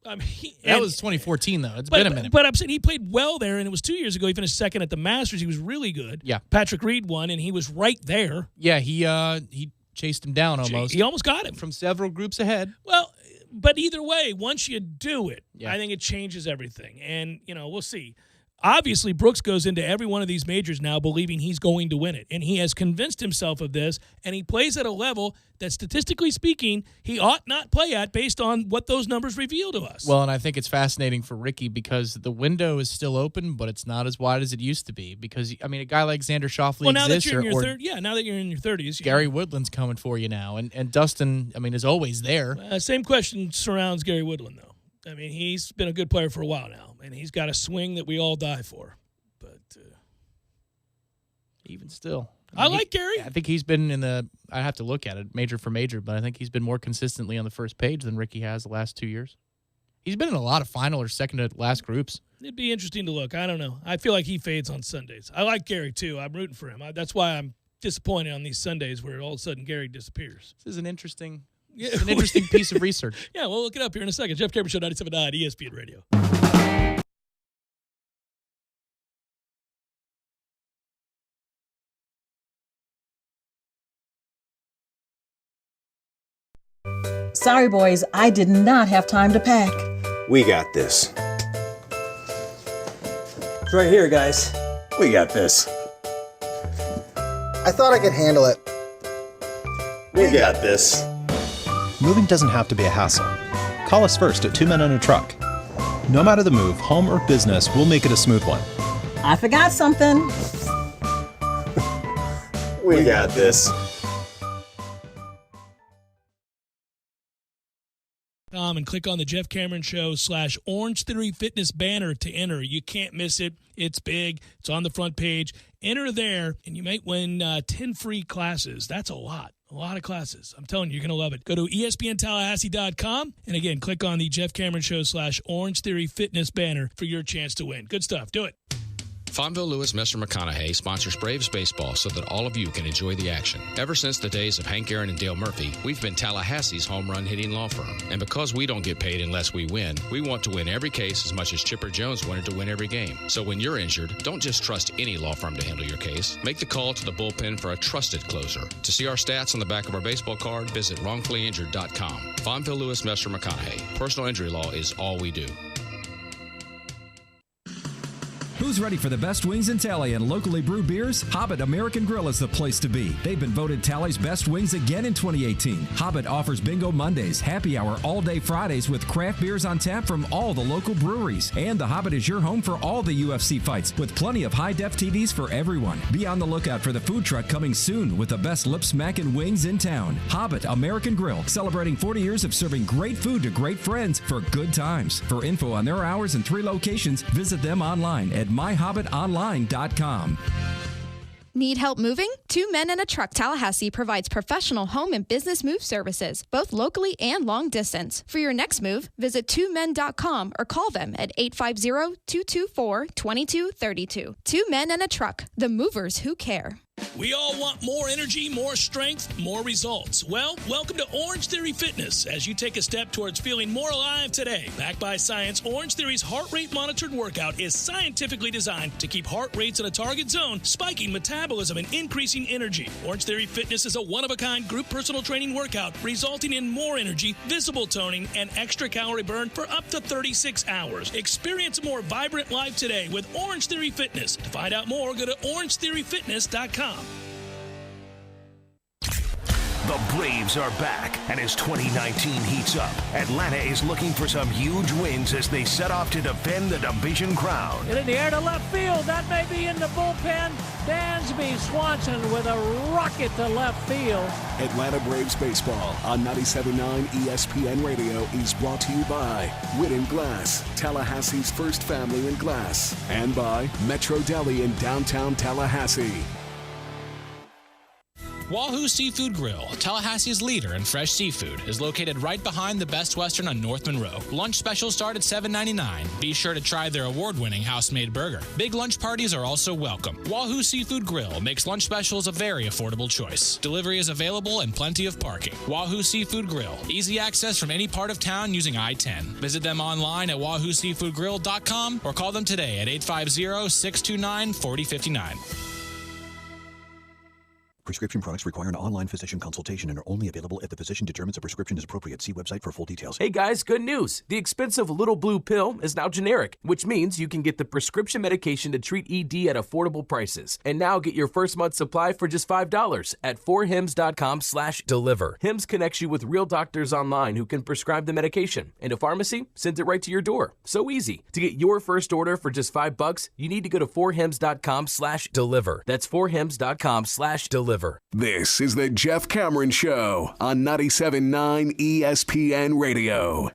I mean, that was 2014, though. It's been a minute. But I'm saying he played well there, and it was 2 years ago. He finished second at the Masters. He was really good. Yeah. Patrick Reed won, and he was right there. Yeah, he chased him down almost. He almost got him. From several groups ahead. Well, but either way, once you do it, yeah. I think it changes everything. And, we'll see. Obviously, Brooks goes into every one of these majors now believing he's going to win it. And he has convinced himself of this, and he plays at a level that, statistically speaking, he ought not play at based on what those numbers reveal to us. Well, and I think it's fascinating for Ricky because the window is still open, but it's not as wide as it used to be. Because, a guy like Xander Schauffele now exists. That you're in your now that you're in your 30s. Gary Woodland's coming for you now. And Dustin, is always there. Same question surrounds Gary Woodland, though. He's been a good player for a while now, and he's got a swing that we all die for. But even still, I like Gary. I think he's been I have to look at it major for major, but I think he's been more consistently on the first page than Ricky has the last 2 years. He's been in a lot of final or second to last groups. It'd be interesting to look. I don't know. I feel like he fades on Sundays. I like Gary, too. I'm rooting for him. That's why I'm disappointed on these Sundays where all of a sudden Gary disappears. This is an interesting... It's an interesting piece of research. Yeah, we'll look it up here in a second. Jeff Cameron Show, 97.9 ESPN Radio. Sorry, boys, I did not have time to pack. We got this. It's right here, guys. We got this. I thought I could handle it. We got this. Moving doesn't have to be a hassle. Call us first at 2 Men and a Truck. No matter the move, home or business, we'll make it a smooth one. I forgot something. We got this. And click on the Jeff Cameron Show / Orange Theory Fitness banner to enter. You can't miss it. It's big. It's on the front page. Enter there, and you might win 10 free classes. That's a lot. A lot of classes. I'm telling you, you're going to love it. Go to ESPNTallahassee.com, and again, click on the Jeff Cameron Show / Orange Theory Fitness banner for your chance to win. Good stuff. Do it. Fonville Lewis Messer McConaughey sponsors Braves baseball so that all of you can enjoy the action. Ever since the days of Hank Aaron and Dale Murphy, we've been Tallahassee's home run hitting law firm. And because we don't get paid unless we win, we want to win every case as much as Chipper Jones wanted to win every game. So when you're injured, don't just trust any law firm to handle your case. Make the call to the bullpen for a trusted closer. To see our stats on the back of our baseball card, visit wrongfullyinjured.com. Fonville Lewis Messer McConaughey. Personal injury law is all we do. Who's ready for the best wings in Tally and locally brewed beers? Hobbit American Grill is the place to be. They've been voted Tally's best wings again in 2018. Hobbit offers Bingo Mondays, happy hour all-day Fridays with craft beers on tap from all the local breweries. And the Hobbit is your home for all the UFC fights with plenty of high-def TVs for everyone. Be on the lookout for the food truck coming soon with the best lip-smacking wings in town. Hobbit American Grill, celebrating 40 years of serving great food to great friends for good times. For info on their hours and 3 locations, visit them online at myhobbitonline.com. Need help moving? 2 Men and a Truck Tallahassee provides professional home and business move services, both locally and long distance. For your next move, visit 2men.com or call them at 850-224-2232. 2 Men and a Truck, the movers who care. We all want more energy, more strength, more results. Well, welcome to Orange Theory Fitness as you take a step towards feeling more alive today. Backed by science, Orange Theory's heart rate monitored workout is scientifically designed to keep heart rates in a target zone, spiking metabolism and increasing energy. Orange Theory Fitness is a one-of-a-kind group personal training workout resulting in more energy, visible toning, and extra calorie burn for up to 36 hours. Experience a more vibrant life today with Orange Theory Fitness. To find out more, go to orangetheoryfitness.com. The Braves are back, and as 2019 heats up, Atlanta is looking for some huge wins as they set off to defend the division crown. Hit in the air to left field. That may be in the bullpen. Dansby Swanson with a rocket to left field. Atlanta Braves baseball on 97.9 ESPN Radio is brought to you by Whitten Glass, Tallahassee's first family in glass, and by Metro Deli in downtown Tallahassee. Wahoo Seafood Grill, Tallahassee's leader in fresh seafood, is located right behind the Best Western on North Monroe. Lunch specials start at $7.99. Be sure to try their award-winning house-made burger. Big lunch parties are also welcome. Wahoo Seafood Grill makes lunch specials a very affordable choice. Delivery is available and plenty of parking. Wahoo Seafood Grill, easy access from any part of town using I-10. Visit them online at wahooseafoodgrill.com or call them today at 850-629-4059. Prescription products require an online physician consultation and are only available if the physician determines a prescription is appropriate. See website for full details. Hey guys, good news. The expensive Little Blue pill is now generic, which means you can get the prescription medication to treat ED at affordable prices. And now get your first month's supply for just $5 at 4hims.com/deliver. Hims connects you with real doctors online who can prescribe the medication, and a pharmacy sends it right to your door. So easy. To get your first order for just $5, you need to go to 4hims.com/deliver. That's 4hims.com/deliver. This is the Jeff Cameron Show on 97.9 ESPN Radio.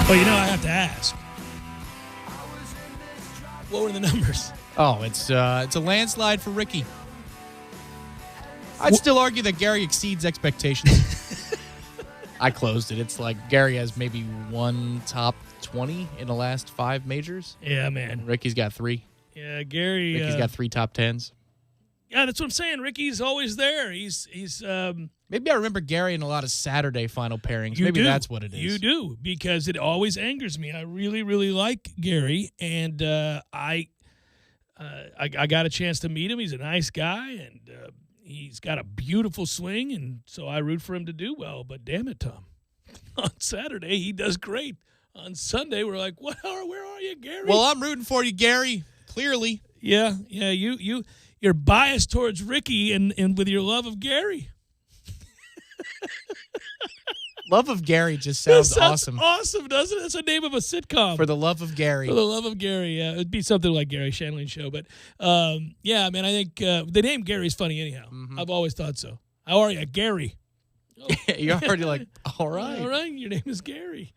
Well, you know, I have to ask. What were the numbers? Oh, it's a landslide for Ricky. I'd still argue that Gary exceeds expectations. I closed it. It's like Gary has maybe one top 20 in the last 5 majors. Yeah, man. Ricky's got 3. Yeah, Gary. Ricky's got 3 top 10s. Yeah, that's what I'm saying. Ricky's always there. He's Maybe I remember Gary in a lot of Saturday final pairings. You Maybe do. that's what it is. You do, because it always angers me. I really, really like Gary, and I got a chance to meet him. He's a nice guy, and he's got a beautiful swing, and so I root for him to do well. But damn it, Tom, on Saturday he does great. On Sunday we're like, where are you, Gary? Well, I'm rooting for you, Gary. Clearly, yeah. You're biased towards Ricky, and with your love of Gary. Love of Gary just sounds awesome. Awesome, doesn't it? That's the name of a sitcom. For the Love of Gary. For the Love of Gary, yeah. It'd be something like Gary Shandling Show. But, yeah, man, I think the name Gary's funny anyhow. Mm-hmm. I've always thought so. How are you, Gary? Oh. You're already like, all right. All right, your name is Gary.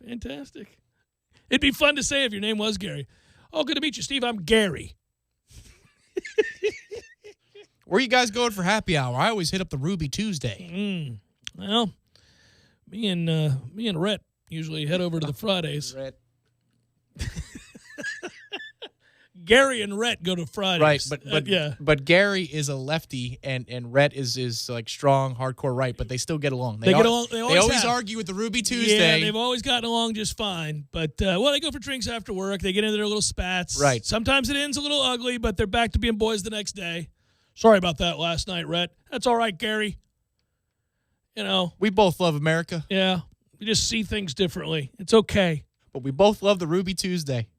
Fantastic. It'd be fun to say if your name was Gary. Oh, good to meet you, Steve. I'm Gary. Where are you guys going for happy hour? I always hit up the Ruby Tuesday. Well, me and Rhett usually head over to the Fridays. Rhett. Gary and Rhett go to Fridays. Right, but Gary is a lefty and Rhett is like strong, hardcore right, but they still get along. They get along. They always argue with the Ruby Tuesday. Yeah, they've always gotten along just fine. But, they go for drinks after work. They get into their little spats. Right. Sometimes it ends a little ugly, but they're back to being boys the next day. Sorry about that last night, Rhett. That's all right, Gary. You know. We both love America. Yeah. We just see things differently. It's okay. But we both love the Ruby Tuesday.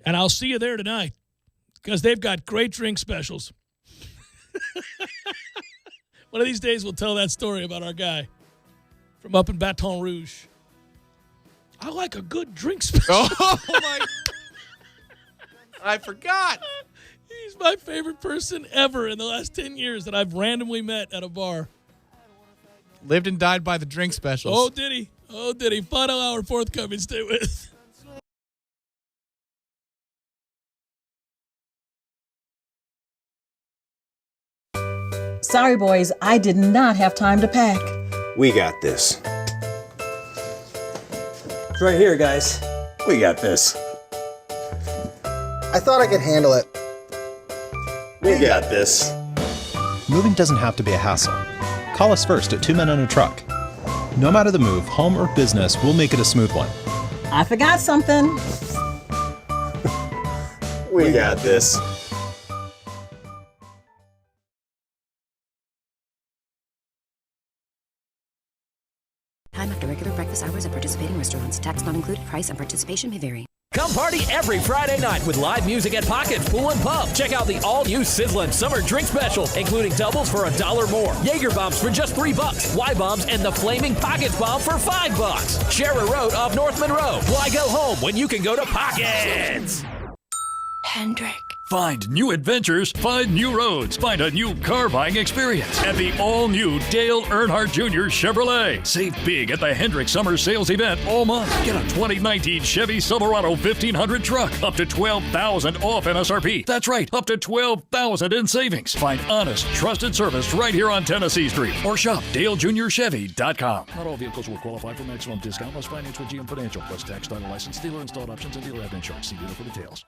And I'll see you there tonight because they've got great drink specials. One of these days we'll tell that story about our guy from up in Baton Rouge. I like a good drink special. Oh, my. I forgot. He's my favorite person ever in the last 10 years that I've randomly met at a bar. Lived and died by the drink specials. Oh, did he? Oh, did he? Final hour forthcoming. Stay with. Sorry, boys, I did not have time to pack. We got this. It's right here, guys. We got this. I thought I could handle it. We got this. Moving doesn't have to be a hassle. Call us first at 2 Men on a Truck. No matter the move, home or business, we'll make it a smooth one. I forgot something. We got this. Time after regular breakfast Office hours at participating restaurants. Tax not included. Price and participation may vary. Come party every Friday night with live music at Pockets Pool and Pub. Check out the all-new Sizzlin' Summer Drink Special, including doubles for $1 more, Jaeger bombs for just $3, Y-bombs and the Flaming Pockets bomb for $5. Sharer Road off North Monroe. Why go home when you can go to Pockets? Hendrick. Find new adventures, find new roads, find a new car buying experience at the all-new Dale Earnhardt Jr. Chevrolet. Save big at the Hendrick Summer Sales Event all month. Get a 2019 Chevy Silverado 1500 truck, up to $12,000 off MSRP. That's right, up to $12,000 in savings. Find honest, trusted service right here on Tennessee Street or shop DaleJrChevy.com. Not all vehicles will qualify for maximum discount. Must finance with GM Financial plus tax, title, license, dealer installed options, and dealer add insurance. See dealer for details.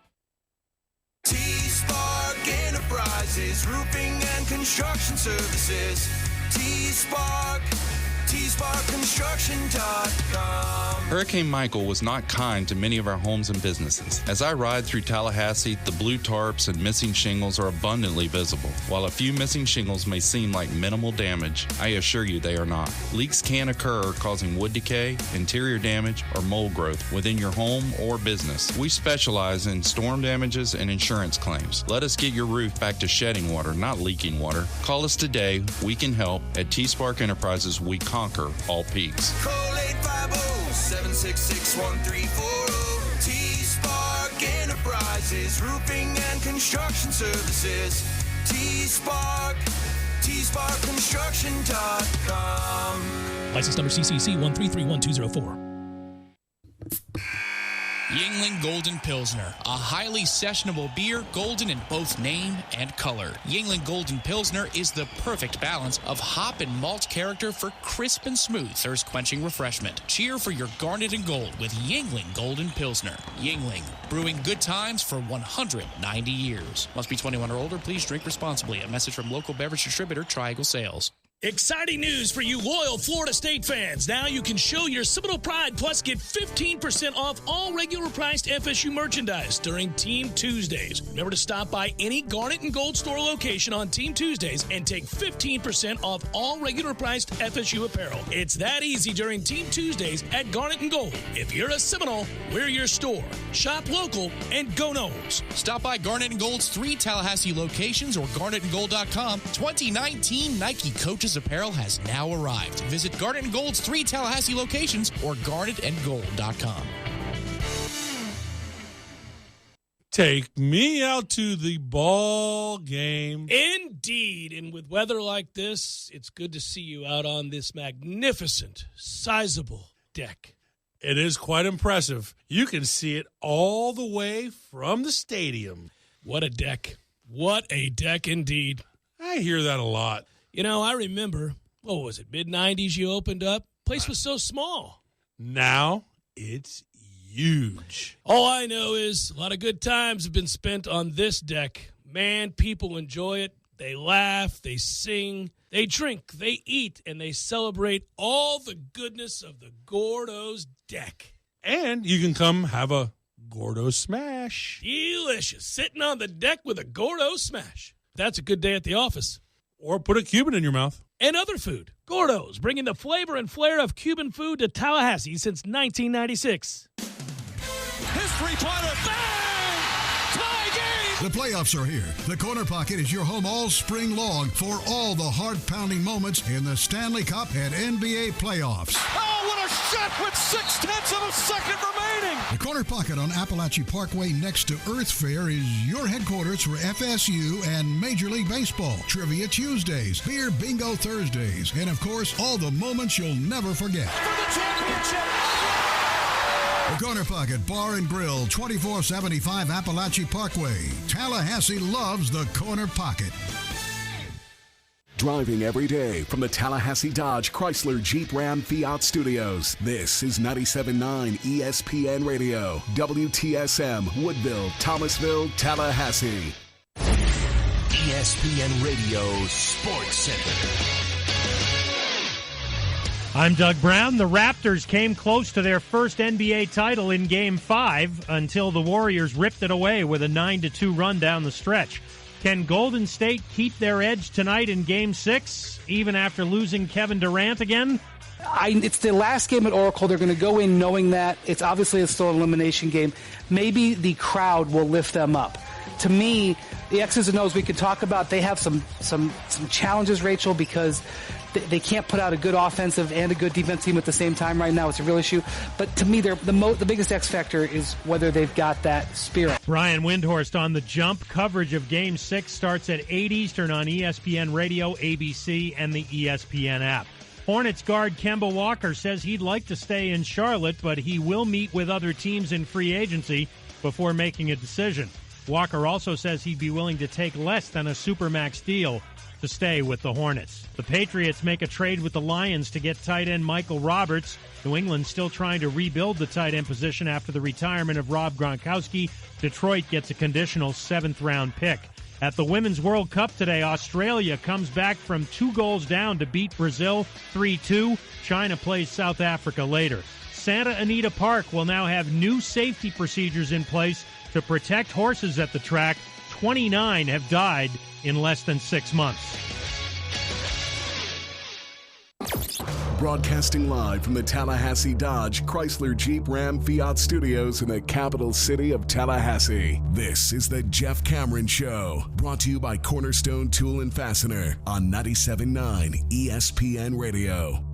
T-Spark Enterprises, roofing and construction services. T-Spark, TSparkConstruction.com. Hurricane Michael was not kind to many of our homes and businesses. As I ride through Tallahassee, the blue tarps and missing shingles are abundantly visible. While a few missing shingles may seem like minimal damage, I assure you they are not. Leaks can occur, causing wood decay, interior damage, or mold growth within your home or business. We specialize in storm damages and insurance claims. Let us get your roof back to shedding water, not leaking water. Call us today. We can help. At T-Spark Enterprises, we conquer all peaks. Call 850-766-1340. T-Spark Enterprises, roofing and construction services. T-Spark, TSparkConstruction.com. License number CCC 1331204. Yuengling Golden Pilsner, a highly sessionable beer, golden in both name and color. Yuengling Golden Pilsner is the perfect balance of hop and malt character for crisp and smooth, thirst-quenching refreshment. Cheer for your garnet and gold with Yuengling Golden Pilsner. Yuengling, brewing good times for 190 years. Must be 21 or older. Please drink responsibly. A message from local beverage distributor Triangle Sales. Exciting news for you loyal Florida State fans. Now you can show your Seminole pride plus get 15% off all regular priced FSU merchandise during Team Tuesdays. Remember to stop by any Garnet and Gold store location on Team Tuesdays and take 15% off all regular priced FSU apparel. It's that easy during Team Tuesdays at Garnet and Gold. If you're a Seminole, we're your store. Shop local and go Noles. Stop by Garnet and Gold's 3 Tallahassee locations or garnetandgold.com. 2019 Nike Coaches apparel has now arrived. Visit Garnet and Gold's 3 Tallahassee locations or garnetandgold.com. Take me out to the ball game. Indeed. And with weather like this, it's good to see you out on this magnificent, sizable deck. It is quite impressive. You can see it all the way from the stadium. What a deck. What a deck indeed. I hear that a lot. You know, I remember, what was it, mid-90s you opened up? Place was so small. Now it's huge. All I know is a lot of good times have been spent on this deck. Man, people enjoy it. They laugh, they sing, they drink, they eat, and they celebrate all the goodness of the Gordo's deck. And you can come have a Gordo Smash. Delicious. Sitting on the deck with a Gordo Smash. That's a good day at the office. Or put a Cuban in your mouth. And other food. Gordo's, bringing the flavor and flair of Cuban food to Tallahassee since 1996. His three-pointer, bang! Tie game! The playoffs are here. The Corner Pocket is your home all spring long for all the heart-pounding moments in the Stanley Cup and NBA playoffs. Oh, what a shot with 0.6 of a second remaining! The Corner Pocket on Appalachian Parkway next to Earth Fair is your headquarters for FSU and Major League Baseball. Trivia Tuesdays, Beer Bingo Thursdays, and of course, all the moments you'll never forget. For the championship! The Corner Pocket Bar and Grill, 2475 Appalachian Parkway. Tallahassee loves the Corner Pocket. Driving every day from the Tallahassee Dodge Chrysler Jeep Ram Fiat Studios. This is 97.9 ESPN Radio, WTSM, Woodville, Thomasville, Tallahassee. ESPN Radio Sports Center. I'm Doug Brown. The Raptors came close to their first NBA title in Game 5 until the Warriors ripped it away with a 9-2 run down the stretch. Can Golden State keep their edge tonight in Game 6, even after losing Kevin Durant again? It's the last game at Oracle. They're going to go in knowing that it's still an elimination game. Maybe the crowd will lift them up. To me, the X's and O's we could talk about, they have some challenges, Rachel, because they can't put out a good offensive and a good defense team at the same time right now. It's a real issue. But to me, the biggest X factor is whether they've got that spirit. Brian Windhorst on the Jump. Coverage of Game 6 starts at 8 Eastern on ESPN Radio, ABC, and the ESPN app. Hornets guard Kemba Walker says he'd like to stay in Charlotte, but he will meet with other teams in free agency before making a decision. Walker also says he'd be willing to take less than a Supermax deal to stay with the Hornets. The Patriots make a trade with the Lions to get tight end Michael Roberts. New England still trying to rebuild the tight end position after the retirement of Rob Gronkowski. Detroit gets a conditional 7th-round pick. At the Women's World Cup today, Australia comes back from 2 goals down to beat Brazil 3-2. China plays South Africa later. Santa Anita Park will now have new safety procedures in place to protect horses at the track. 29 have died in less than 6 months. Broadcasting live from the Tallahassee Dodge Chrysler Jeep Ram Fiat Studios in the capital city of Tallahassee. This is the Jeff Cameron Show, brought to you by Cornerstone Tool and Fastener on 97.9 ESPN Radio.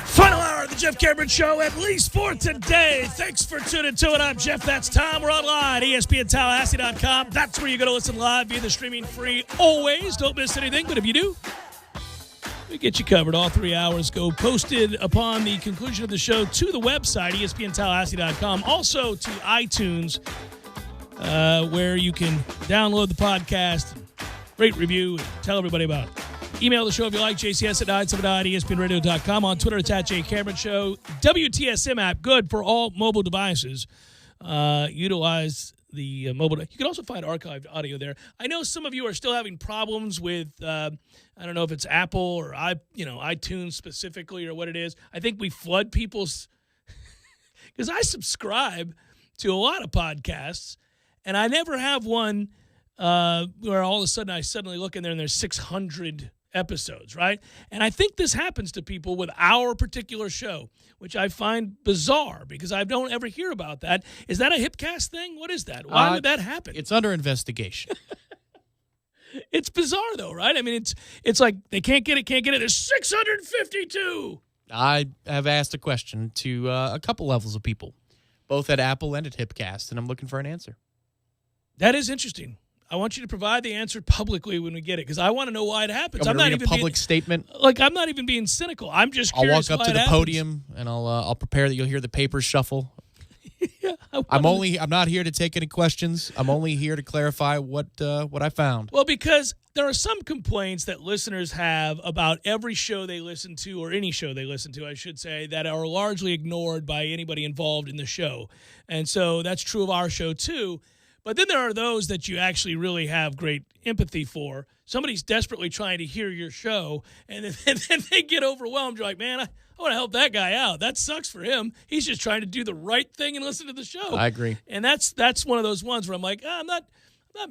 Final hour of the Jeff Cameron Show, at least for today. Thanks for tuning to it. I'm Jeff. That's Tom. We're online, ESPNTallahassee.com. That's where you're going to listen live via the streaming free always. Don't miss anything, but if you do, we get you covered. All 3 hours go posted upon the conclusion of the show to the website, ESPNTallahassee.com. Also to iTunes, where you can download the podcast, rate, review, and tell everybody about it. Email the show if you like, jcs at 979ESPNradio.com. On Twitter, it's at JCameronShow. WTSM app, good for all mobile devices. Utilize the mobile. You can also find archived audio there. I know some of you are still having problems with, I don't know if it's Apple or iTunes specifically or what it is. I think we flood people's, because I subscribe to a lot of podcasts, and I never have one where all of a sudden I suddenly look in there and there's 600 episodes, right? And I think this happens to people with our particular show, which I find bizarre because I don't ever hear about that. Is that a Hipcast thing? What is that? Why would that happen? It's under investigation. It's bizarre, though, right? I mean, it's like they can't get it. There's 652. I have asked a question to a couple levels of people, both at Apple and at Hipcast, and I'm looking for an answer. That is interesting. I want you to provide the answer publicly when we get it, because I want to know why it happens. I'm not even a public statement. Like, I'm not even being cynical. I'm just curious. I'll walk up to the podium and I'll prepare that you'll hear the papers shuffle. Yeah, I'm not here to take any questions. I'm only here to clarify what I found. Well, because there are some complaints that listeners have about every show they listen to, or any show they listen to, I should say, that are largely ignored by anybody involved in the show. And so that's true of our show too. But then there are those that you actually really have great empathy for. Somebody's desperately trying to hear your show, and then they get overwhelmed. You're like, man, I want to help that guy out. That sucks for him. He's just trying to do the right thing and listen to the show. I agree. And that's one of those ones where I'm like, I'm not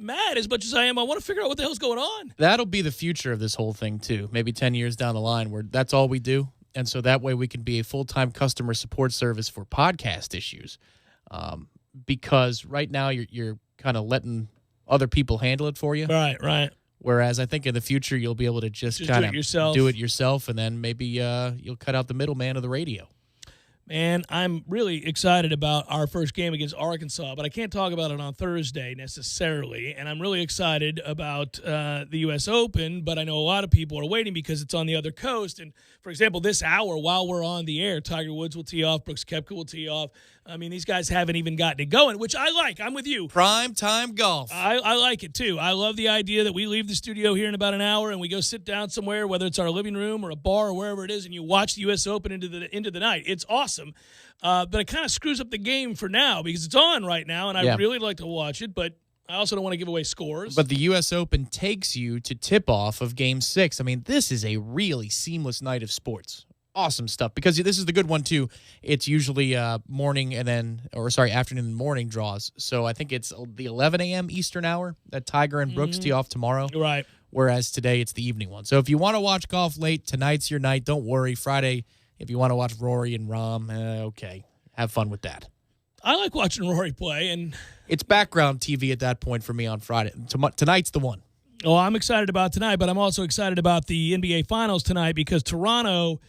mad as much as I am. I want to figure out what the hell's going on. That'll be the future of this whole thing, too. Maybe 10 years down the line where that's all we do. And so that way we can be a full-time customer support service for podcast issues. Because right now you're kind of letting other people handle it for you. Right. Whereas I think in the future you'll be able to just kind of do it yourself, and then maybe you'll cut out the middleman of the radio. Man, I'm really excited about our first game against Arkansas, but I can't talk about it on Thursday necessarily. And I'm really excited about the U.S. Open, but I know a lot of people are waiting because it's on the other coast. And, for example, this hour, while we're on the air, Tiger Woods will tee off, Brooks Koepka will tee off. I mean, these guys haven't even gotten it going, which I like. I'm with you. Prime time golf. I like it, too. I love the idea that we leave the studio here in about an hour and we go sit down somewhere, whether it's our living room or a bar or wherever it is, and you watch the U.S. Open into the night. It's awesome. But it kind of screws up the game for now because it's on right now, and I really like to watch it. But I also don't want to give away scores. But the U.S. Open takes you to tip-off of Game 6. I mean, this is a really seamless night of sports. Awesome stuff. Because this is the good one, too. It's usually afternoon and morning draws. So I think it's the 11 a.m. Eastern hour that Tiger and Brooks tee off tomorrow. Right. Whereas today it's the evening one. So if you want to watch golf late, tonight's your night. Don't worry. Friday, if you want to watch Rory and Rahm, okay. Have fun with that. I like watching Rory play, and it's background TV at that point for me on Friday. Tonight's the one. Oh, I'm excited about tonight, but I'm also excited about the NBA Finals tonight because Toronto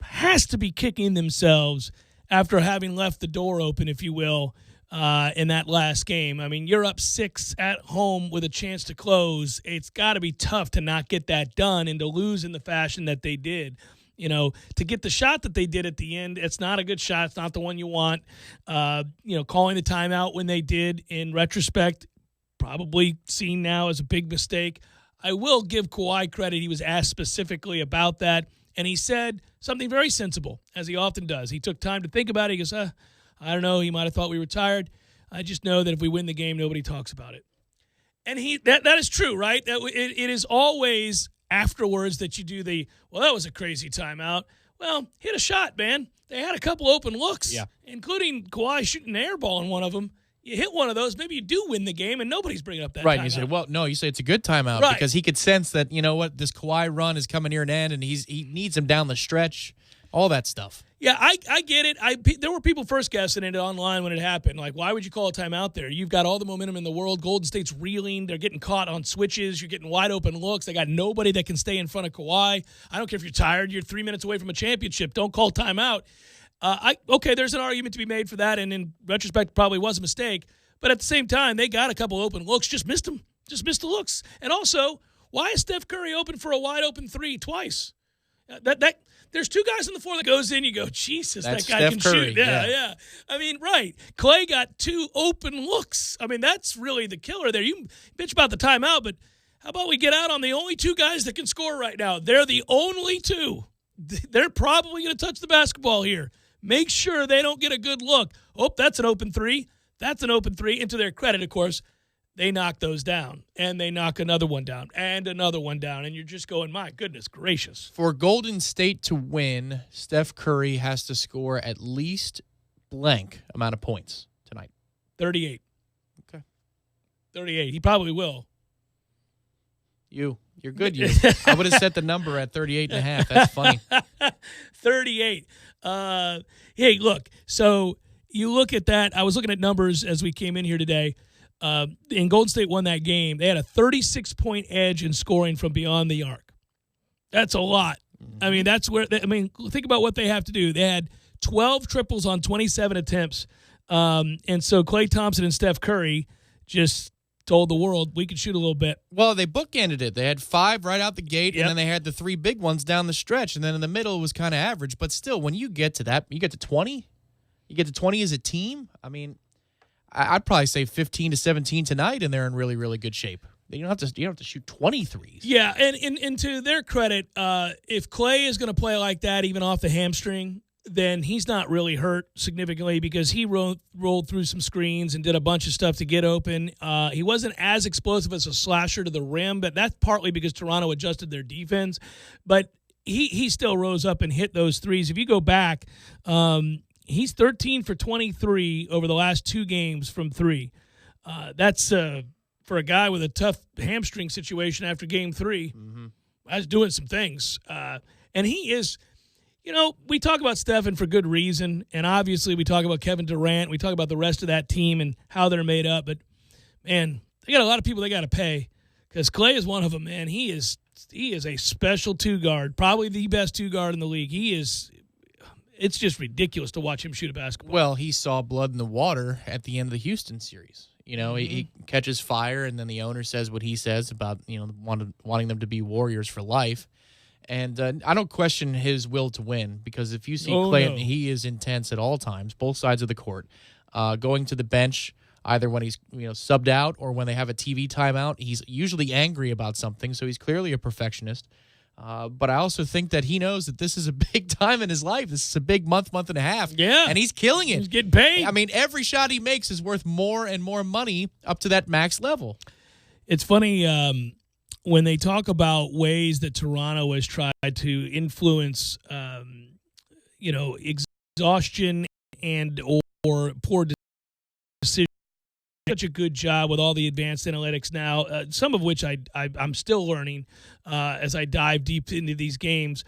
has to be kicking themselves after having left the door open, if you will, in that last game. I mean, you're up 6 at home with a chance to close. It's got to be tough to not get that done and to lose in the fashion that they did. You know, to get the shot that they did at the end, it's not a good shot. It's not the one you want. Calling the timeout when they did, in retrospect, probably seen now as a big mistake. I will give Kawhi credit. He was asked specifically about that, and he said something very sensible, as he often does. He took time to think about it. He goes, I don't know. He might have thought we were tired. I just know that if we win the game, nobody talks about it. And that is true, right? It is always afterwards that you do that was a crazy timeout. Well, hit a shot, man. They had a couple open looks, including Kawhi shooting an air ball in one of them. You hit one of those, maybe you do win the game, and nobody's bringing up that right, timeout. You say it's a good timeout because he could sense that, you know what, this Kawhi run is coming near an end, and he needs him down the stretch, all that stuff. Yeah, I get it. There were people first guessing it online when it happened. Like, why would you call a timeout there? You've got all the momentum in the world. Golden State's reeling. They're getting caught on switches. You're getting wide open looks. They got nobody that can stay in front of Kawhi. I don't care if you're tired. You're 3 minutes away from a championship. Don't call timeout. Okay, there's an argument to be made for that, and in retrospect, probably was a mistake. But at the same time, they got a couple open looks. Just missed them. Just missed the looks. And also, why is Steph Curry open for a wide open three twice? There's two guys on the floor that goes in. You go, Jesus, that's that guy Steph can Curry, shoot. Yeah. I mean, right. Clay got 2 open looks. I mean, that's really the killer there. You bitch about the timeout, but how about we get out on the only 2 guys that can score right now? They're the only 2. They're probably going to touch the basketball here. Make sure they don't get a good look. Oh, that's an open 3. That's an open 3. And to their credit, of course, they knock those down, and they knock another one down, and another one down, and you're just going, my goodness gracious. For Golden State to win, Steph Curry has to score at least blank amount of points tonight. 38. Okay. 38. He probably will. You're good. I would have set the number at 38.5. That's funny. 38. Hey, look, so you look at that. I was looking at numbers as we came in here today. And Golden State won that game. They had a 36-point edge in scoring from beyond the arc. That's a lot. I mean, think about what they have to do. They had 12 triples on 27 attempts. And so Klay Thompson and Steph Curry just told the world we could shoot a little bit. Well, they bookended it. They had 5 right out the gate, and then they had the 3 big ones down the stretch. And then in the middle, it was kind of average. But still, when you get to that, you get to 20? You get to 20 as a team? I mean, I'd probably say 15 to 17 tonight, and they're in really, really good shape. You don't have to shoot 23s. Yeah, and to their credit, if Klay is going to play like that, even off the hamstring, then he's not really hurt significantly because he rolled through some screens and did a bunch of stuff to get open. He wasn't as explosive as a slasher to the rim, but that's partly because Toronto adjusted their defense. But he still rose up and hit those threes. If you go back, he's 13 for 23 over the last 2 games from 3. That's for a guy with a tough hamstring situation after game 3. Mm-hmm. That's doing some things. And he is, we talk about Stephen for good reason. And obviously we talk about Kevin Durant. We talk about the rest of that team and how they're made up. But, man, they got a lot of people they got to pay because Klay is one of them, man. He is a special 2-guard, probably the best 2-guard in the league. It's just ridiculous to watch him shoot a basketball. Well, he saw blood in the water at the end of the Houston series. He catches fire, and then the owner says what he says about, wanting them to be warriors for life. And I don't question his will to win because if you see Klay, he is intense at all times, both sides of the court. Going to the bench, either when he's subbed out or when they have a TV timeout, he's usually angry about something, so he's clearly a perfectionist. But I also think that he knows that this is a big time in his life. This is a big month and a half. Yeah. And he's killing it. He's getting paid. I mean, every shot he makes is worth more and more money up to that max level. It's funny when they talk about ways that Toronto has tried to influence, exhaustion and or poor decisions. Such a good job with all the advanced analytics now, some of which I'm still learning as I dive deep into these games,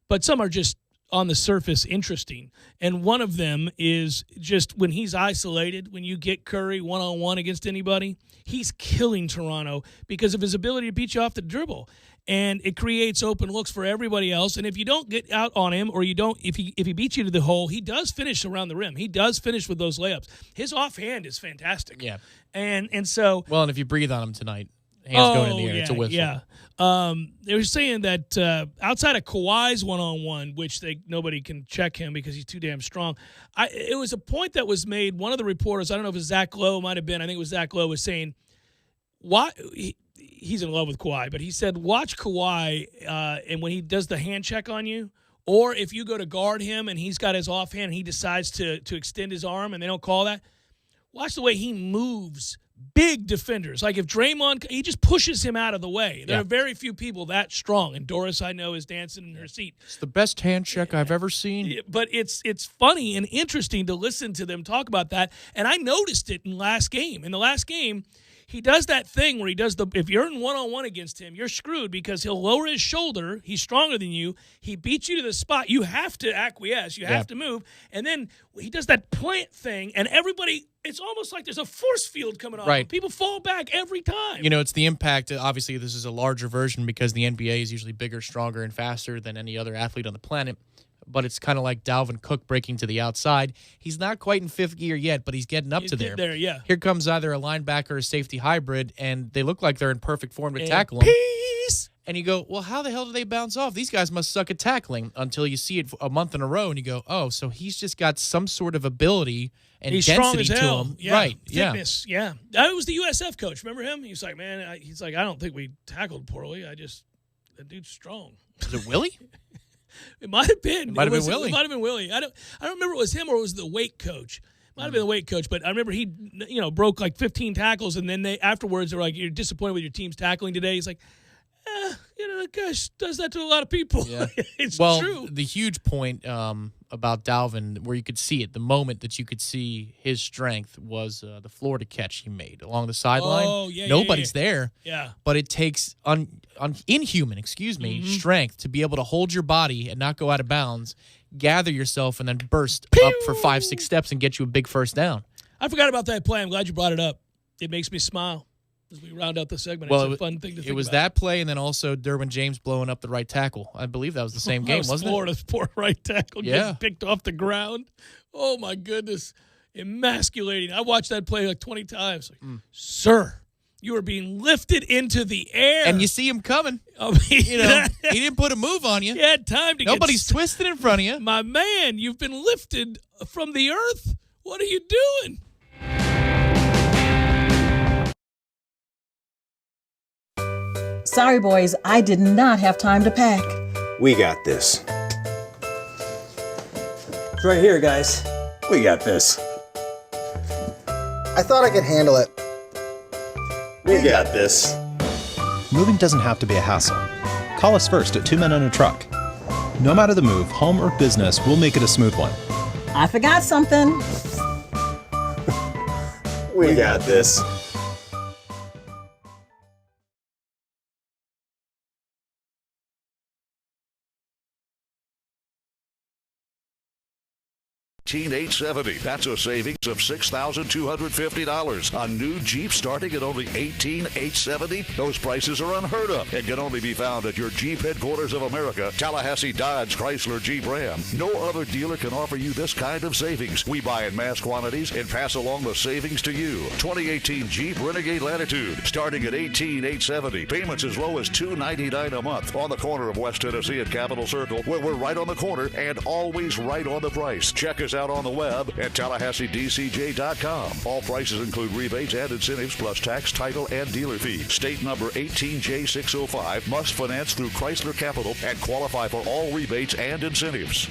but some are just on the surface interesting. And one of them is just when he's isolated, when you get Curry one-on-one against anybody, he's killing Toronto because of his ability to beat you off the dribble. And it creates open looks for everybody else. And if you don't get out on him, or if he beats you to the hole, he does finish around the rim. He does finish with those layups. His offhand is fantastic. Yeah. And so. Well, and if you breathe on him tonight, hands going in the air, yeah, it's a whistle. Yeah. They were saying that outside of Kawhi's one-on-one, which nobody can check him because he's too damn strong, it was a point that was made. One of the reporters, I don't know if it was Zach Lowe, might have been, I think it was Zach Lowe, was saying, why he's in love with Kawhi, but he said, watch Kawhi, and when he does the hand check on you, or if you go to guard him and he's got his offhand and he decides to extend his arm and they don't call that, watch the way he moves big defenders. Like if Draymond, he just pushes him out of the way. There are very few people that strong, and Doris, I know, is dancing in her seat. It's the best hand check I've ever seen. But it's funny and interesting to listen to them talk about that, and I noticed it in the last game, he does that thing where he does if you're in one-on-one against him, you're screwed because he'll lower his shoulder. He's stronger than you. He beats you to the spot. You have to acquiesce. You have to move. And then he does that plant thing, and everybody, it's almost like there's a force field coming off. Right. People fall back every time. It's the impact. Obviously, this is a larger version because the NBA is usually bigger, stronger, and faster than any other athlete on the planet. But it's kind of like Dalvin Cook breaking to the outside. He's not quite in fifth gear yet, but he's getting up to there. Here comes either a linebacker or a safety hybrid, and they look like they're in perfect form to tackle him. Peace! And you go, well, how the hell do they bounce off? These guys must suck at tackling, until you see it a month in a row, and you go, oh, so he's just got some sort of ability and he's density strong as to hell. him. Yeah. Right. Fitness. Yeah. That was the USF coach. Remember him? He was like, man, I don't think we tackled poorly. The dude's strong. Is it Willie? It might have been. It might have been Willie. It might have been Willie. I don't remember if it was him or it was the weight coach. Might have been the weight coach, but I remember he, broke like 15 tackles, and then afterwards they're like, "You're disappointed with your team's tackling today." He's like, the guy does that to a lot of people. Yeah. It's well, true. The huge point about Dalvin, where you could see it, the moment that you could see his strength was the Florida catch he made along the sideline. Oh, yeah, Nobody's there. Yeah. But it takes inhuman, strength to be able to hold your body and not go out of bounds, gather yourself, and then burst up for 5-6 steps and get you a big first down. I forgot about that play. I'm glad you brought it up. It makes me smile as we round out the segment. Well, it's a fun thing to think about. It was that play, and then also Derwin James blowing up the right tackle. I believe that was the same game, wasn't it? Florida's poor right tackle getting picked off the ground. Oh, my goodness. Emasculating. I watched that play like 20 times. Sir, you are being lifted into the air. And you see him coming. I mean, he didn't put a move on you. He had time to Nobody's twisted in front of you. My man, you've been lifted from the earth. What are you doing? Sorry, boys, I did not have time to pack. We got this. It's right here, guys. We got this. I thought I could handle it. We got this. Moving doesn't have to be a hassle. Call us first at 2 Men and a Truck. No matter the move, home or business, we'll make it a smooth one. I forgot something. We got this. $18,870. That's a savings of $6,250. A new Jeep starting at only $18,870. Those prices are unheard of and can only be found at your Jeep headquarters of America, Tallahassee Dodge Chrysler Jeep Ram. No other dealer can offer you this kind of savings. We buy in mass quantities and pass along the savings to you. 2018 Jeep Renegade Latitude starting at $18,870. Payments as low as $299 a month on the corner of West Tennessee and Capitol Circle, where we're right on the corner and always right on the price. Check us out out on the web at TallahasseeDCJ.com. All prices include rebates and incentives plus tax, title, and dealer fees. State number 18J605 must finance through Chrysler Capital and qualify for all rebates and incentives.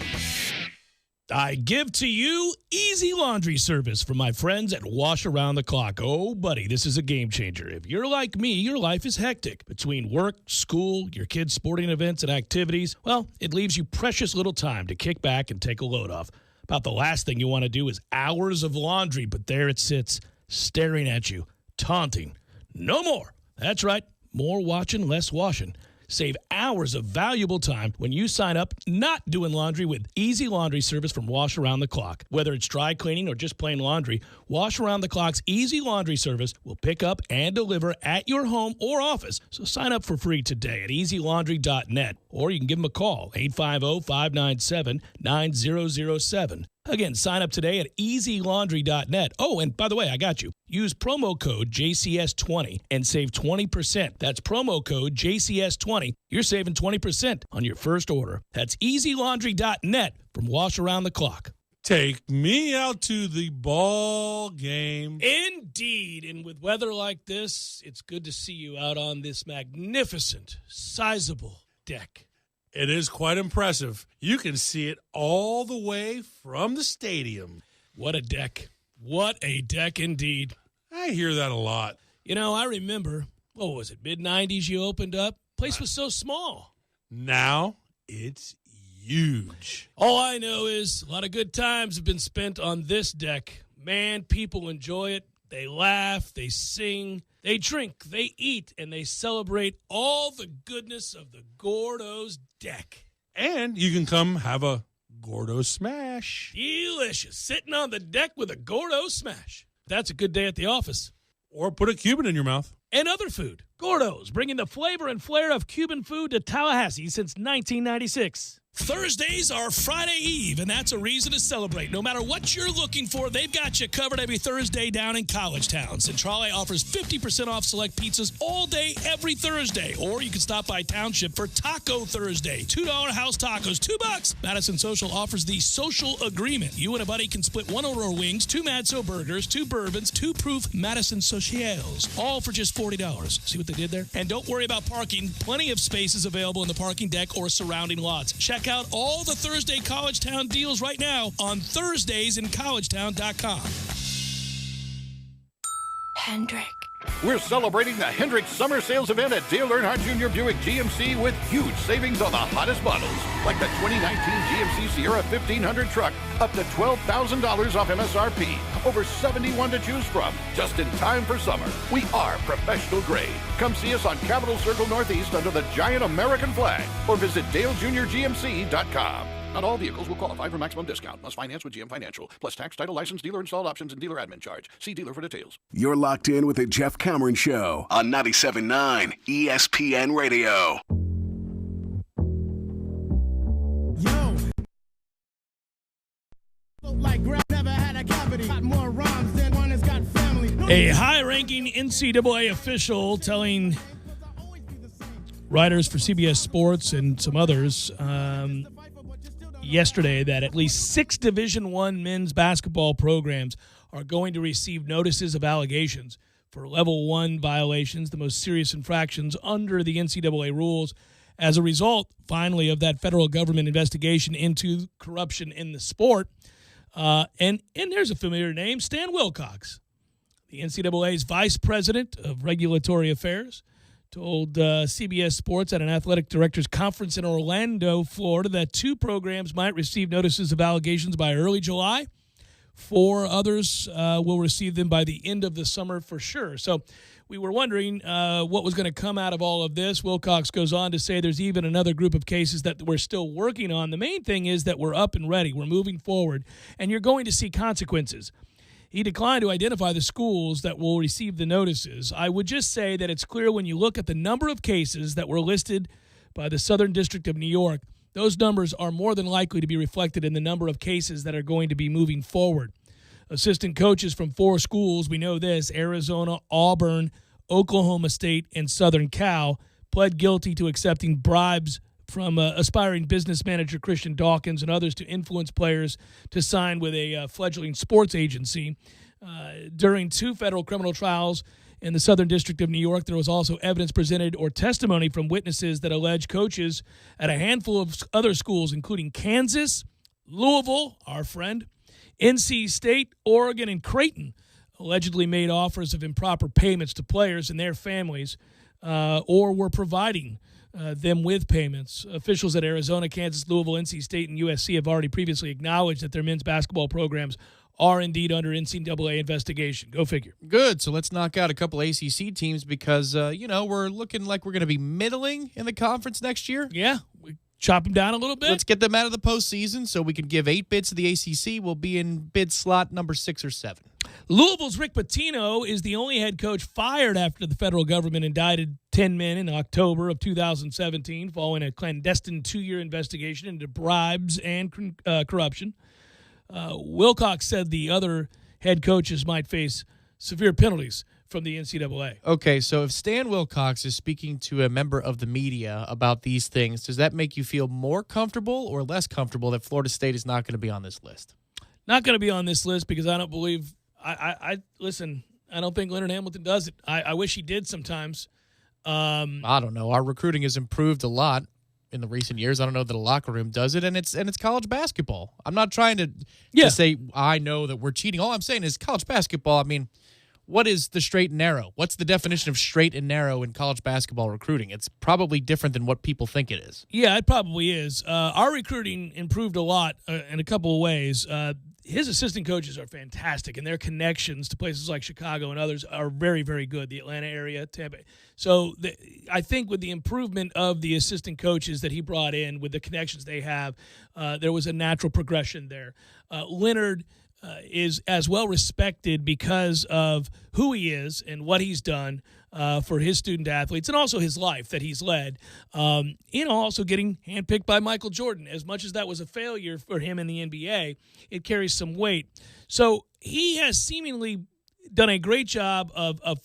I give to you easy laundry service from my friends at Wash Around the Clock. Oh, buddy, this is a game changer. If you're like me, your life is hectic. Between work, school, your kids' sporting events and activities, well, it leaves you precious little time to kick back and take a load off. About the last thing you want to do is hours of laundry, but there it sits, staring at you, taunting. No more. That's right. More watching, less washing. Save hours of valuable time when you sign up not doing laundry with easy laundry service from Wash Around the Clock. Whether it's dry cleaning or just plain laundry, Wash Around the Clock's easy laundry service will pick up and deliver at your home or office. So sign up for free today at easylaundry.net, or you can give them a call, 850-597-9007. Again, sign up today at easylaundry.net. Oh, and by the way, I got you. Use promo code JCS20 and save 20%. That's promo code JCS20. You're saving 20% on your first order. That's easylaundry.net from Wash Around the Clock. Take me out to the ball game. Indeed. And with weather like this, it's good to see you out on this magnificent, sizable deck. It is quite impressive. You can see it all the way from the stadium. What a deck. What a deck indeed. I hear that a lot. You know, I remember, what was it, mid-90s you opened up? Place was so small. Now it's huge. All I know is a lot of good times have been spent on this deck. Man, people enjoy it. They laugh, they sing, they drink, they eat, and they celebrate all the goodness of the Gordo's deck. And you can come have a Gordo Smash. Delicious. Sitting on the deck with a Gordo Smash. That's a good day at the office. Or put a Cuban in your mouth. And other food. Gordo's, bringing the flavor and flair of Cuban food to Tallahassee since 1996. Thursdays are Friday Eve, and that's a reason to celebrate. No matter what you're looking for, they've got you covered every Thursday down in College Town. Centrale offers 50% off select pizzas all day, every Thursday. Or you can stop by Township for Taco Thursday. $2 house tacos, $2. Madison Social offers the Social Agreement. You and a buddy can split one Aurora wings, 2 Madso burgers, 2 bourbons, 2 proof Madison Socials, all for just $40. See what they did there? And don't worry about parking. Plenty of spaces available in the parking deck or surrounding lots. Check out all the Thursday College Town deals right now on ThursdaysInCollegetown.com. Hendrick. We're celebrating the Hendrick Summer Sales Event at Dale Earnhardt Jr. Buick GMC with huge savings on the hottest models, like the 2019 GMC Sierra 1500 truck, up to $12,000 off MSRP, over 71 to choose from, just in time for summer. We are professional grade. Come see us on Capitol Circle Northeast under the giant American flag, or visit DaleJuniorGMC.com. Not all vehicles will qualify for maximum discount. Must finance with GM Financial. Plus tax, title, license, dealer installed options, and dealer admin charge. See dealer for details. You're locked in with the Jeff Cameron Show on 97.9 ESPN Radio. A high-ranking NCAA official telling writers for CBS Sports and some others yesterday that at least 6 Division I men's basketball programs are going to receive notices of allegations for Level 1 violations, the most serious infractions under the NCAA rules, as a result, finally, of that federal government investigation into corruption in the sport. And there's a familiar name, Stan Wilcox, the NCAA's vice president of regulatory affairs, told CBS Sports at an athletic directors conference in Orlando, Florida, that 2 programs might receive notices of allegations by early July. 4 others will receive them by the end of the summer for sure. So we were wondering what was going to come out of all of this. Wilcox goes on to say there's even another group of cases that we're still working on. The main thing is that we're up and ready. We're moving forward, and you're going to see consequences. He declined to identify the schools that will receive the notices. I would just say that it's clear when you look at the number of cases that were listed by the Southern District of New York, those numbers are more than likely to be reflected in the number of cases that are going to be moving forward. Assistant coaches from 4 schools, we know this, Arizona, Auburn, Oklahoma State, and Southern Cal, pled guilty to accepting bribes from aspiring business manager Christian Dawkins and others to influence players to sign with a fledgling sports agency. During 2 federal criminal trials in the Southern District of New York, there was also evidence presented or testimony from witnesses that allege coaches at a handful of other schools, including Kansas, Louisville, our friend, NC State, Oregon, and Creighton, allegedly made offers of improper payments to players and their families or were providing them with payments. Officials at Arizona, Kansas, Louisville, NC State, and USC have already previously acknowledged that their men's basketball programs are indeed under NCAA investigation. Go figure. Good. So let's knock out a couple ACC teams because, we're looking like we're going to be middling in the conference next year. Yeah. We chop them down a little bit. Let's get them out of the postseason so we can give 8 bids to the ACC. We'll be in bid slot number 6 or 7. Louisville's Rick Pitino is the only head coach fired after the federal government indicted 10 men in October of 2017 following a clandestine 2-year investigation into bribes and corruption. Wilcox said the other head coaches might face severe penalties from the NCAA. Okay, so if Stan Wilcox is speaking to a member of the media about these things, does that make you feel more comfortable or less comfortable that Florida State is not going to be on this list? Not going to be on this list because I don't believe listen, I don't think Leonard Hamilton does it. I wish he did sometimes. I don't know. Our recruiting has improved a lot in the recent years. I don't know that a locker room does it, and it's college basketball. I'm not trying to say I know that we're cheating. All I'm saying is college basketball. I mean, what is the straight and narrow? What's the definition of straight and narrow in college basketball recruiting? It's probably different than what people think it is. Yeah, it probably is. Our recruiting improved a lot in a couple of ways. His assistant coaches are fantastic, and their connections to places like Chicago and others are very, very good. The Atlanta area, Tampa. So I think with the improvement of the assistant coaches that he brought in, with the connections they have, there was a natural progression there. Leonard is as well respected because of who he is and what he's done for his student athletes and also his life that he's led. Also getting handpicked by Michael Jordan. As much as that was a failure for him in the NBA, it carries some weight. So he has seemingly done a great job of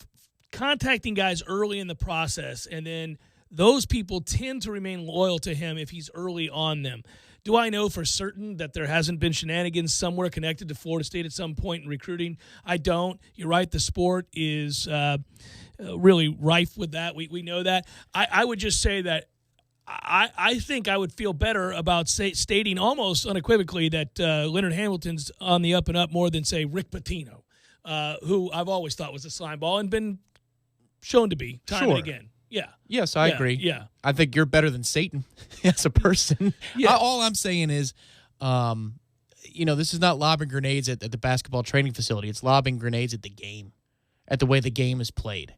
contacting guys early in the process, and then those people tend to remain loyal to him if he's early on them. Do I know for certain that there hasn't been shenanigans somewhere connected to Florida State at some point in recruiting? I don't. You're right. The sport is really rife with that. We know that. I would just say that I think I would feel better about stating almost unequivocally that Leonard Hamilton's on the up and up more than, say, Rick Pitino, who I've always thought was a slime ball and been shown to be time and again. Yeah. Yes, I agree. Yeah. I think you're better than Satan as a person. Yeah. All I'm saying is, this is not lobbing grenades at the basketball training facility. It's lobbing grenades at the game, at the way the game is played.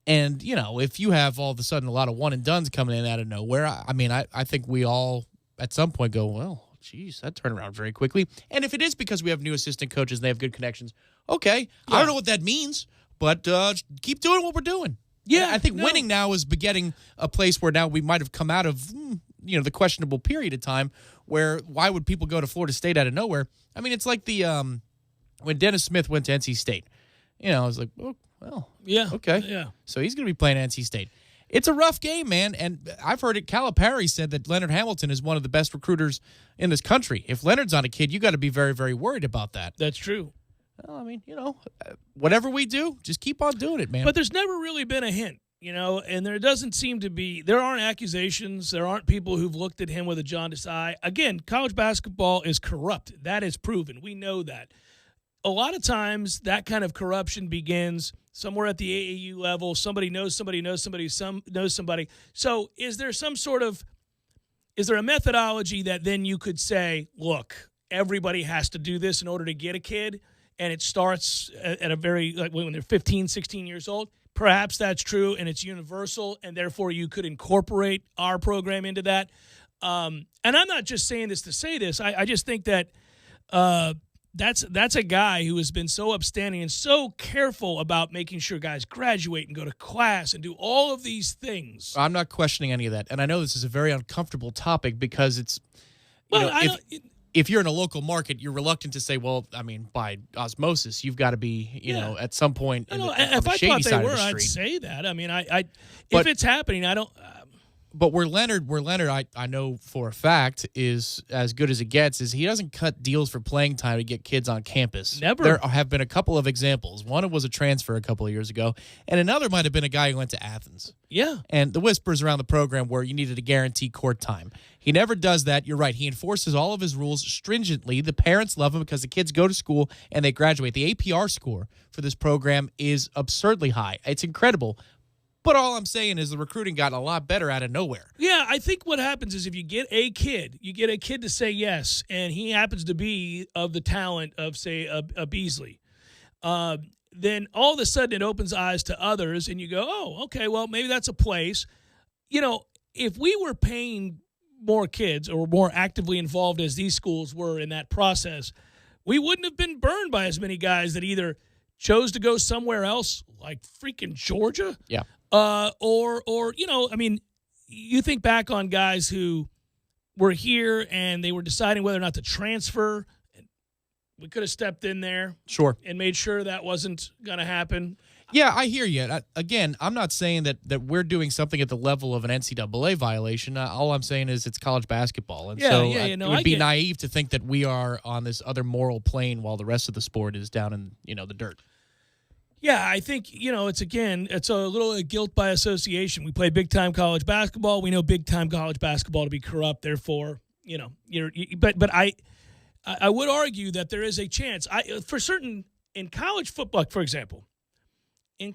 And, if you have all of a sudden a lot of one-and-dones coming in out of nowhere, I think we all at some point go, well, geez, that turned around very quickly. And if it is because we have new assistant coaches and they have good connections, okay. Yeah. I don't know what that means, but keep doing what we're doing. Yeah, I think winning now is begetting a place where now we might have come out of, the questionable period of time where why would people go to Florida State out of nowhere? I mean, it's like the when Dennis Smith went to NC State. I was like, oh, well, yeah, okay. Yeah. So he's going to be playing NC State. It's a rough game, man, and I've heard it. Calipari said that Leonard Hamilton is one of the best recruiters in this country. If Leonard's not a kid, you got to be very, very worried about that. That's true. Well, whatever we do, just keep on doing it, man. But there's never really been a hint, and there doesn't seem to be – there aren't accusations. There aren't people who've looked at him with a jaundiced eye. Again, college basketball is corrupt. That is proven. We know that. A lot of times that kind of corruption begins somewhere at the AAU level. Somebody knows somebody knows somebody knows somebody. So is there a methodology that then you could say, look, everybody has to do this in order to get a kid? And it starts at a very, when they're 15, 16 years old. Perhaps that's true, and it's universal, and therefore you could incorporate our program into that. And I'm not just saying this to say this. I just think that that's a guy who has been so upstanding and so careful about making sure guys graduate and go to class and do all of these things. I'm not questioning any of that. And I know this is a very uncomfortable topic because it's, if you're in a local market, you're reluctant to say, well, by osmosis, you've got to be, at some point on the shady side of the street. I'd say that. If it's happening, I don't. But where Leonard, I know for a fact is as good as it gets is he doesn't cut deals for playing time to get kids on campus. Never. There have been a couple of examples. One was a transfer a couple of years ago, and another might have been a guy who went to Athens. Yeah. And the whispers around the program were you needed to guarantee court time. He never does that. You're right. He enforces all of his rules stringently. The parents love him because the kids go to school and they graduate. The APR score for this program is absurdly high. It's incredible. But all I'm saying is the recruiting got a lot better out of nowhere. Yeah, I think what happens is if you get a kid to say yes, and he happens to be of the talent of, say, a Beasley, then all of a sudden it opens eyes to others, and you go, oh, okay, well, maybe that's a place. You know, if we were paying more kids or more actively involved as these schools were in that process, we wouldn't have been burned by as many guys that either chose to go somewhere else, like freaking Georgia. Yeah. Or you know, I mean, you think back on guys who were here and they were deciding whether or not to transfer. We could have stepped in there. Sure. And made sure that wasn't going to happen. Yeah, I hear you. Again, I'm not saying that we're doing something at the level of an NCAA violation. All I'm saying is it's college basketball. And it would be naive to think that we are on this other moral plane while the rest of the sport is down in, the dirt. Yeah, I think, it's a little guilt by association. We play big-time college basketball. We know big-time college basketball to be corrupt. Therefore, but I would argue that there is a chance. In college football, for example, the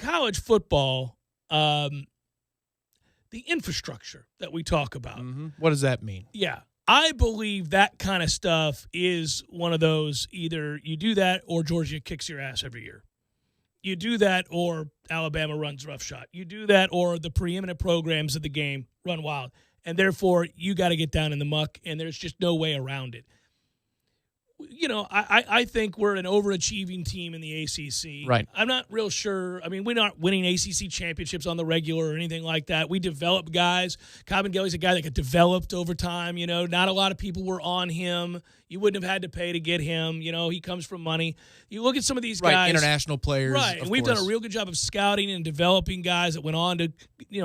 infrastructure that we talk about. Mm-hmm. What does that mean? Yeah. I believe that kind of stuff is one of those, either you do that or Georgia kicks your ass every year. You do that or Alabama runs roughshod. You do that or the preeminent programs of the game run wild. And therefore, you got to get down in the muck, and there's just no way around it. I think we're an overachieving team in the ACC. Right. I'm not real sure. I mean, we're not winning ACC championships on the regular or anything like that. We develop guys. Kabengele's a guy that got developed over time. Not a lot of people were on him. You wouldn't have had to pay to get him. He comes from money. You look at some of these guys. International players. Right, and we've done a real good job of scouting and developing guys that went on to,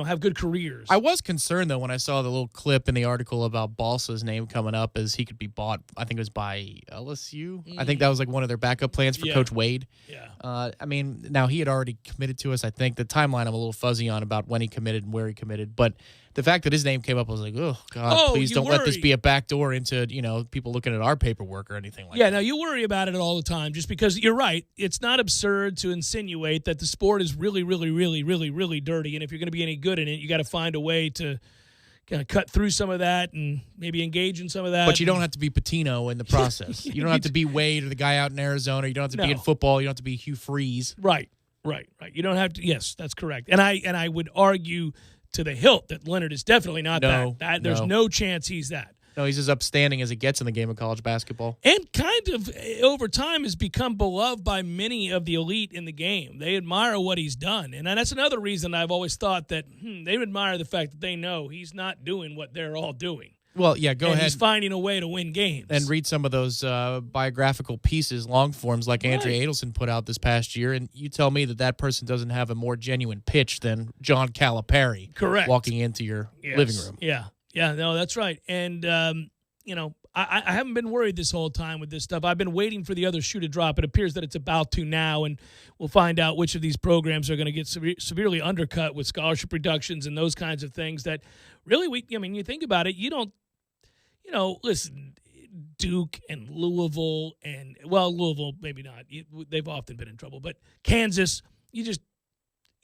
have good careers. I was concerned, though, when I saw the little clip in the article about Balsa's name coming up as he could be bought, I think it was by LSU. I think that was like one of their backup plans for Coach Wade. Yeah. Now he had already committed to us. I think the timeline I'm a little fuzzy on about when he committed and where he committed. But the fact that his name came up, I was like, oh, God, please don't let this be a backdoor into, people looking at our paperwork or anything like that. Yeah, no, you worry about it all the time just because you're right. It's not absurd to insinuate that the sport is really, really, really, really, really dirty. And if you're going to be any good in it, you got to find a way to kind of cut through some of that and maybe engage in some of that. But you don't have to be Patino in the process. You don't have to be Wade or the guy out in Arizona. You don't have to be in football. You don't have to be Hugh Freeze. Right. You don't have to. Yes, that's correct. And I would argue to the hilt that Leonard is definitely not that. There's no chance he's that. No, he's as upstanding as it gets in the game of college basketball. And kind of over time has become beloved by many of the elite in the game. They admire what he's done. And that's another reason I've always thought that they admire the fact that they know he's not doing what they're all doing. Well, yeah, go ahead. He's finding a way to win games. And read some of those biographical pieces, long forms like Andrea Adelson put out this past year, and you tell me that person doesn't have a more genuine pitch than John Calipari. Correct. Walking into your living room. Yeah, no, that's right. And, I haven't been worried this whole time with this stuff. I've been waiting for the other shoe to drop. It appears that it's about to now, and we'll find out which of these programs are going to get severely undercut with scholarship reductions and those kinds of things that really, you think about it, you don't, listen, Duke and Louisville Louisville, maybe not. They've often been in trouble. But Kansas, you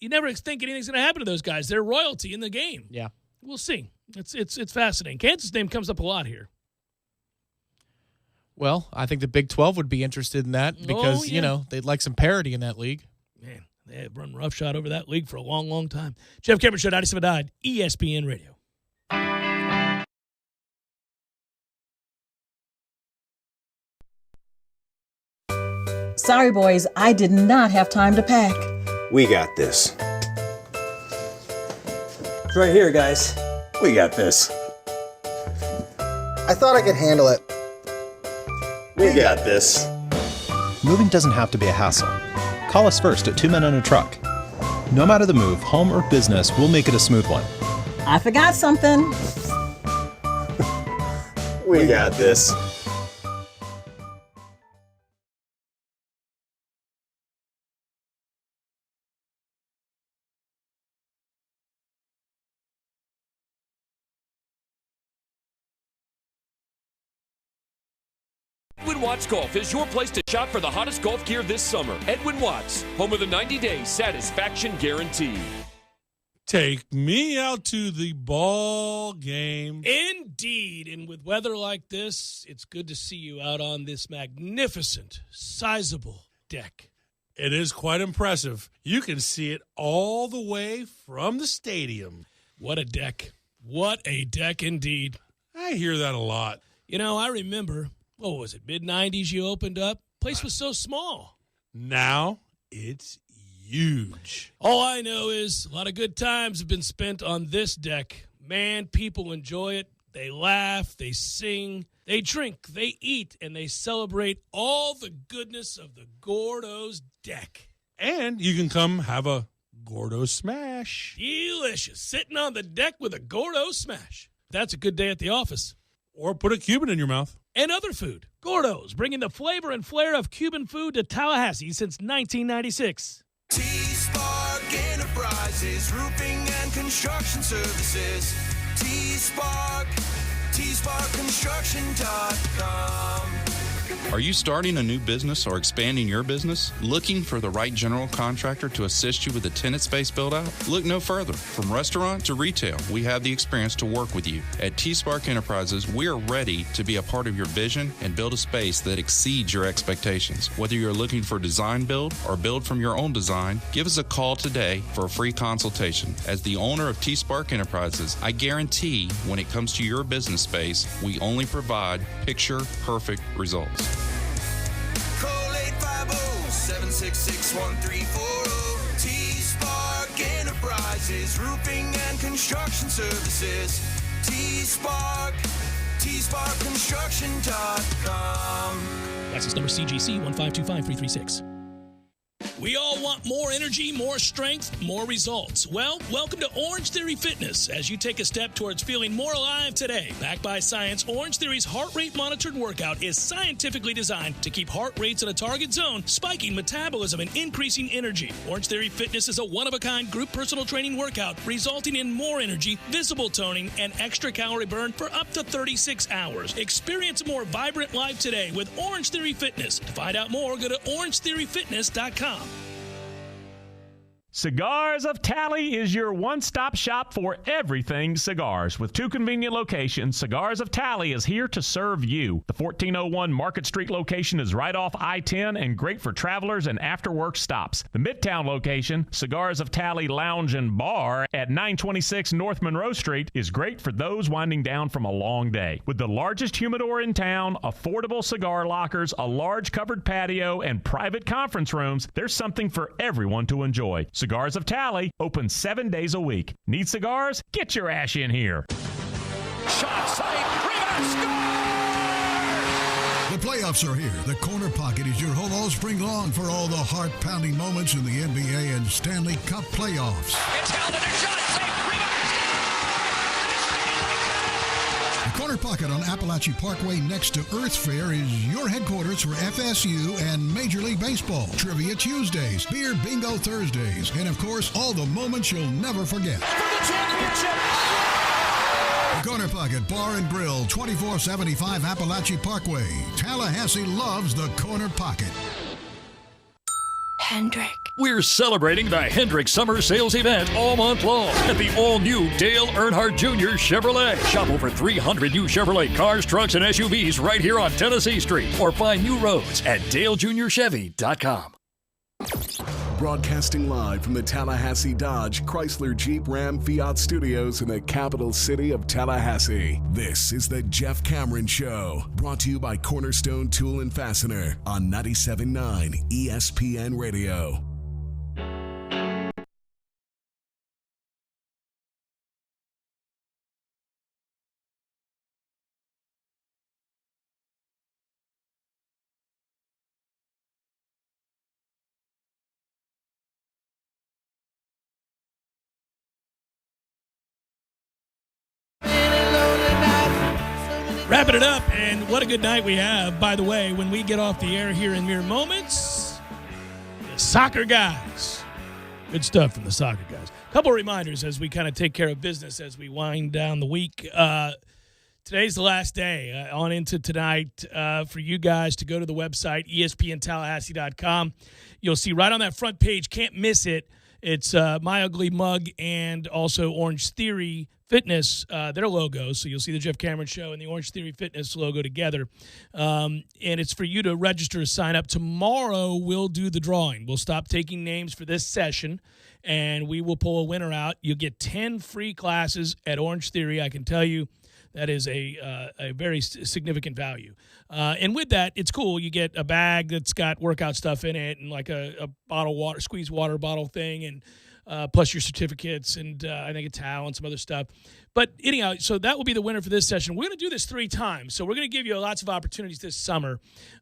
never think anything's going to happen to those guys. They're royalty in the game. Yeah. We'll see. It's fascinating. Kansas' name comes up a lot here. Well, I think the Big 12 would be interested in that because, they'd like some parity in that league. Man, they have run roughshod over that league for a long, long time. Jeff Cameron Show, 97.9 ESPN Radio. Sorry, boys, I did not have time to pack. We got this. It's right here, guys. We got this. I thought I could handle it. We got this. Moving doesn't have to be a hassle. Call us first at 2 Men and a Truck. No matter the move, home or business, we'll make it a smooth one. I forgot something. We got this. Edwin Watts Golf is your place to shop for the hottest golf gear this summer. Edwin Watts, home of the 90-day satisfaction guarantee. Take me out to the ball game. Indeed. And with weather like this, it's good to see you out on this magnificent, sizable deck. It is quite impressive. You can see it all the way from the stadium. What a deck. What a deck indeed. I hear that a lot. You know, I remember, what was it, mid-90s you opened up? Place was so small. Now it's huge. All I know is a lot of good times have been spent on this deck. Man, people enjoy it. They laugh, they sing, they drink, they eat, and they celebrate all the goodness of the Gordo's deck. And you can come have a Gordo Smash. Delicious. Sitting on the deck with a Gordo Smash. That's a good day at the office. Or put a Cuban in your mouth. And other food. Gordo's, bringing the flavor and flair of Cuban food to Tallahassee since 1996. T-Spark Enterprises, roofing and construction services. T-Spark, TSparkConstruction.com. Are you starting a new business or expanding your business? Looking for the right general contractor to assist you with a tenant space build-out? Look no further. From restaurant to retail, we have the experience to work with you. At T-Spark Enterprises, we are ready to be a part of your vision and build a space that exceeds your expectations. Whether you're looking for design build or build from your own design, give us a call today for a free consultation. As the owner of T-Spark Enterprises, I guarantee when it comes to your business space, we only provide picture-perfect results. Call 850-766-1340. T-Spark Enterprises, roofing and construction services. T-Spark, TSparkConstruction.com. License number CGC 1525336. We all want more energy, more strength, more results. Well, welcome to Orange Theory Fitness as you take a step towards feeling more alive today. Backed by science, Orange Theory's heart rate monitored workout is scientifically designed to keep heart rates in a target zone, spiking metabolism and increasing energy. Orange Theory Fitness is a one-of-a-kind group personal training workout resulting in more energy, visible toning, and extra calorie burn for up to 36 hours. Experience a more vibrant life today with Orange Theory Fitness. To find out more, go to orangetheoryfitness.com. Cigars of Tally is your one-stop shop for everything cigars. With two convenient locations, Cigars of Tally is here to serve you. The 1401 Market Street location is right off I-10 and great for travelers and after-work stops. The Midtown location, Cigars of Tally Lounge and Bar at 926 North Monroe Street, is great for those winding down from a long day. With the largest humidor in town, affordable cigar lockers, a large covered patio, and private conference rooms, there's something for everyone to enjoy. Cigars of Tally, open 7 days a week. Need cigars? Get your ash in here. Shot, save, rebound, score! The playoffs are here. The Corner Pocket is your home all spring long for all the heart-pounding moments in the NBA and Stanley Cup playoffs. It's held in a shot, save, rebound, The Corner Pocket on Appalachia Parkway next to Earth Fair is your headquarters for FSU and Major League Baseball. Trivia Tuesdays, Beer Bingo Thursdays, and of course, all the moments you'll never forget. The Corner Pocket Bar and Grill, 2475 Appalachia Parkway. Tallahassee loves the Corner Pocket. Hendrick. We're celebrating the Hendrick Summer Sales Event all month long at the all-new Dale Earnhardt Jr. Chevrolet. Shop over 300 new Chevrolet cars, trucks, and SUVs right here on Tennessee Street or find new roads at DaleJuniorChevy.com. Broadcasting live from the Tallahassee Dodge, Chrysler, Jeep, Ram, Fiat studios in the capital city of Tallahassee. This is the Jeff Cameron Show, brought to you by Cornerstone Tool and Fastener on 97.9 ESPN Radio. Wrapping it up, and what a good night we have. By the way, when we get off the air here in mere moments, the soccer guys. Good stuff from the soccer guys. A couple of reminders as we kind of take care of business as we wind down the week. Today's the last day on into tonight for you guys to go to the website, ESPNTallahassee.com. You'll see right on that front page, can't miss it. It's My Ugly Mug and also Orange Theory Fitness, their logos. So you'll see the Jeff Cameron Show and the Orange Theory Fitness logo together. And it's for you to register to sign up. Tomorrow we'll do the drawing. We'll stop taking names for this session, and we will pull a winner out. You'll get 10 free classes at Orange Theory. I can tell you that is a very significant value. And with that, it's cool. You get a bag that's got workout stuff in it and like a bottle water, squeeze water bottle thing, and plus your certificates and I think a towel and some other stuff. But anyhow, so that will be the winner for this session. We're going to do this 3 times. So we're going to give you lots of opportunities this summer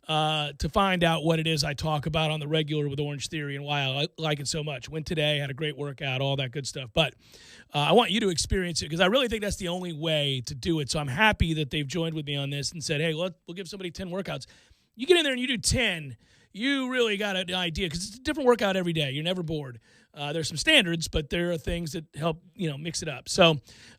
to find out what it is I talk about on the regular with Orange Theory and why I like it so much. Went today, had a great workout, all that good stuff. But I want you to experience it because I really think that's the only way to do it. So I'm happy that they've joined with me on this and said, hey, we'll give somebody 10 workouts. You get in there and you do 10, you really got an idea because it's a different workout every day. You're never bored. There's some standards, but there are things that help, mix it up. So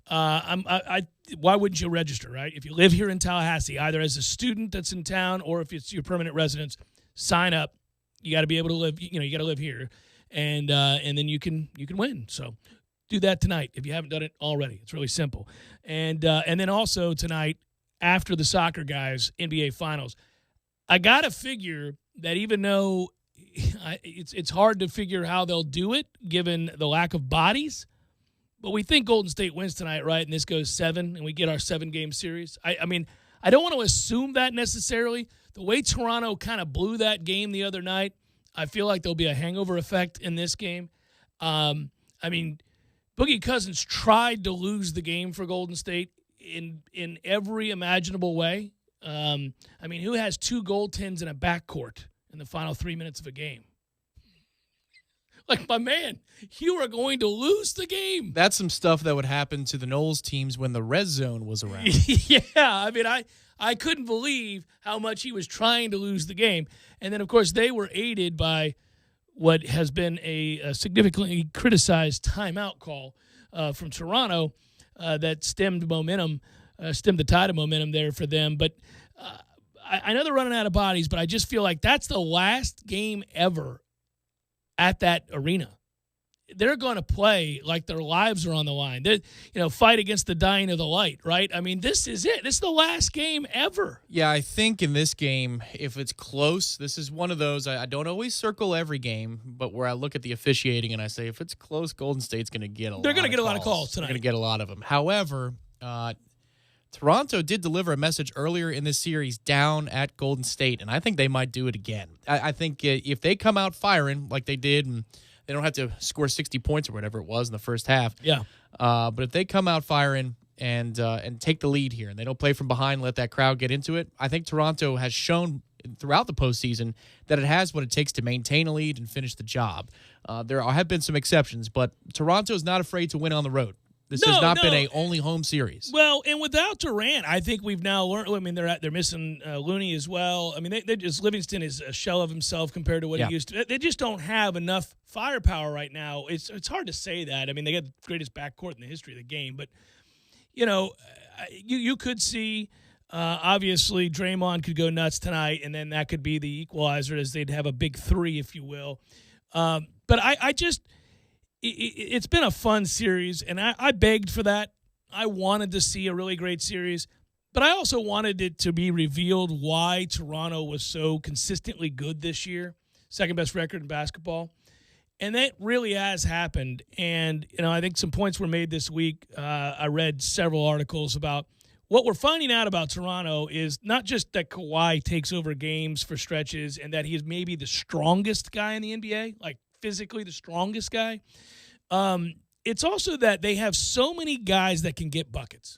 why wouldn't you register, right? If you live here in Tallahassee, either as a student that's in town or if it's your permanent residence, sign up. You got to be able to live, you got to live here. And then you can win. So do that tonight if you haven't done it already. It's really simple. And then also tonight, after the soccer guys' NBA Finals, I got to figure that even though it's hard to figure how they'll do it given the lack of bodies, but we think Golden State wins tonight, right? And this goes 7, and we get our 7-game series. I mean, I don't want to assume that necessarily. The way Toronto kind of blew that game the other night, I feel like there'll be a hangover effect in this game. I mean, Boogie Cousins tried to lose the game for Golden State in every imaginable way. I mean, who has 2 goaltends in a backcourt in the final 3 minutes of a game? Like, my man, you are going to lose the game. That's some stuff that would happen to the Knowles teams when the red zone was around. Yeah, I mean, I couldn't believe how much he was trying to lose the game. And then, of course, they were aided by what has been a significantly criticized timeout call from Toronto that stemmed the tide of momentum there for them. But I know they're running out of bodies, but I just feel like that's the last game ever at that arena. They're going to play like their lives are on the line. They, fight against the dying of the light, right? I mean, this is it. This is the last game ever. Yeah, I think in this game, if it's close, this is one of those, I don't always circle every game, but where I look at the officiating and I say, if it's close, Golden State's going to get a lot of calls. They're going to get a lot of calls tonight. They're going to get a lot of them. However, Toronto did deliver a message earlier in this series down at Golden State, and I think they might do it again. I think if they come out firing like they did, and they don't have to score 60 points or whatever it was in the first half. Yeah. But if they come out firing and take the lead here, and they don't play from behind, let that crowd get into it, I think Toronto has shown throughout the postseason that it has what it takes to maintain a lead and finish the job. There have been some exceptions, but Toronto is not afraid to win on the road. This has not been a only home series. Well, and without Durant, I think we've now learned. I mean, they're missing Looney as well. I mean, they just Livingston is a shell of himself compared to what he used to. They just don't have enough firepower right now. It's hard to say that. I mean, they got the greatest backcourt in the history of the game, but you could see. Obviously, Draymond could go nuts tonight, and then that could be the equalizer, as they'd have a big 3, if you will. But I just. It's been a fun series, and I begged for that. I wanted to see a really great series, but I also wanted it to be revealed why Toronto was so consistently good this year, second best record in basketball. And that really has happened. And, I think some points were made this week. I read several articles about what we're finding out about Toronto is not just that Kawhi takes over games for stretches and that he is maybe the strongest guy in the NBA, like physically the strongest guy. It's also that they have so many guys that can get buckets.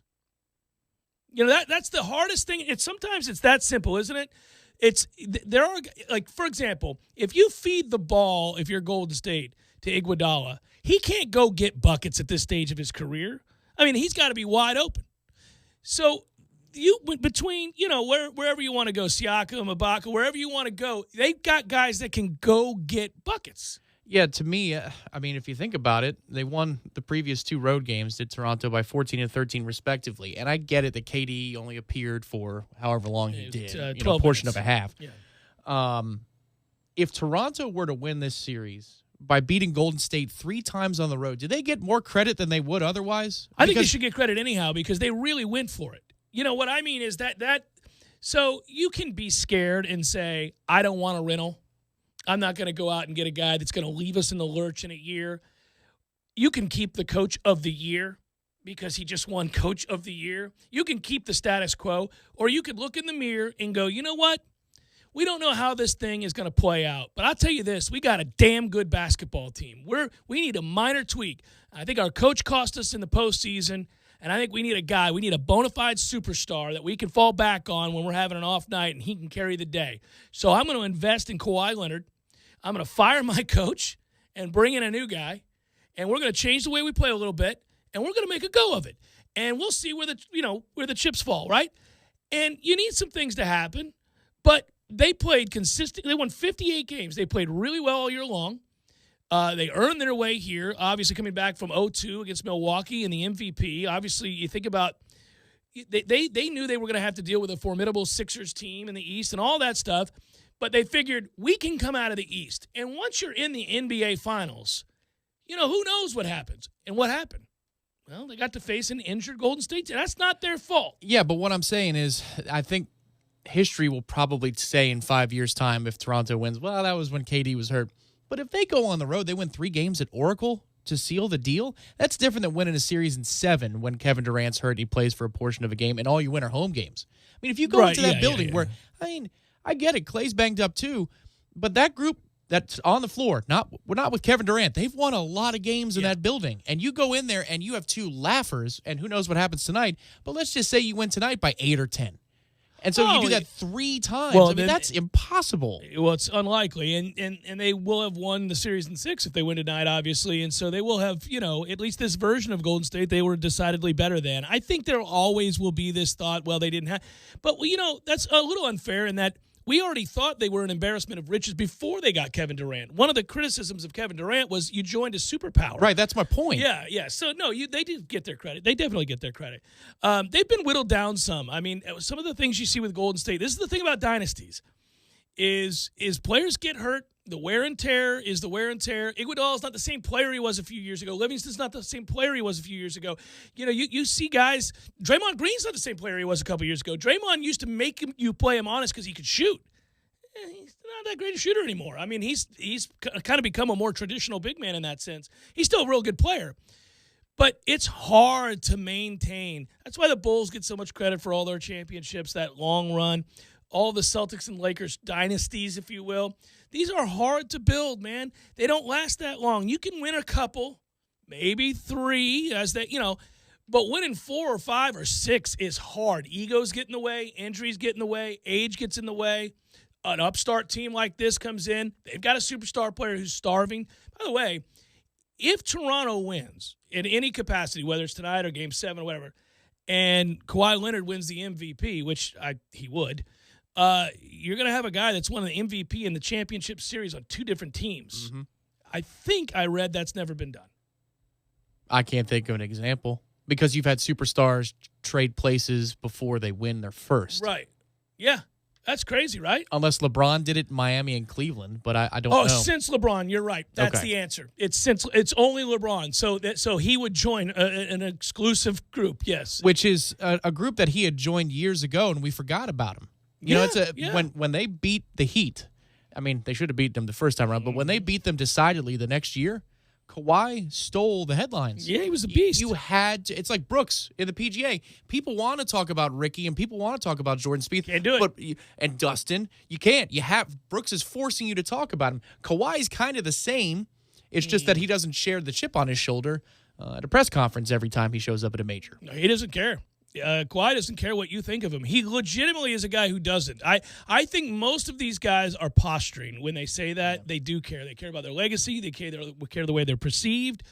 That's the hardest thing. Sometimes it's that simple, isn't it? There are, like, for example, if you feed the ball, if you're Golden State, to Iguodala, he can't go get buckets at this stage of his career. I mean, he's got to be wide open. So between, wherever you want to go, Siakam, Ibaka, wherever you want to go, they've got guys that can go get buckets. Yeah, to me, if you think about it, they won the previous 2 road games to Toronto by 14 and 13 respectively. And I get it that KD only appeared for however long he did, a portion minutes. of a half. Yeah. If Toronto were to win this series by beating Golden State 3 times on the road, do they get more credit than they would otherwise? I think they should get credit anyhow because they really went for it. You know, what I mean is that so you can be scared and say, I don't want a rental. I'm not going to go out and get a guy that's going to leave us in the lurch in a year. You can keep the coach of the year because he just won coach of the year. You can keep the status quo, or you could look in the mirror and go, you know what? We don't know how this thing is going to play out, but I'll tell you this, we got a damn good basketball team. We need a minor tweak. I think our coach cost us in the postseason, and I think we need a bona fide superstar that we can fall back on when we're having an off night and he can carry the day. So I'm going to invest in Kawhi Leonard. I'm going to fire my coach and bring in a new guy, and we're going to change the way we play a little bit, and we're going to make a go of it. And we'll see where the chips fall, right? And you need some things to happen, but they played consistently. They won 58 games. They played really well all year long. They earned their way here, obviously coming back from 0-2 against Milwaukee and the MVP. Obviously, you think about they knew they were going to have to deal with a formidable Sixers team in the East and all that stuff, but they figured we can come out of the East. And once you're in the NBA Finals, who knows what happens. And what happened? Well, they got to face an injured Golden State team. That's not their fault. Yeah, but what I'm saying is I think history will probably say in 5 years' time if Toronto wins, well, that was when KD was hurt. But if they go on the road, they win 3 games at Oracle to seal the deal, that's different than winning a series in 7 when Kevin Durant's hurt and he plays for a portion of a game and all you win are home games. I mean, if you go into that building where, I get it, Clay's banged up too, but that group that's on the floor, we're not with Kevin Durant. They've won a lot of games in that building. And you go in there and you have 2 laughers, and who knows what happens tonight, but let's just say you win tonight by 8 or 10. And so you do that 3 times. Well, that's impossible. Well, it's unlikely. And they will have won the series in 6 if they win tonight, obviously. And so they will have, at least this version of Golden State, they were decidedly better than. I think there always will be this thought, well, they didn't have. But, that's a little unfair in that we already thought they were an embarrassment of riches before they got Kevin Durant. One of the criticisms of Kevin Durant was you joined a superpower. Right, that's my point. Yeah. So, no, they did get their credit. They definitely get their credit. They've been whittled down some. I mean, some of the things you see with Golden State, this is the thing about dynasties, is players get hurt. The wear and tear is the wear and tear. Iguodala's not the same player he was a few years ago. Livingston's not the same player he was a few years ago. You see guys, Draymond Green's not the same player he was a couple years ago. Draymond used to make you play him honest because he could shoot. He's not that great a shooter anymore. I mean, he's kind of become a more traditional big man in that sense. He's still a real good player. But it's hard to maintain. That's why the Bulls get so much credit for all their championships, that long run, all the Celtics and Lakers dynasties, if you will. These are hard to build, man. They don't last that long. You can win a couple, maybe 3, but winning 4 or 5 or 6 is hard. Egos get in the way, injuries get in the way, age gets in the way. An upstart team like this comes in. They've got a superstar player who's starving. By the way, if Toronto wins in any capacity, whether it's tonight or Game 7 or whatever, and Kawhi Leonard wins the MVP, which he would, you're going to have a guy that's won the MVP in the championship series on 2 different teams. Mm-hmm. I think I read that's never been done. I can't think of an example because you've had superstars trade places before they win their first. Right. Yeah. That's crazy, right? Unless LeBron did it in Miami and Cleveland, but I don't know. Oh, since LeBron, you're right. That's the answer. It's only LeBron. So he would join an exclusive group, yes. Which is a group that he had joined years ago, and we forgot about him. When they beat the Heat, I mean, they should have beat them the first time around, but when they beat them decidedly the next year, Kawhi stole the headlines. Yeah, he was a beast. You had to. It's like Brooks in the PGA. People want to talk about Ricky and people want to talk about Jordan Spieth. Can't do it. And Dustin, you can't. Brooks is forcing you to talk about him. Kawhi's kind of the same. It's just that he doesn't share the chip on his shoulder at a press conference every time he shows up at a major. No, he doesn't care. Kawhi doesn't care what you think of him. He legitimately is a guy who doesn't. I think most of these guys are posturing when they say that. Yeah. They do care. They care about their legacy. They care the way they're perceived.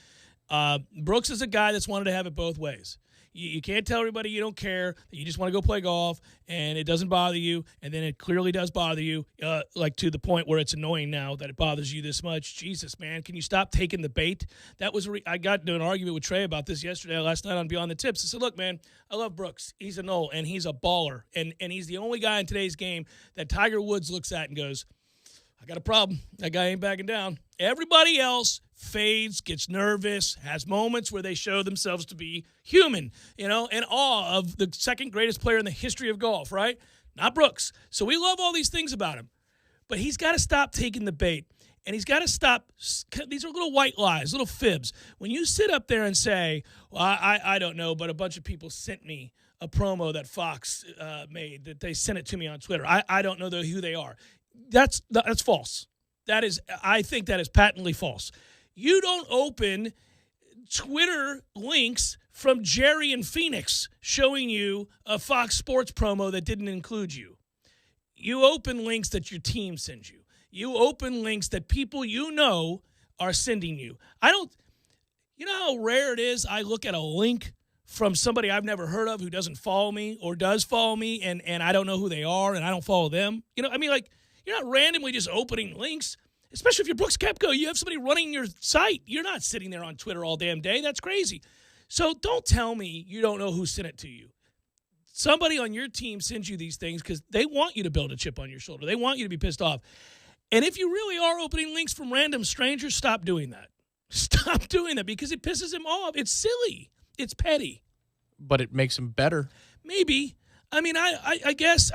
Brooks is a guy that's wanted to have it both ways. You can't tell everybody you don't care, that you just want to go play golf, and it doesn't bother you, and then it clearly does bother you, like to the point where it's annoying now that it bothers you this much. Jesus, man, can you stop taking the bait? That was I got into an argument with Trey about this last night on Beyond the Tips. I said, look, man, I love Brooks. He's a Knoll, and he's a baller, and he's the only guy in today's game that Tiger Woods looks at and goes, I got a problem. That guy ain't backing down. Everybody else fades, gets nervous, has moments where they show themselves to be human, in awe of the second greatest player in the history of golf, right? Not Brooks. So we love all these things about him. But he's got to stop taking the bait. And he's got to stop. These are little white lies, little fibs. When you sit up there and say, well, I don't know, but a bunch of people sent me a promo that Fox made, that they sent it to me on Twitter. I don't know who they are. That's false. I think that is patently false. You don't open Twitter links from Jerry in Phoenix showing you a Fox Sports promo that didn't include you. You open links that your team sends you. You open links that people you know are sending you. You know how rare it is I look at a link from somebody I've never heard of who doesn't follow me or does follow me, and I don't know who they are and I don't follow them. You're not randomly just opening links. Especially if you're Brooks Koepka, you have somebody running your site. You're not sitting there on Twitter all damn day. That's crazy. So don't tell me you don't know who sent it to you. Somebody on your team sends you these things because they want you to build a chip on your shoulder. They want you to be pissed off. And if you really are opening links from random strangers, stop doing that. Stop doing that because it pisses him off. It's silly. It's petty. But it makes him better. Maybe. I mean, I guess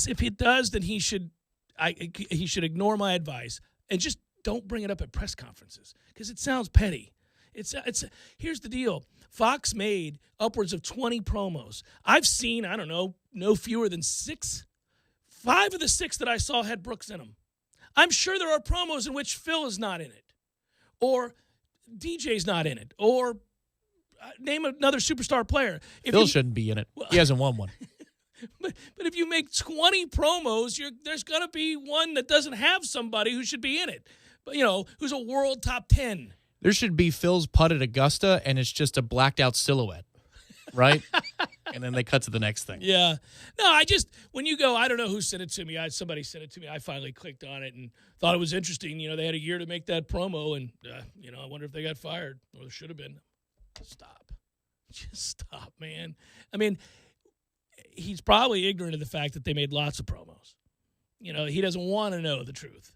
if it does, then he should ignore my advice. And just don't bring it up at press conferences because it sounds petty. Here's the deal. Fox made upwards of 20 promos. I've seen, I don't know, no fewer than 6. 5 of the 6 that I saw had Brooks in them. I'm sure there are promos in which Phil is not in it, or DJ's not in it, or name another superstar player. Phil shouldn't be in it. He hasn't won one. But if you make 20 promos, there's going to be one that doesn't have somebody who should be in it. But, who's a world top 10. There should be Phil's putt at Augusta, and it's just a blacked out silhouette, right? And then they cut to the next thing. Yeah. No, when you go, I don't know who sent it to me. Somebody sent it to me. I finally clicked on it and thought it was interesting. They had a year to make that promo, and, I wonder if they got fired, or there should have been. Stop. Just stop, man. I mean, he's probably ignorant of the fact that they made lots of promos. He doesn't want to know the truth.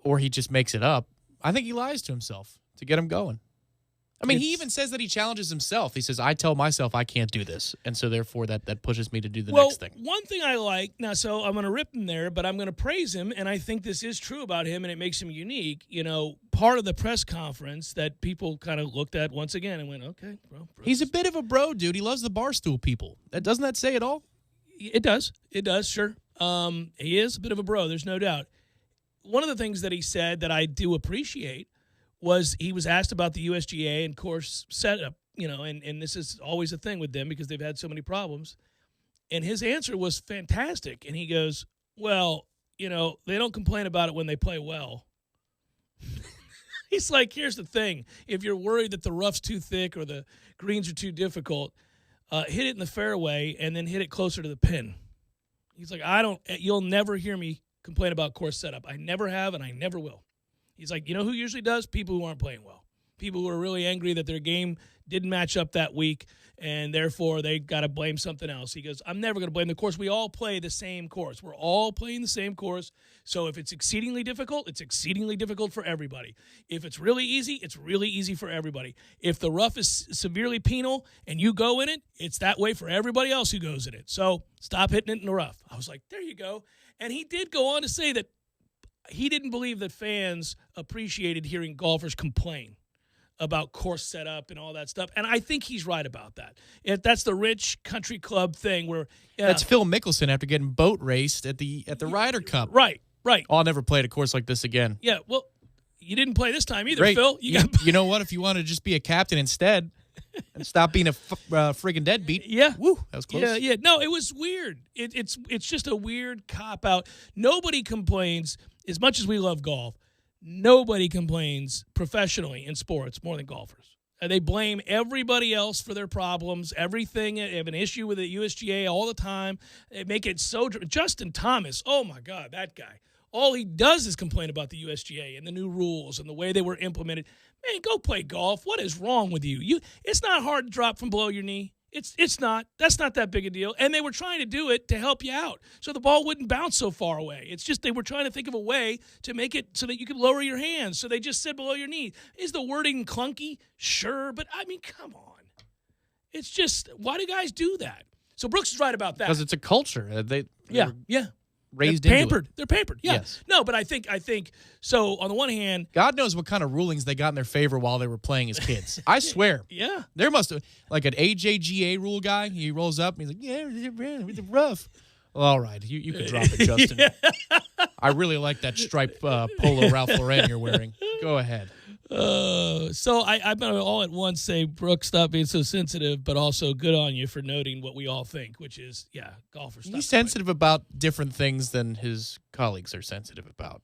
Or he just makes it up. I think he lies to himself to get him going. I mean, he even says that he challenges himself. He says, I tell myself I can't do this. And so therefore that pushes me to do the next thing. One thing I like, now, so I'm going to rip him there, but I'm going to praise him. And I think this is true about him and it makes him unique. Part of the press conference that people kind of looked at once again and went, okay, bro. Brooks. He's a bit of a bro, dude. He loves the Barstool people. Doesn't that say it all? It does. It does, sure. He is a bit of a bro. There's no doubt. One of the things that he said that I do appreciate was he was asked about the USGA and course setup, and this is always a thing with them because they've had so many problems. And his answer was fantastic. And he goes, well, they don't complain about it when they play well. He's like, here's the thing. If you're worried that the rough's too thick or the greens are too difficult, hit it in the fairway and then hit it closer to the pin. He's like, you'll never hear me complain about course setup. I never have and I never will. He's like, who usually does? People who aren't playing well. People who are really angry that their game didn't match up that week, and therefore they got to blame something else. He goes, I'm never going to blame the course. We all play the same course. We're all playing the same course. So if it's exceedingly difficult, it's exceedingly difficult for everybody. If it's really easy, it's really easy for everybody. If the rough is severely penal and you go in it, it's that way for everybody else who goes in it. So stop hitting it in the rough. I was like, there you go. And he did go on to say that he didn't believe that fans appreciated hearing golfers complain about course setup and all that stuff. And I think he's right about that. If that's the rich country club thing where that's Phil Mickelson after getting boat raced at the Ryder Cup. Right. I'll never play at a course like this again. Yeah, well, you didn't play this time either, Great. Phil. You know what? If you want to just be a captain instead and stop being a friggin' deadbeat. Yeah. Woo, that was close. Yeah. No, it was weird. It's just a weird cop-out. Nobody complains, as much as we love golf, nobody complains professionally in sports more than golfers. They blame everybody else for their problems, everything. They have an issue with the USGA all the time. They make it so. Justin Thomas, oh my God, that guy. All he does is complain about the USGA and the new rules and the way they were implemented. Man, go play golf. What is wrong with you? It's not hard to drop from below your knee. It's not. That's not that big a deal. And they were trying to do it to help you out so the ball wouldn't bounce so far away. It's just they were trying to think of a way to make it so that you could lower your hands. So they just said below your knee. Is the wording clunky? Sure. But, I mean, come on. It's just, why do guys do that? So Brooks is right about that. Because it's a culture. They raised They're into pampered. it. They're pampered. Yeah. Yes. No, but I think so. On the one hand, God knows what kind of rulings they got in their favor while they were playing as kids. I swear. Yeah. There must have, like an AJGA rule guy. He rolls up and he's like, "Yeah, it's rough." Well, all right, you can drop it, Justin. I really like that striped polo Ralph Lauren you're wearing. Go ahead. So I'm going to all at once say, Brooks, stop being so sensitive, but also good on you for noting what we all think, which is, golfers. He's sensitive about different things than his colleagues are sensitive about.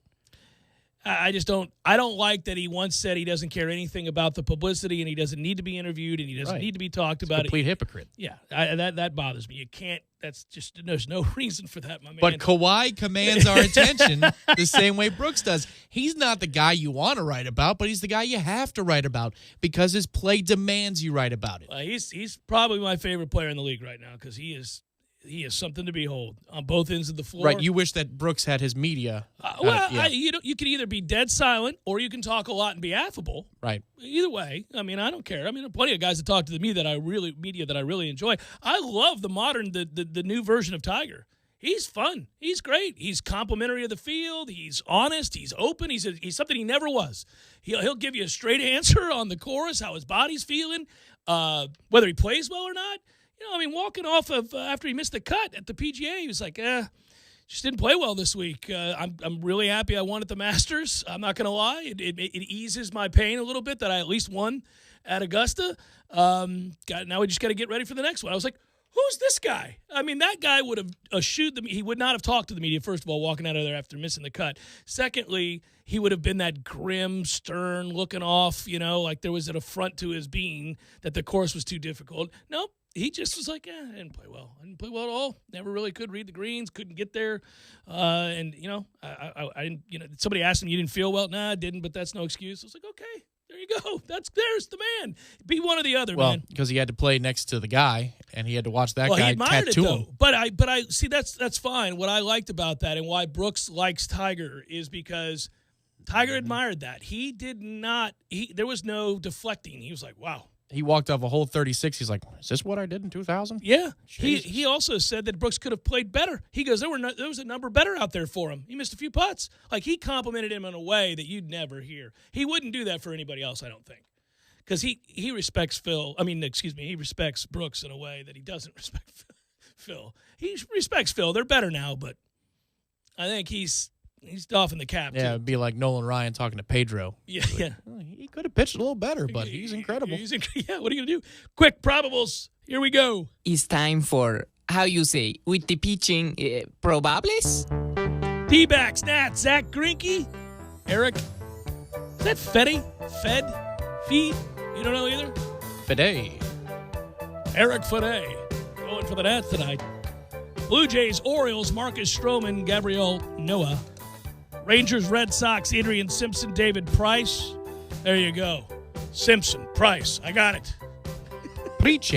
I don't like that he once said he doesn't care anything about the publicity and he doesn't need to be interviewed and he doesn't need to be talked about. Complete hypocrite. Yeah, that bothers me. You can't. That's just, there's no reason for that, my man. But Kawhi commands our attention the same way Brooks does. He's not the guy you want to write about, but he's the guy you have to write about because his play demands you write about it. He's probably my favorite player in the league right now because he is something to behold on both ends of the floor. Right, you wish that Brooks had his media. You can either be dead silent or you can talk a lot and be affable. Right. Either way, I mean, I don't care. I mean, there are plenty of guys that talk to media that I really enjoy. I love the new version of Tiger. He's fun. He's great. He's complimentary of the field. He's honest. He's open. He's something he never was. He'll give you a straight answer on the course, how his body's feeling, whether he plays well or not. Walking off of after he missed the cut at the PGA, he was like, just didn't play well this week. I'm really happy I won at the Masters. I'm not going to lie. It eases my pain a little bit that I at least won at Augusta. Now we just got to get ready for the next one. I was like, who's this guy? I mean, that guy would have eschewed he would not have talked to the media, first of all, walking out of there after missing the cut. Secondly, he would have been that grim, stern, looking off, like there was an affront to his being that the course was too difficult. Nope. He just was like, I didn't play well. I didn't play well at all. Never really could read the greens, couldn't get there. I didn't, somebody asked him, you didn't feel well? Nah, I didn't, but that's no excuse. I was like, okay, there you go. There's the man. Be one or the other, man. Well, because he had to play next to the guy, and he had to watch that he guy admired tattoo it, though. him. But I see that's fine. What I liked about that and why Brooks likes Tiger is because Tiger admired that. He did not, there was no deflecting. He was like, wow. He walked off a hole 36. He's like, is this what I did in 2000? Yeah. He also said that Brooks could have played better. He goes, there was a number better out there for him. He missed a few putts. Like, he complimented him in a way that you'd never hear. He wouldn't do that for anybody else, I don't think. Because he respects he respects Brooks in a way that he doesn't respect Phil. He respects Phil. They're better now, but I think he's doffing the cap. Yeah, it'd be like Nolan Ryan talking to Pedro. Yeah, like, he could have pitched a little better, but he's incredible. Yeah, what are you going to do? Quick probables. Here we go. It's time for, how you say, with the pitching, probables? D-backs, Nat, Zach Greinke, Eric. Is that Fede? Feed? You don't know either? Fede. Eric Fede. Going for the Nats tonight. Blue Jays, Orioles, Marcus Stroman, Gabriel Noah. Rangers, Red Sox, Adrian Simpson, David Price. There you go. Simpson, Price. I got it. Price.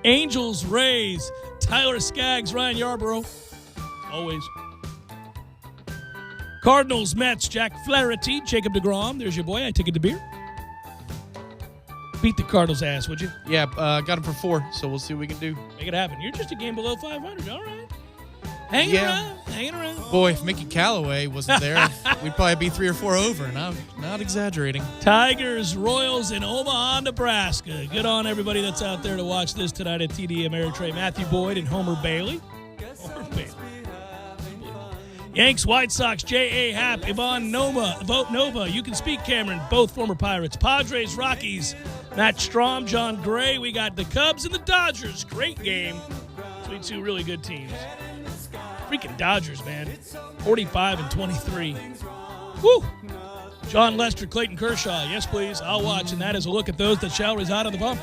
Angels, Rays, Tyler Skaggs, Ryan Yarbrough. Always. Cardinals, Mets, Jack Flaherty, Jacob deGrom. There's your boy. I took it to beer. Beat the Cardinals' ass, would you? Yeah, got him for 4, so we'll see what we can do. Make it happen. You're just a game below 500. All right. Hanging around. Boy, if Mickey Callaway wasn't there, we'd probably be 3 or 4 over, and I'm not exaggerating. Tigers, Royals in Omaha, Nebraska. Good on everybody that's out there to watch this tonight at TD Ameritrade. Matthew Boyd and Homer Bailey. Yanks, White Sox, J.A. Happ, Ivan Nova. You can speak, Cameron. Both former Pirates. Padres, Rockies, Matt Strom, John Gray. We got the Cubs and the Dodgers. Great game. Between two really good teams. Freaking Dodgers, man. 45-23. Woo! John Lester, Clayton Kershaw. Yes, please. I'll watch. And that is a look at those that shall reside on the bump.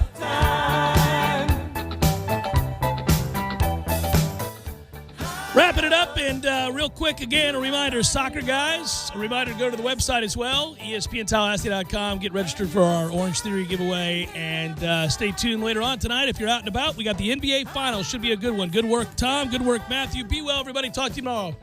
Wrapping it up, and real quick, again, a reminder, soccer guys, a reminder to go to the website as well, ESPNTallahassee.com. Get registered for our Orange Theory giveaway, and stay tuned later on tonight. If you're out and about, we got the NBA Finals. Should be a good one. Good work, Tom. Good work, Matthew. Be well, everybody. Talk to you tomorrow.